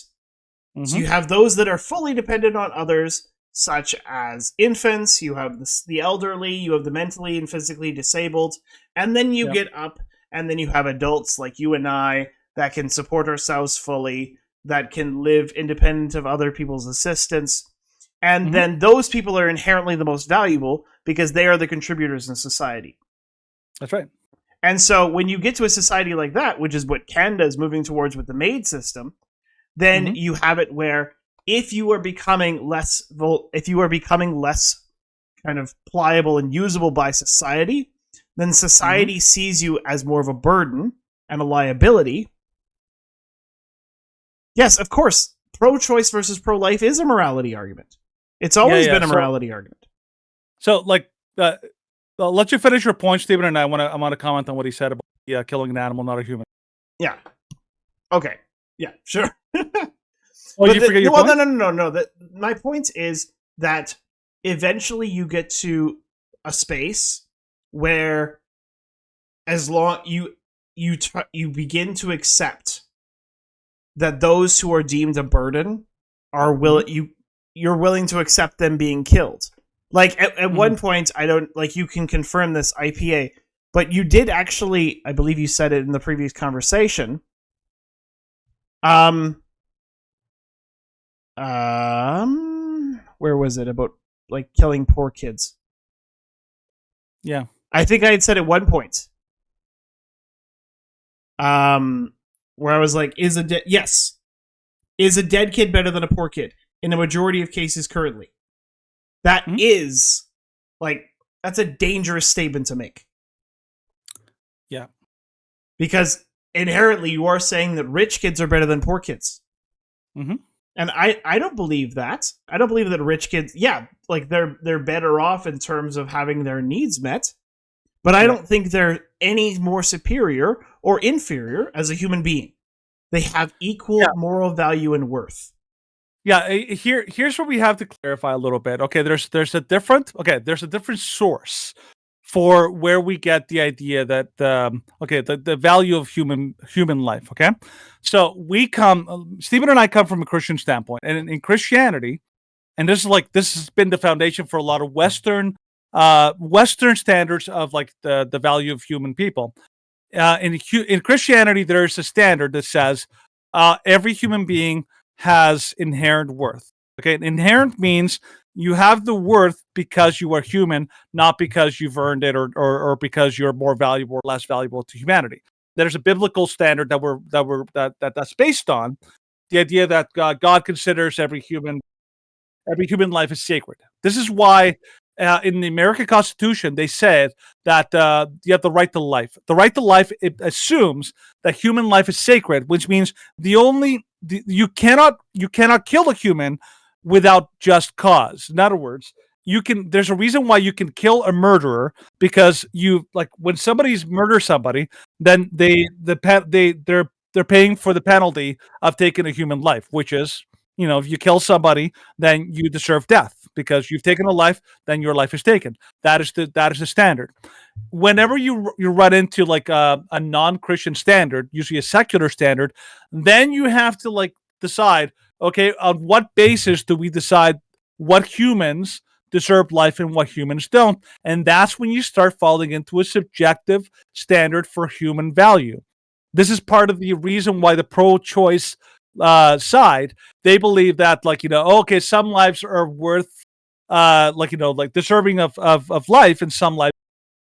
So you have those that are fully dependent on others, such as infants, you have the elderly, you have the mentally and physically disabled, and then you get up, and then you have adults like you and I that can support ourselves fully, that can live independent of other people's assistance. And then those people are inherently the most valuable because they are the contributors in society. That's right. And so when you get to a society like that, which is what Canada is moving towards with the MAID system, then you have it where if you are becoming less kind of pliable and usable by society, then society sees you as more of a burden and a liability. Yes, of course, pro-choice versus pro-life is a morality argument. It's always been a morality argument. So, I'll let you finish your point, Stephen, and I want to comment on what he said about killing an animal, not a human. Yeah. Okay. Yeah. Sure. Oh, you forget your point? No. My point is that eventually you get to a space where, as long you begin to accept that those who are deemed a burden are you're willing to accept them being killed. Like at one point, I don't like you can confirm this IPA, but you did actually, I believe you said it in the previous conversation. Where was it about like killing poor kids? Yeah, I think I had said at one point. Where I was like, is a dead kid better than a poor kid in a majority of cases currently? That is that's a dangerous statement to make. Yeah, because inherently you are saying that rich kids are better than poor kids. And I don't believe that. I don't believe that rich kids, they're better off in terms of having their needs met, but I don't think they're any more superior or inferior as a human being. They have equal moral value and worth. Yeah, here's where we have to clarify a little bit. Okay, there's a different source for where we get the idea that the value of human life. Okay, so Stephen and I come from a Christian standpoint, and in Christianity, and this has been the foundation for a lot of Western standards of like the value of human people. In Christianity, there's a standard that says every human being has inherent worth. Okay, inherent means you have the worth because you are human, not because you've earned it or because you're more valuable or less valuable to humanity. There's a biblical standard that's based on the idea that God considers every human life is sacred. This is why in the American Constitution they said that you have the right to life. The right to life, it assumes that human life is sacred, which means you cannot kill a human without just cause. In other words, there's a reason why you can kill a murderer, because when somebody's murder somebody, then they're paying for the penalty of taking a human life, which is, if you kill somebody, then you deserve death because you've taken a life, then your life is taken. That is the standard. Whenever you run into like a non-Christian standard, usually a secular standard, then you have to decide, okay, on what basis do we decide what humans deserve life and what humans don't. And that's when you start falling into a subjective standard for human value. This is part of the reason why the pro-choice side, they believe that, like, okay, some lives are worth, like deserving of life, and some lives.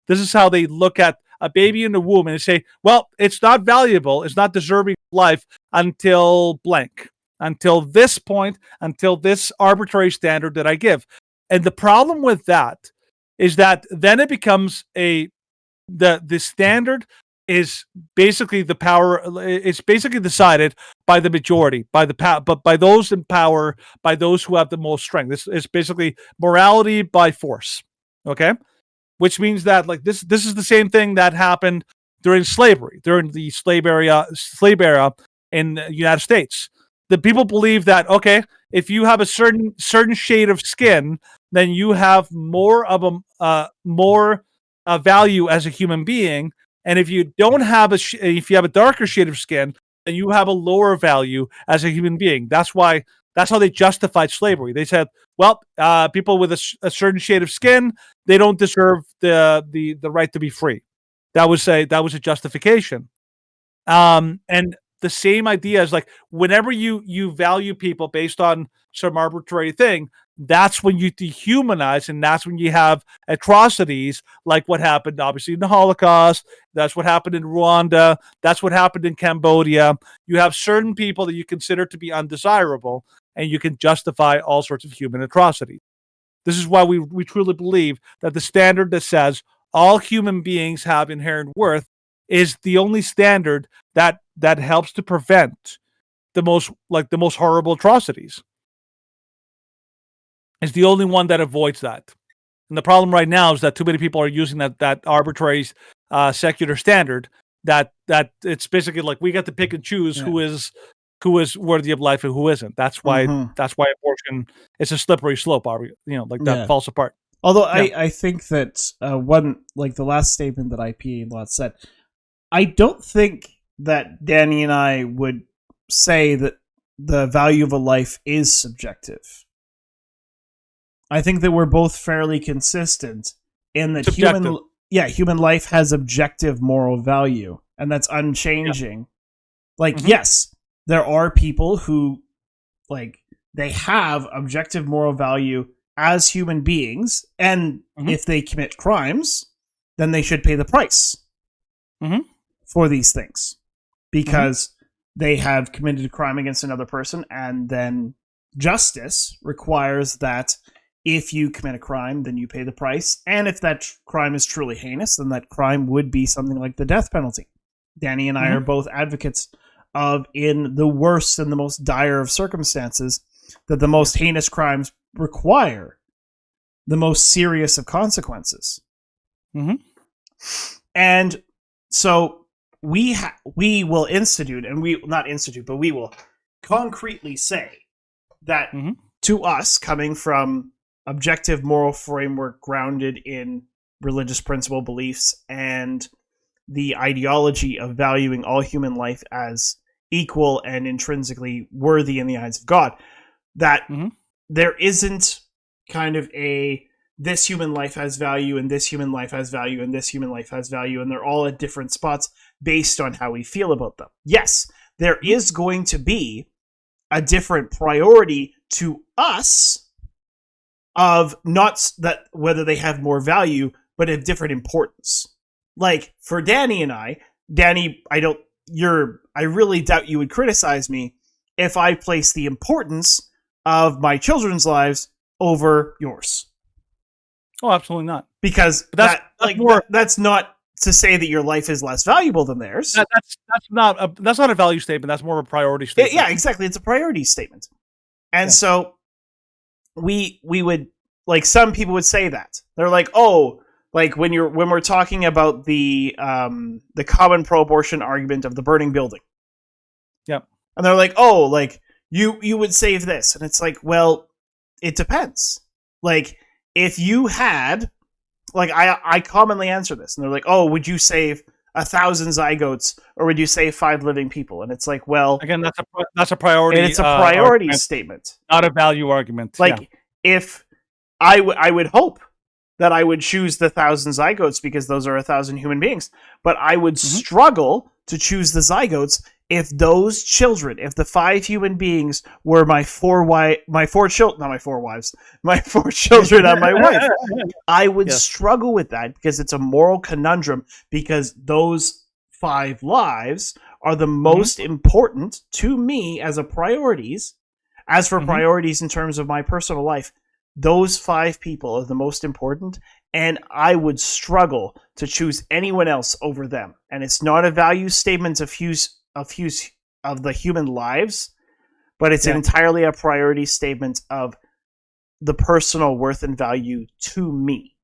This is how they look at a baby in the womb and say, well, it's not valuable, it's not deserving of life until blank, until this point, until this arbitrary standard that I give. And the problem with that is that then it becomes the standard is basically the power. It's basically decided by the majority, but by those in power, by those who have the most strength. This is basically morality by force. Okay. Which means that, like, this is the same thing that happened during slavery, during the slave era in the United States. The people believe that, okay, if you have a certain shade of skin, then you have more of a value as a human being, and if you don't have if you have a darker shade of skin, then you have a lower value as a human being. That's how they justified slavery. They said, well, people with a certain shade of skin, they don't deserve the right to be free. That was a justification. And the same idea is, like, whenever you value people based on some arbitrary thing, that's when you dehumanize, and that's when you have atrocities like what happened, obviously, in the Holocaust. That's what happened in Rwanda. That's what happened in Cambodia. You have certain people that you consider to be undesirable, and you can justify all sorts of human atrocities. This is why we truly believe that the standard that says all human beings have inherent worth is the only standard that helps to prevent the most horrible atrocities. It's the only one that avoids that. And the problem right now is that too many people are using that arbitrary secular standard that it's basically like we get to pick and choose who is worthy of life and who isn't. That's why abortion is a slippery slope, that falls apart. Although I think that the last statement that IPA Lot said, I don't think that Danny and I would say that the value of a life is subjective. I think that we're both fairly consistent in that human life has objective moral value, and that's unchanging. Yeah. Yes, there are people who, they have objective moral value as human beings, and if they commit crimes, then they should pay the price for these things, because they have committed a crime against another person, and then justice requires that if you commit a crime, then you pay the price. And if that crime is truly heinous, then that crime would be something like the death penalty. Danny and I are both advocates of, in the worst and the most dire of circumstances, that the most heinous crimes require the most serious of consequences. And so we will institute, and we will concretely say that to us, coming from objective moral framework grounded in religious principle beliefs and the ideology of valuing all human life as equal and intrinsically worthy in the eyes of God, that there isn't kind of this human life has value, and this human life has value, and this human life has value, and they're all at different spots based on how we feel about them. Yes, there is going to be a different priority to us of not that whether they have more value, but of different importance. Like for Danny and I, I really doubt you would criticize me if I place the importance of my children's lives over yours. Oh, absolutely not. Because that's not to say that your life is less valuable than theirs. That's not a value statement. That's more of a priority statement. Yeah, exactly. It's a priority statement. And so we would, like, some people would say that. They're like, oh, like when we're talking about the common pro-abortion argument of the burning building. Yep. And they're like, oh, like you would save this. And it's like, well, it depends. Like, if you had, like, I commonly answer this, and they're like, oh, would you save 1,000 zygotes, or would you save 5 living people? And it's like, well, again, that's a priority. And it's a priority statement, not a value argument. Like, if I would hope that I would choose the 1,000 zygotes because those are 1,000 human beings. But I would struggle to choose the zygotes if those children, if the 5 human beings were my 4 children and my wife. I would struggle with that because it's a moral conundrum, because those 5 lives are the most important to me as a priorities. As for priorities in terms of my personal life, those 5 people are the most important, and I would struggle to choose anyone else over them. And it's not a value statement of the human lives, but it's entirely a priority statement of the personal worth and value to me.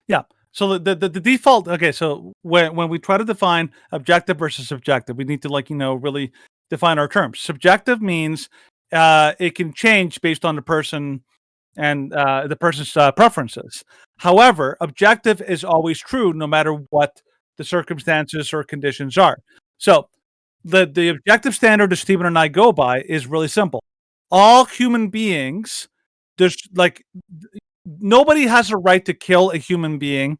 Yeah. So the default. Okay. So when we try to define objective versus subjective, we need to really define our terms. Subjective means it can change based on the person and the person's preferences. However, objective is always true no matter what the circumstances or conditions are. So the objective standard that Stephen and I go by is really simple. All human beings, nobody has a right to kill a human being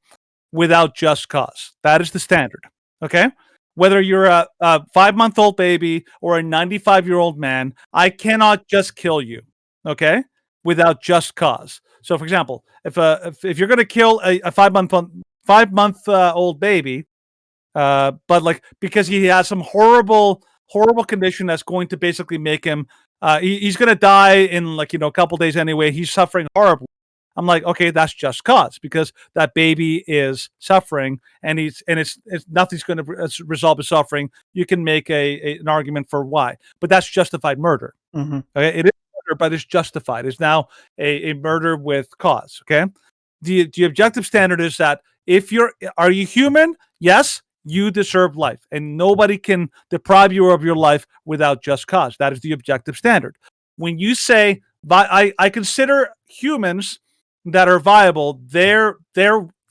without just cause. That is the standard. Okay? Whether you're a 5-month-old baby or a 95-year-old man, I cannot just kill you. Okay? Without just cause. So, for example, if you're going to kill a 5-month-old baby, but because he has some horrible condition that's going to basically make him, he's going to die in a couple days anyway. He's suffering horribly. I'm like, okay, that's just cause, because that baby is suffering, and it's nothing's going to resolve his suffering. You can make an argument for why, but that's justified murder. Mm-hmm. Okay, it is murder, but it's justified. It's now a murder with cause. Okay, the objective standard is that are you human? Yes, you deserve life, and nobody can deprive you of your life without just cause. That is the objective standard. When you say, I consider humans that are viable, they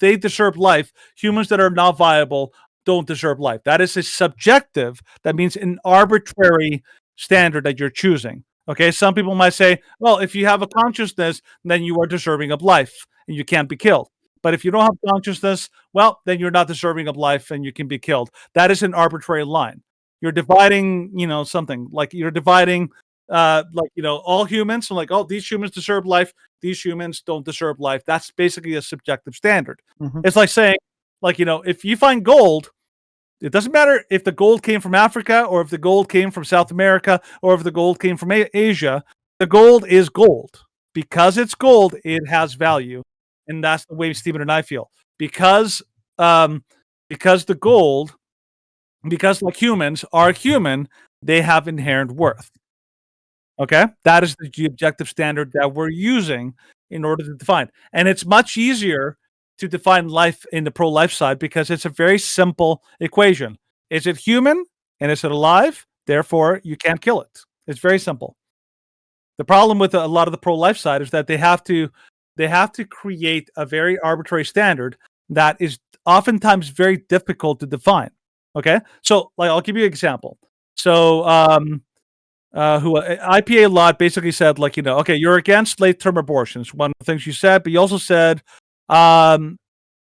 deserve life. Humans that are not viable don't deserve life. That is a subjective. That means an arbitrary standard that you're choosing. Okay, some people might say, well, if you have a consciousness, then you are deserving of life and you can't be killed. But if you don't have consciousness, well, then you're not deserving of life and you can be killed. That is an arbitrary line. You're dividing, something like you're dividing, all humans. So these humans deserve life. These humans don't deserve life. That's basically a subjective standard. Mm-hmm. It's like saying, if you find gold, it doesn't matter if the gold came from Africa or if the gold came from South America or if the gold came from Asia. The gold is gold. Because it's gold, it has value. And that's the way Stephen and I feel. Because the gold, because humans are human, they have inherent worth. Okay? That is the objective standard that we're using in order to define. And it's much easier to define life in the pro-life side because it's a very simple equation. Is it human and is it alive? Therefore, you can't kill it. It's very simple. The problem with a lot of the pro-life side is that they have to create a very arbitrary standard that is oftentimes very difficult to define. Okay? So, I'll give you an example. So, IPA lot basically said, okay, you're against late-term abortions. One of the things you said, but you also said,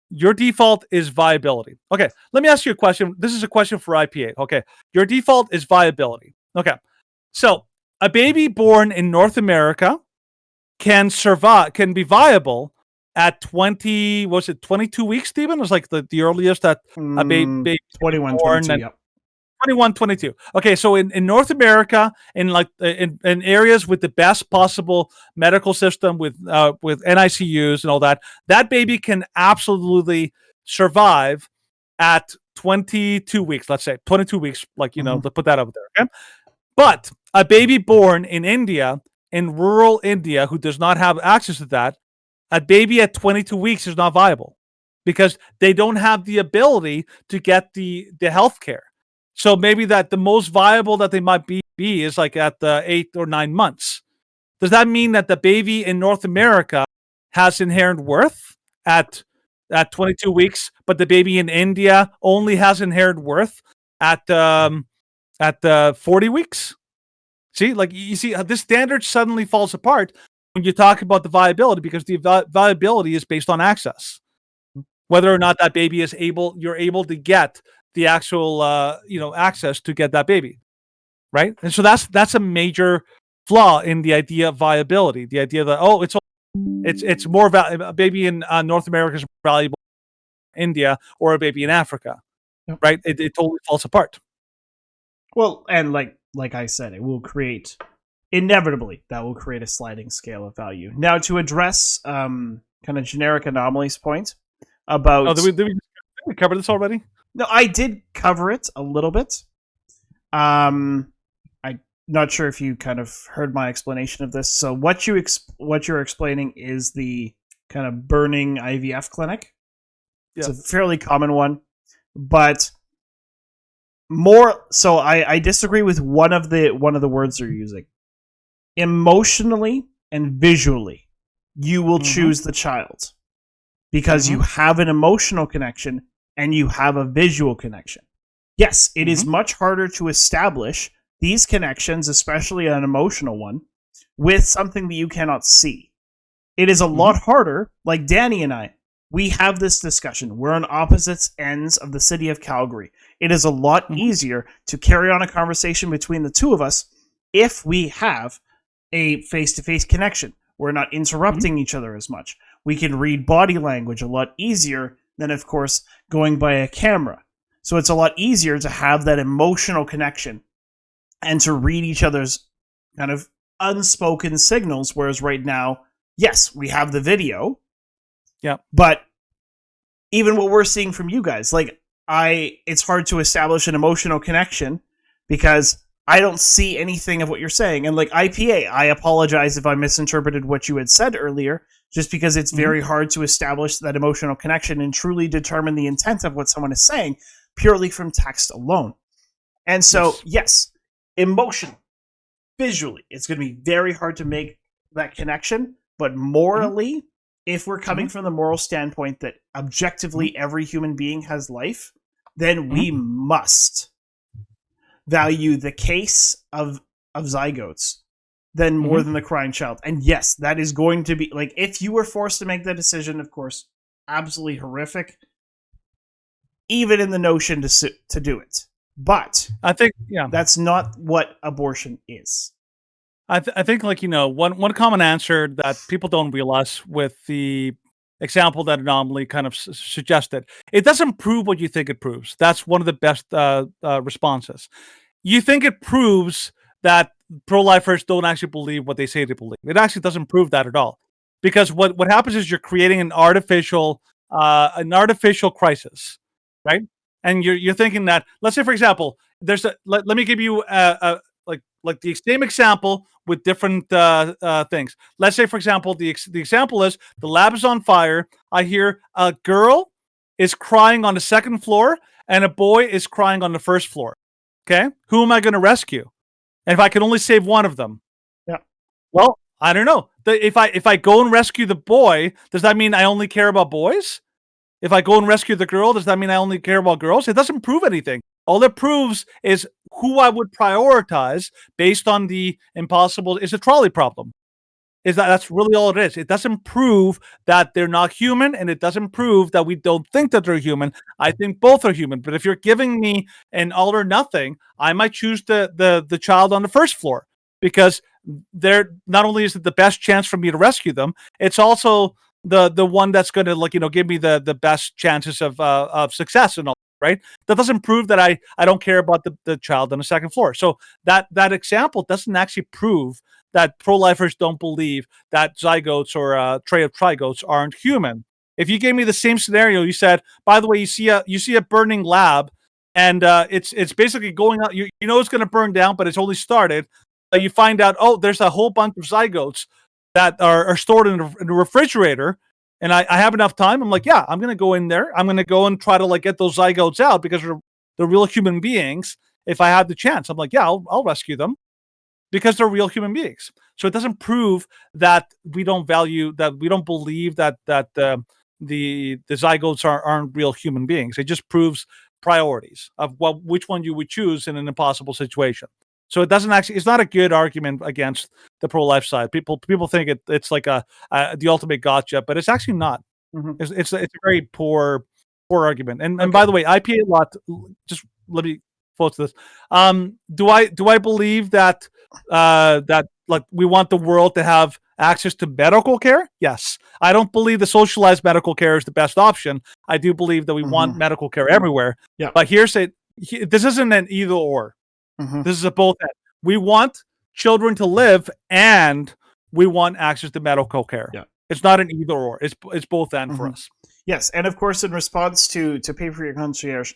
your default is viability. Okay, let me ask you a question. This is a question for IPA. Okay, your default is viability. Okay, so a baby born in North America can be viable at 22 weeks, Stephen? It was the earliest that a baby 21, 22, yep. 21, 22. Okay, so in North America, in areas with the best possible medical system with NICUs and all that, that baby can absolutely survive at 22 weeks. Let's say 22 weeks. To put that out there. Okay, but a baby born in India, in rural India, who does not have access to that, a baby at 22 weeks is not viable because they don't have the ability to get the health care. So maybe that the most viable that they might be is at the 8 or 9 months. Does that mean that the baby in North America has inherent worth at 22 weeks, but the baby in India only has inherent worth at 40 weeks? See, you see, this standard suddenly falls apart when you talk about the viability, because the viability is based on access, whether or not that baby you're able to get the actual access to get that baby, right? And so that's a major flaw in the idea of viability. The idea that it's more a baby in North America is valuable in India or a baby in Africa, right? It totally falls apart. Well, and like I said, it will create inevitably that will create a sliding scale of value. Now, to address kind of generic anomalies point about. Oh, did we cover this already? No, I did cover it a little bit. I'm not sure if you kind of heard my explanation of this. So what you're explaining is the kind of burning IVF clinic. Yeah. It's a fairly common one, but more so I disagree with one of the words they're using. Emotionally and visually, you will choose the child because you have an emotional connection and you have a visual connection. Yes, it is much harder to establish these connections, especially an emotional one, with something that you cannot see. It is a lot harder, like Danny and I. We have this discussion. We're on opposite ends of the city of Calgary. It is a lot easier to carry on a conversation between the two of us if we have a face-to-face connection. We're not interrupting each other as much. We can read body language a lot easier than, of course, going by a camera. So it's a lot easier to have that emotional connection and to read each other's kind of unspoken signals, whereas right now, yes, we have the video. Yeah. But even what we're seeing from you guys, it's hard to establish an emotional connection because I don't see anything of what you're saying. And like IPA, I apologize if I misinterpreted what you had said earlier, just because it's very hard to establish that emotional connection and truly determine the intent of what someone is saying purely from text alone. And so, yes, emotionally, visually, it's going to be very hard to make that connection, but morally, if we're coming from the moral standpoint that objectively every human being has life, then we must value the case of zygotes than more than the crying child. And yes, that is going to be, like, if you were forced to make that decision, of course, absolutely horrific, even in the notion to do it. But I think, that's not what abortion is. I think, one common answer that people don't realize with the example that Anomaly kind of suggested, it doesn't prove what you think it proves. That's one of the best responses. You think it proves that pro-lifers don't actually believe what they say they believe. It actually doesn't prove that at all. Because what happens is you're creating an artificial crisis, right? And you're thinking that, let's say, for example, let me give you like the same example with different things. Let's say, for example, the example is the lab is on fire. I hear a girl is crying on the second floor and a boy is crying on the first floor. Okay, who am I going to rescue? And if I can only save one of them, well, I don't know. If I go and rescue the boy, does that mean I only care about boys? If I go and rescue the girl, does that mean I only care about girls? It doesn't prove anything. All it proves is who I would prioritize based on the impossible. It's a trolley problem. That's really all it is. It doesn't prove that they're not human, and it doesn't prove that we don't think that they're human. I think both are human. But if you're giving me an all or nothing, I might choose the child on the first floor because they're not only is it the best chance for me to rescue them, it's also the one that's going to give me the best chances of success and all. Right? That doesn't prove that I don't care about the child on the second floor. So that example doesn't actually prove that pro-lifers don't believe that zygotes or a tray of trigotes aren't human. If you gave me the same scenario, you said, by the way, you see a burning lab, and it's basically going out. You know it's going to burn down, but it's only started. You find out, there's a whole bunch of zygotes that are stored in the refrigerator. And I have enough time. I'm like, yeah, I'm going to go in there. I'm going to go and try to get those zygotes out because they're real human beings. If I have the chance, I'm like, yeah, I'll rescue them because they're real human beings. So it doesn't prove that we don't value, that we don't believe that the zygotes aren't real human beings. It just proves priorities of which one you would choose in an impossible situation. So it doesn't actually. It's not a good argument against the pro-life side. People think it's like the ultimate gotcha, but it's actually not. Mm-hmm. It's a very poor argument. And by the way, I pay a lot. Just let me close to this. Do I believe that that like we want the world to have access to medical care? Yes. I don't believe the socialized medical care is the best option. I do believe that we want medical care everywhere. Yeah. But this isn't an either or. This is a both end. We want children to live and we want access to medical care. Yeah. It's not an either or. It's both end for us. Yes, and of course, in response to pay for your concierge,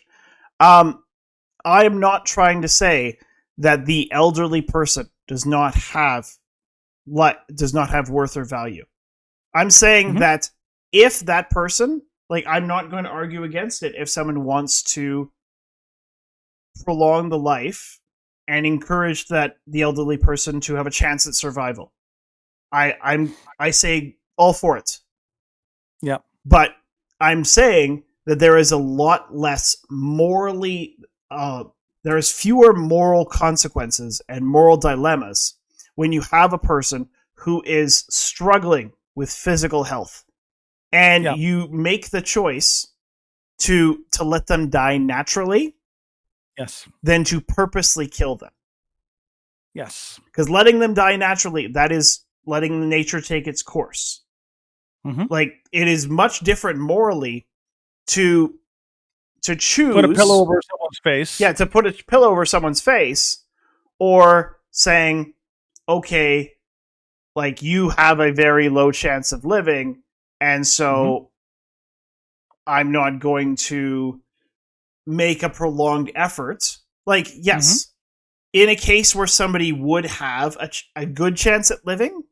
I am not trying to say that the elderly person does not have worth or value. I'm saying that if that person, like, I'm not going to argue against it if someone wants to prolong the life and encourage the elderly person to have a chance at survival. I say all for it. Yeah. But I'm saying that there is a lot less morally, there is fewer moral consequences and moral dilemmas when you have a person who is struggling with physical health and you make the choice to let them die naturally. Yes. Than to purposely kill them. Yes. Because letting them die naturally, that is letting nature take its course. Like, it is much different morally to choose... Put a pillow over someone's face. Yeah, to put a pillow over someone's face, or saying, okay, like, you have a very low chance of living, and so I'm not going to make a prolonged effort. Like, yes, in a case where somebody would have a good chance at living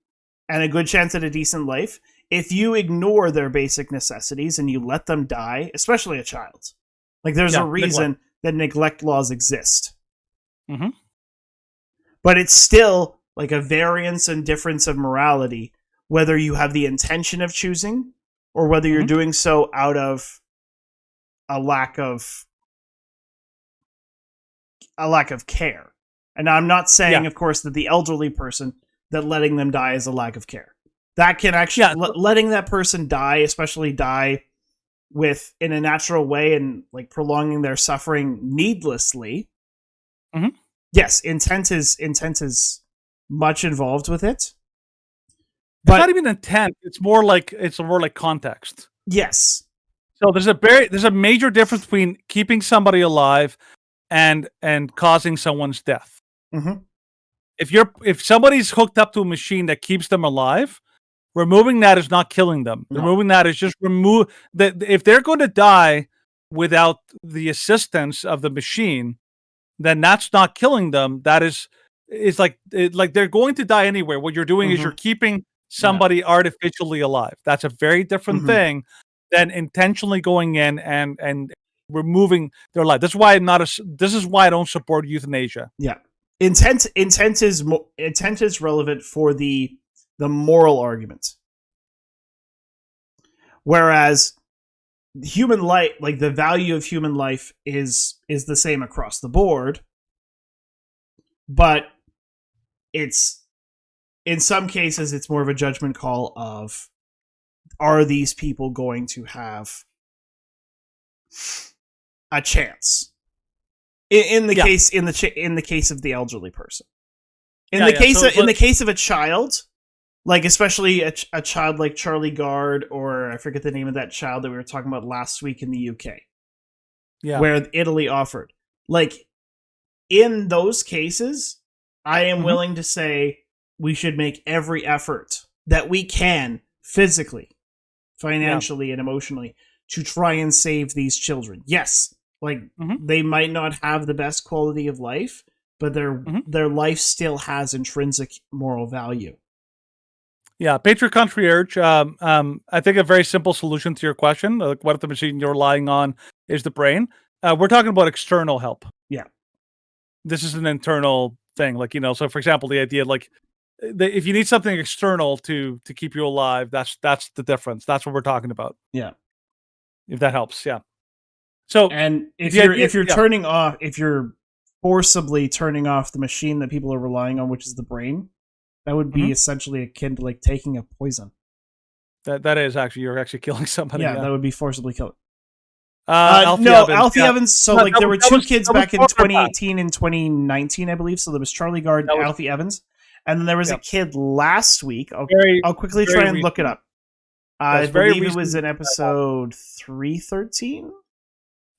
and a good chance at a decent life, if you ignore their basic necessities and you let them die, especially a child, like, there's a reason that neglect laws exist. But it's still like a variance and difference of morality, whether you have the intention of choosing or whether you're doing so out of a lack of care. And I'm not saying, of course, that the elderly person, that letting them die is a lack of care. That can actually, letting that person die, especially die in a natural way and, like, prolonging their suffering needlessly. Yes, intent is much involved with it. But it's not even intent. It's more like context. Yes. So there's a major difference between keeping somebody alive and causing someone's death. If somebody's hooked up to a machine that keeps them alive, removing that is not killing them. No. Removing that is just if they're going to die without the assistance of the machine, then that's not killing them. That is like they're going to die anyway. What you're doing is you're keeping somebody artificially alive. That's a very different thing than intentionally going in and removing their life. That's why this is why I don't support euthanasia. Yeah. Intent is relevant for the moral argument. Whereas human life, like, the value of human life is the same across the board, but it's, in some cases, it's more of a judgment call of, are these people going to have a chance? In the case of the elderly person, in the case of a child, like, especially a child like Charlie Gard, or I forget the name of that child that we were talking about last week in the UK, where Italy offered, like, in those cases, I am willing to say we should make every effort that we can, physically, financially, and emotionally, to try and save these children. Yes. Like, they might not have the best quality of life, but their life still has intrinsic moral value. Yeah, Patriot Concierge. I think a very simple solution to your question, like, what if the machine you're relying on is the brain? We're talking about external help. Yeah. This is an internal thing. Like, so for example, the idea, like, if you need something external to keep you alive, that's the difference. That's what we're talking about. Yeah. If that helps. Yeah. So, and if you're turning off, if you're forcibly turning off the machine that people are relying on, which is the brain, that would be essentially akin to like taking a poison. That is actually, you're actually killing somebody. Yeah, that would be forcibly killing. Alfie Evans. So No, like there were two kids back in quarterback. 2018 and 2019, I believe. So there was Charlie Gard and Alfie Evans, and then there was a kid last week. I'll quickly try and look it up. I believe it was in episode 313.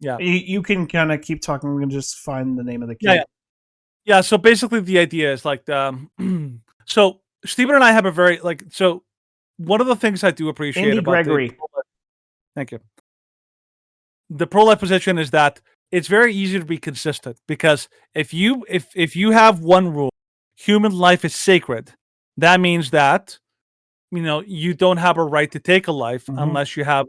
Yeah, you can kind of keep talking. We're gonna just find the name of the kid. Yeah. So basically, the idea is like, so Stephen and I have a very so. One of the things I do appreciate Andy about Gregory. Thank you. The pro-life position is that it's very easy to be consistent, because if you have one rule, human life is sacred, that means that you don't have a right to take a life unless you have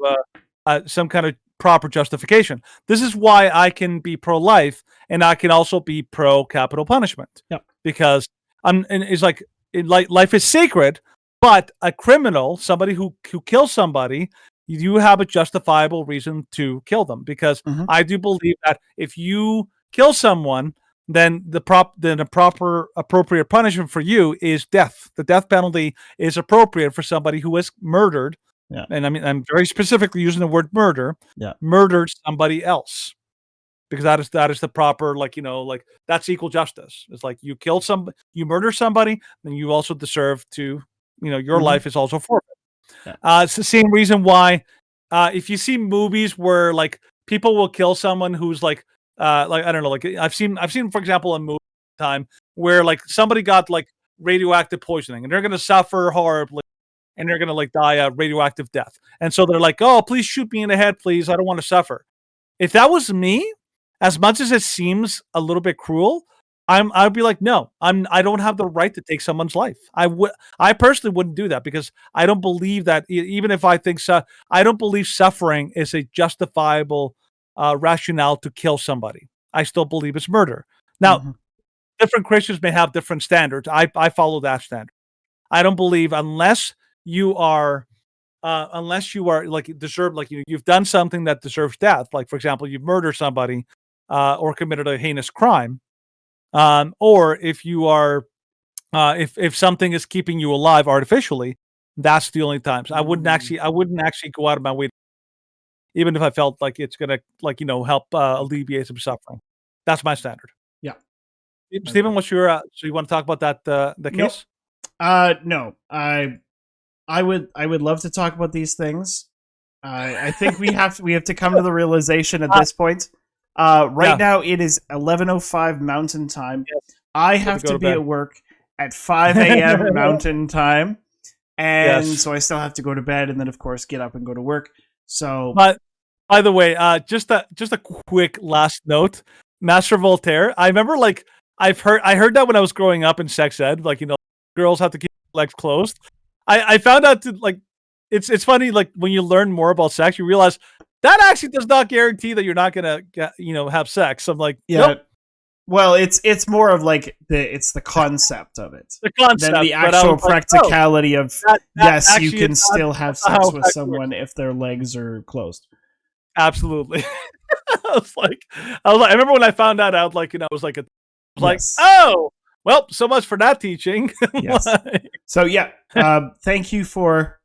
some kind of proper justification. This is why I can be pro-life and I can also be pro-capital punishment. Yep. Because life is sacred, but a criminal, somebody who kills somebody, you have a justifiable reason to kill them, because I do believe that if you kill someone, then the proper appropriate punishment for you is death. The death penalty is appropriate for somebody who has murdered. Yeah. And I mean, I'm very specifically using the word murder. Yeah. Murdered somebody else, because that is the proper, that's equal justice. It's like you murder somebody, then you also deserve to, your life is also forfeit. Yeah. It's the same reason why, if you see movies where like people will kill someone who's I don't know, like I've seen, for example, a movie time where like somebody got like radioactive poisoning and they're going to suffer horribly and they're going to like die a radioactive death. And so they're like, oh, please shoot me in the head, please. I don't want to suffer. If that was me, as much as it seems a little bit cruel, I'd be like, no, I don't have the right to take someone's life. I personally wouldn't do that, because I don't believe that, even if I think so, I don't believe suffering is a justifiable rationale to kill somebody. I still believe it's murder. Now, different Christians may have different standards. I follow that standard. I don't believe unless you are like you've done something that deserves death. Like, for example, you've murdered somebody or committed a heinous crime. Or if you are, if something is keeping you alive artificially, that's the only times. I wouldn't actually go out of my way, even if I felt like it's gonna help alleviate some suffering. That's my standard. Yeah. Stephen, what's your? So you want to talk about that the case? No. I would love to talk about these things. I think we have to come to the realization at this point. Now it is 11:05 Mountain Time. Yes. I have to be at work at 5 a.m. Mountain Time, and so I still have to go to bed, and then of course get up and go to work. So, but by the way, just a quick last note, Master Voltaire. I remember I heard that when I was growing up in sex ed, girls have to keep their legs closed. I found out it's funny, like when you learn more about sex, you realize that actually does not guarantee that you're not gonna have sex. I'm like, nope. Well, it's more of like it's the concept of it, than the actual practicality of yes, you can still have sex with someone if their legs are closed. Absolutely. I was like, I remember when I found that out, oh, well, so much for that teaching. Yes. So yeah, thank you for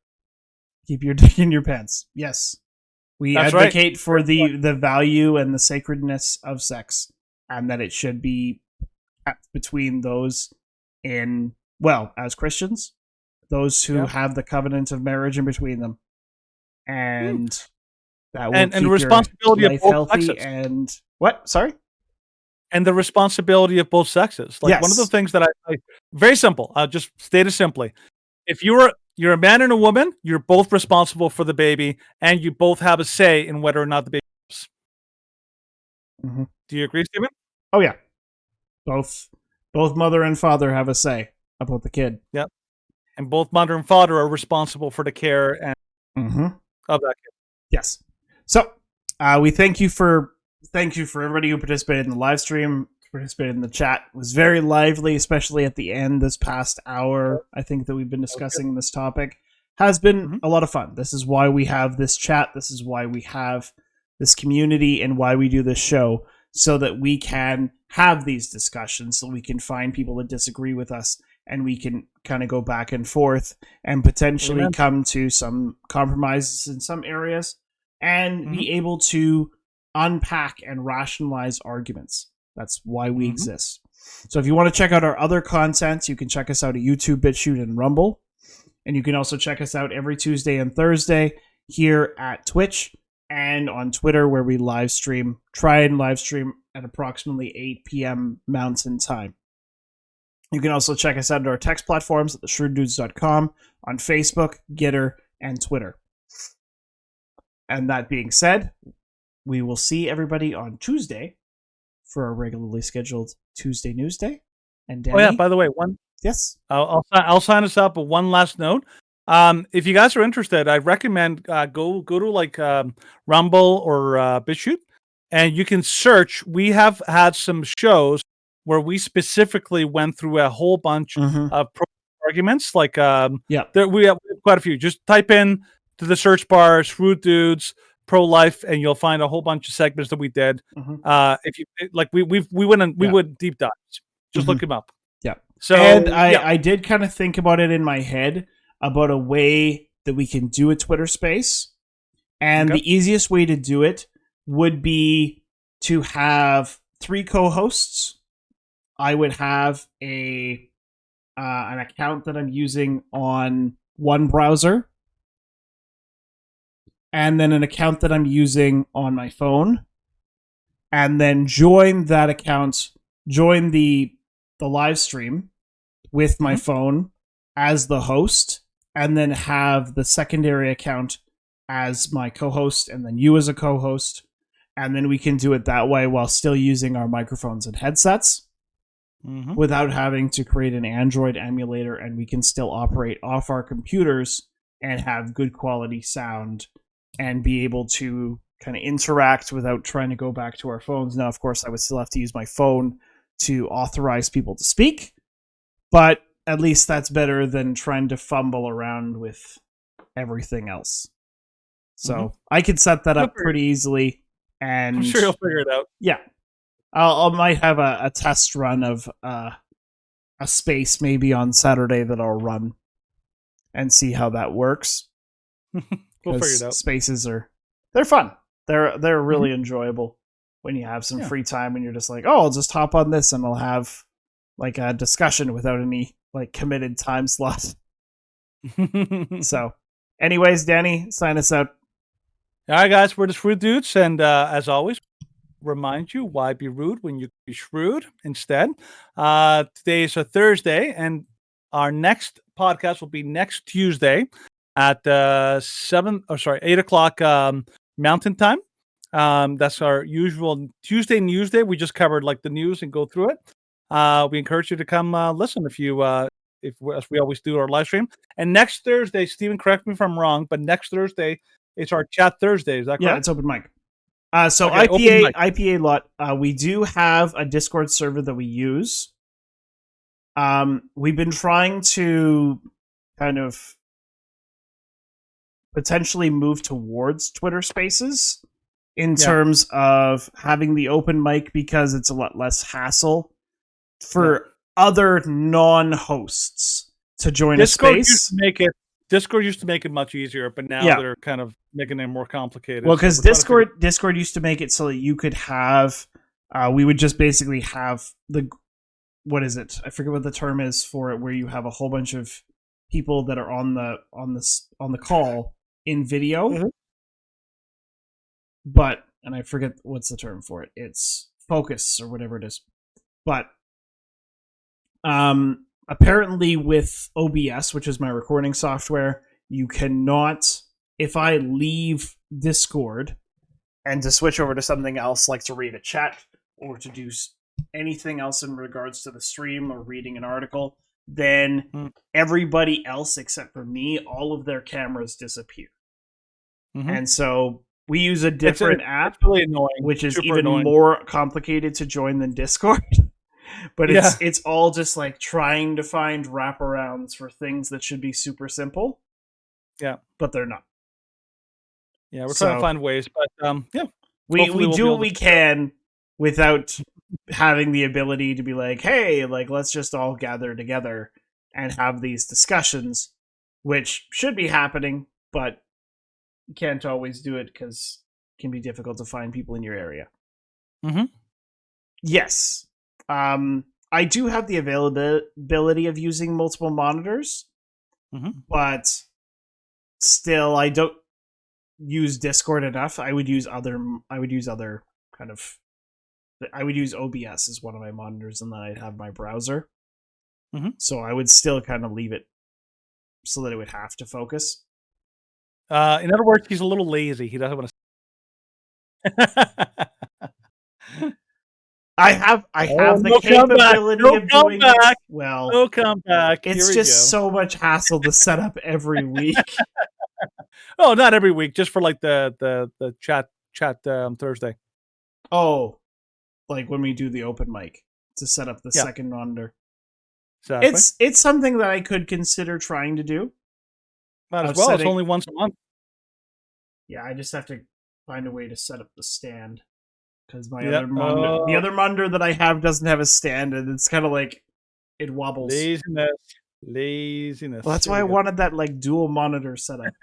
keep your dick in your pants. Yes. We advocate for the value and the sacredness of sex, and that it should be kept between those as Christians, those who have the covenant of marriage in between them, and that will keep the responsibility your life of both healthy. sexes. And what? Sorry. And the responsibility of both sexes. One of the things that I very simple. I'll just state it simply. If you're a man and a woman, you're both responsible for the baby, and you both have a say in whether or not the baby lives. Mm-hmm. Do you agree, Stephen? Oh yeah, both mother and father have a say about the kid. Yep, and both mother and father are responsible for the care and of that kid. Yes. So we thank you for everybody who participated in the live stream, participated in the chat. It was very lively, especially at the end. This past hour, I think that we've been discussing this topic has been a lot of fun. This is why we have this chat. This is why we have this community, and why we do this show, so that we can have these discussions so we can find people that disagree with us and we can kind of go back and forth and potentially come to some compromises in some areas and be able to unpack and rationalize arguments. That's why we exist. So if you want to check out our other content, you can check us out at YouTube, BitChute, and Rumble. And you can also check us out every Tuesday and Thursday here at Twitch and on Twitter, where we try and live stream at approximately 8 p.m. Mountain Time. You can also check us out at our text platforms at theshrewddudes.com, on Facebook, Gitter, and Twitter. And that being said, we will see everybody on Tuesday for our regularly scheduled Tuesday News Day. And Danny, oh yeah, by the way, yes, I'll sign us up. But one last note: if you guys are interested, I recommend go to like Rumble or BitChute, and you can search. We have had some shows where we specifically went through a whole bunch of pro arguments. Like we have quite a few. Just type in to the search bar "Shrewd Dudes Pro-Life" and you'll find a whole bunch of segments that we did. If you like, we went deep dives. Just look them up. Yeah. So and I did kind of think about it in my head about a way that we can do a Twitter space. And the easiest way to do it would be to have 3 co-hosts. I would have an account that I'm using on one browser, and then an account that I'm using on my phone, and then join that account, join the live stream with my phone as the host, and then have the secondary account as my co-host, and then you as a co-host, and then we can do it that way while still using our microphones and headsets without having to create an Android emulator, and we can still operate off our computers and have good quality sound and be able to kind of interact without trying to go back to our phones. Now, of course, I would still have to use my phone to authorize people to speak, but at least that's better than trying to fumble around with everything else. So I could set that up pretty easily, and I'm sure you'll figure it out. Yeah, I might have a test run of a space maybe on Saturday that I'll run and see how that works. We'll figure it out. Spaces they're fun. They're really enjoyable when you have some free time and you're just like, oh, I'll just hop on this and I'll have like a discussion without any like committed time slot. So, anyways, Danny, sign us out. All right, guys, we're the Shrewd Dudes, and as always, remind you, why be rude when you can be shrewd instead. Today is a Thursday, and our next podcast will be next Tuesday at 8 o'clock Mountain Time. That's our usual Tuesday News Day. We just covered like the news and go through it. We encourage you to come listen if as we always do our live stream. And next Thursday, Stephen, correct me if I'm wrong, but next Thursday it's our Chat Thursday. Is that correct? Yeah, it's open mic. So okay, IPA lot. We do have a Discord server that we use. We've been trying to kind of potentially move towards Twitter Spaces in terms of having the open mic, because it's a lot less hassle for other non-hosts to join Discord a space. Discord used to make it much easier, but now they're kind of making it more complicated. Well, because Discord used to make it so that you could have, we would just basically have what is it? I forget what the term is for it, where you have a whole bunch of people that are on the call in video. But, and I forget what's the term for it. It's focus or whatever it is. But apparently with OBS, which is my recording software, you cannot, if I leave Discord and to switch over to something else, like to read a chat or to do anything else in regards to the stream or reading an article, then everybody else except for me, all of their cameras disappear. And so we use a different app, really annoying, which is even more complicated to join than Discord. But it's all just like trying to find wraparounds for things that should be super simple. Yeah. But they're not. Yeah, we're trying to find ways, but we do what we can without having the ability to be like, hey, like let's just all gather together and have these discussions, which should be happening, but you can't always do it because it can be difficult to find people in your area. Mm-hmm. Yes. I do have the availability of using multiple monitors, but still I don't use Discord enough. I would use other kind of, I would use OBS as one of my monitors, and then I'd have my browser. So I would still kind of leave it so that it would have to focus. In other words, he's a little lazy. He doesn't want to. I have the capability of doing back. it. Well, no comeback. It's just so much hassle to set up every week. Oh, not every week, just for like the chat Thursday. Oh, like when we do the open mic to set up the second monitor. Exactly. It's something that I could consider trying to do. Might as well. It's only once a month. Yeah, I just have to find a way to set up the stand because my other monitor, the other monitor that I have doesn't have a stand, and it's kind of like it wobbles. Laziness. Well, that's why I wanted that like dual monitor setup.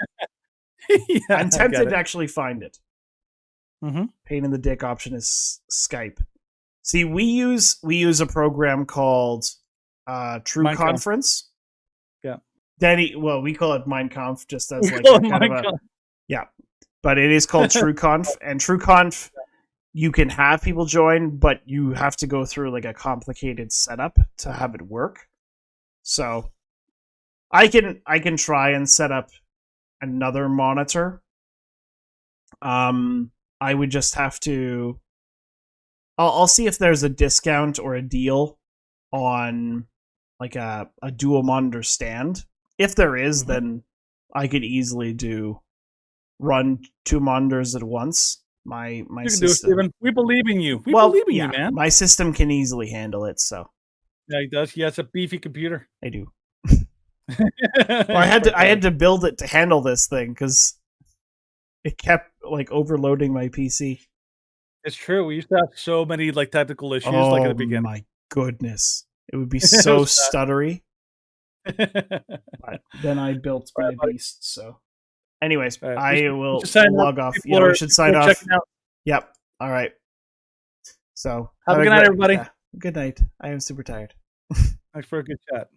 I'm tempted to actually find it. Pain in the dick option is Skype. See, we use a program called True Conference. Yeah. Danny, well, we call it Minecraft just as like a kind of a, yeah. But it is called TrueConf, and TrueConf, you can have people join, but you have to go through like a complicated setup to have it work. So I can try and set up another monitor. I would just have to. I'll see if there's a discount or a deal on like a dual monitor stand. If there is, then I could easily run two monitors at once. My you can system. do it, Steven. We believe in you. We believe in you, man. My system can easily handle it. So yeah, he does. He has a beefy computer. I do. Well, I had to build it to handle this thing because it kept like overloading my PC. It's true. We used to have so many like technical issues like at the beginning. Oh my goodness. It would be so stuttery. But then I built my beast, so anyways, I will log off. Yeah, we should sign off. Yep. All right. So have a good night, everybody. Yeah. Good night. I am super tired. Thanks for a good chat.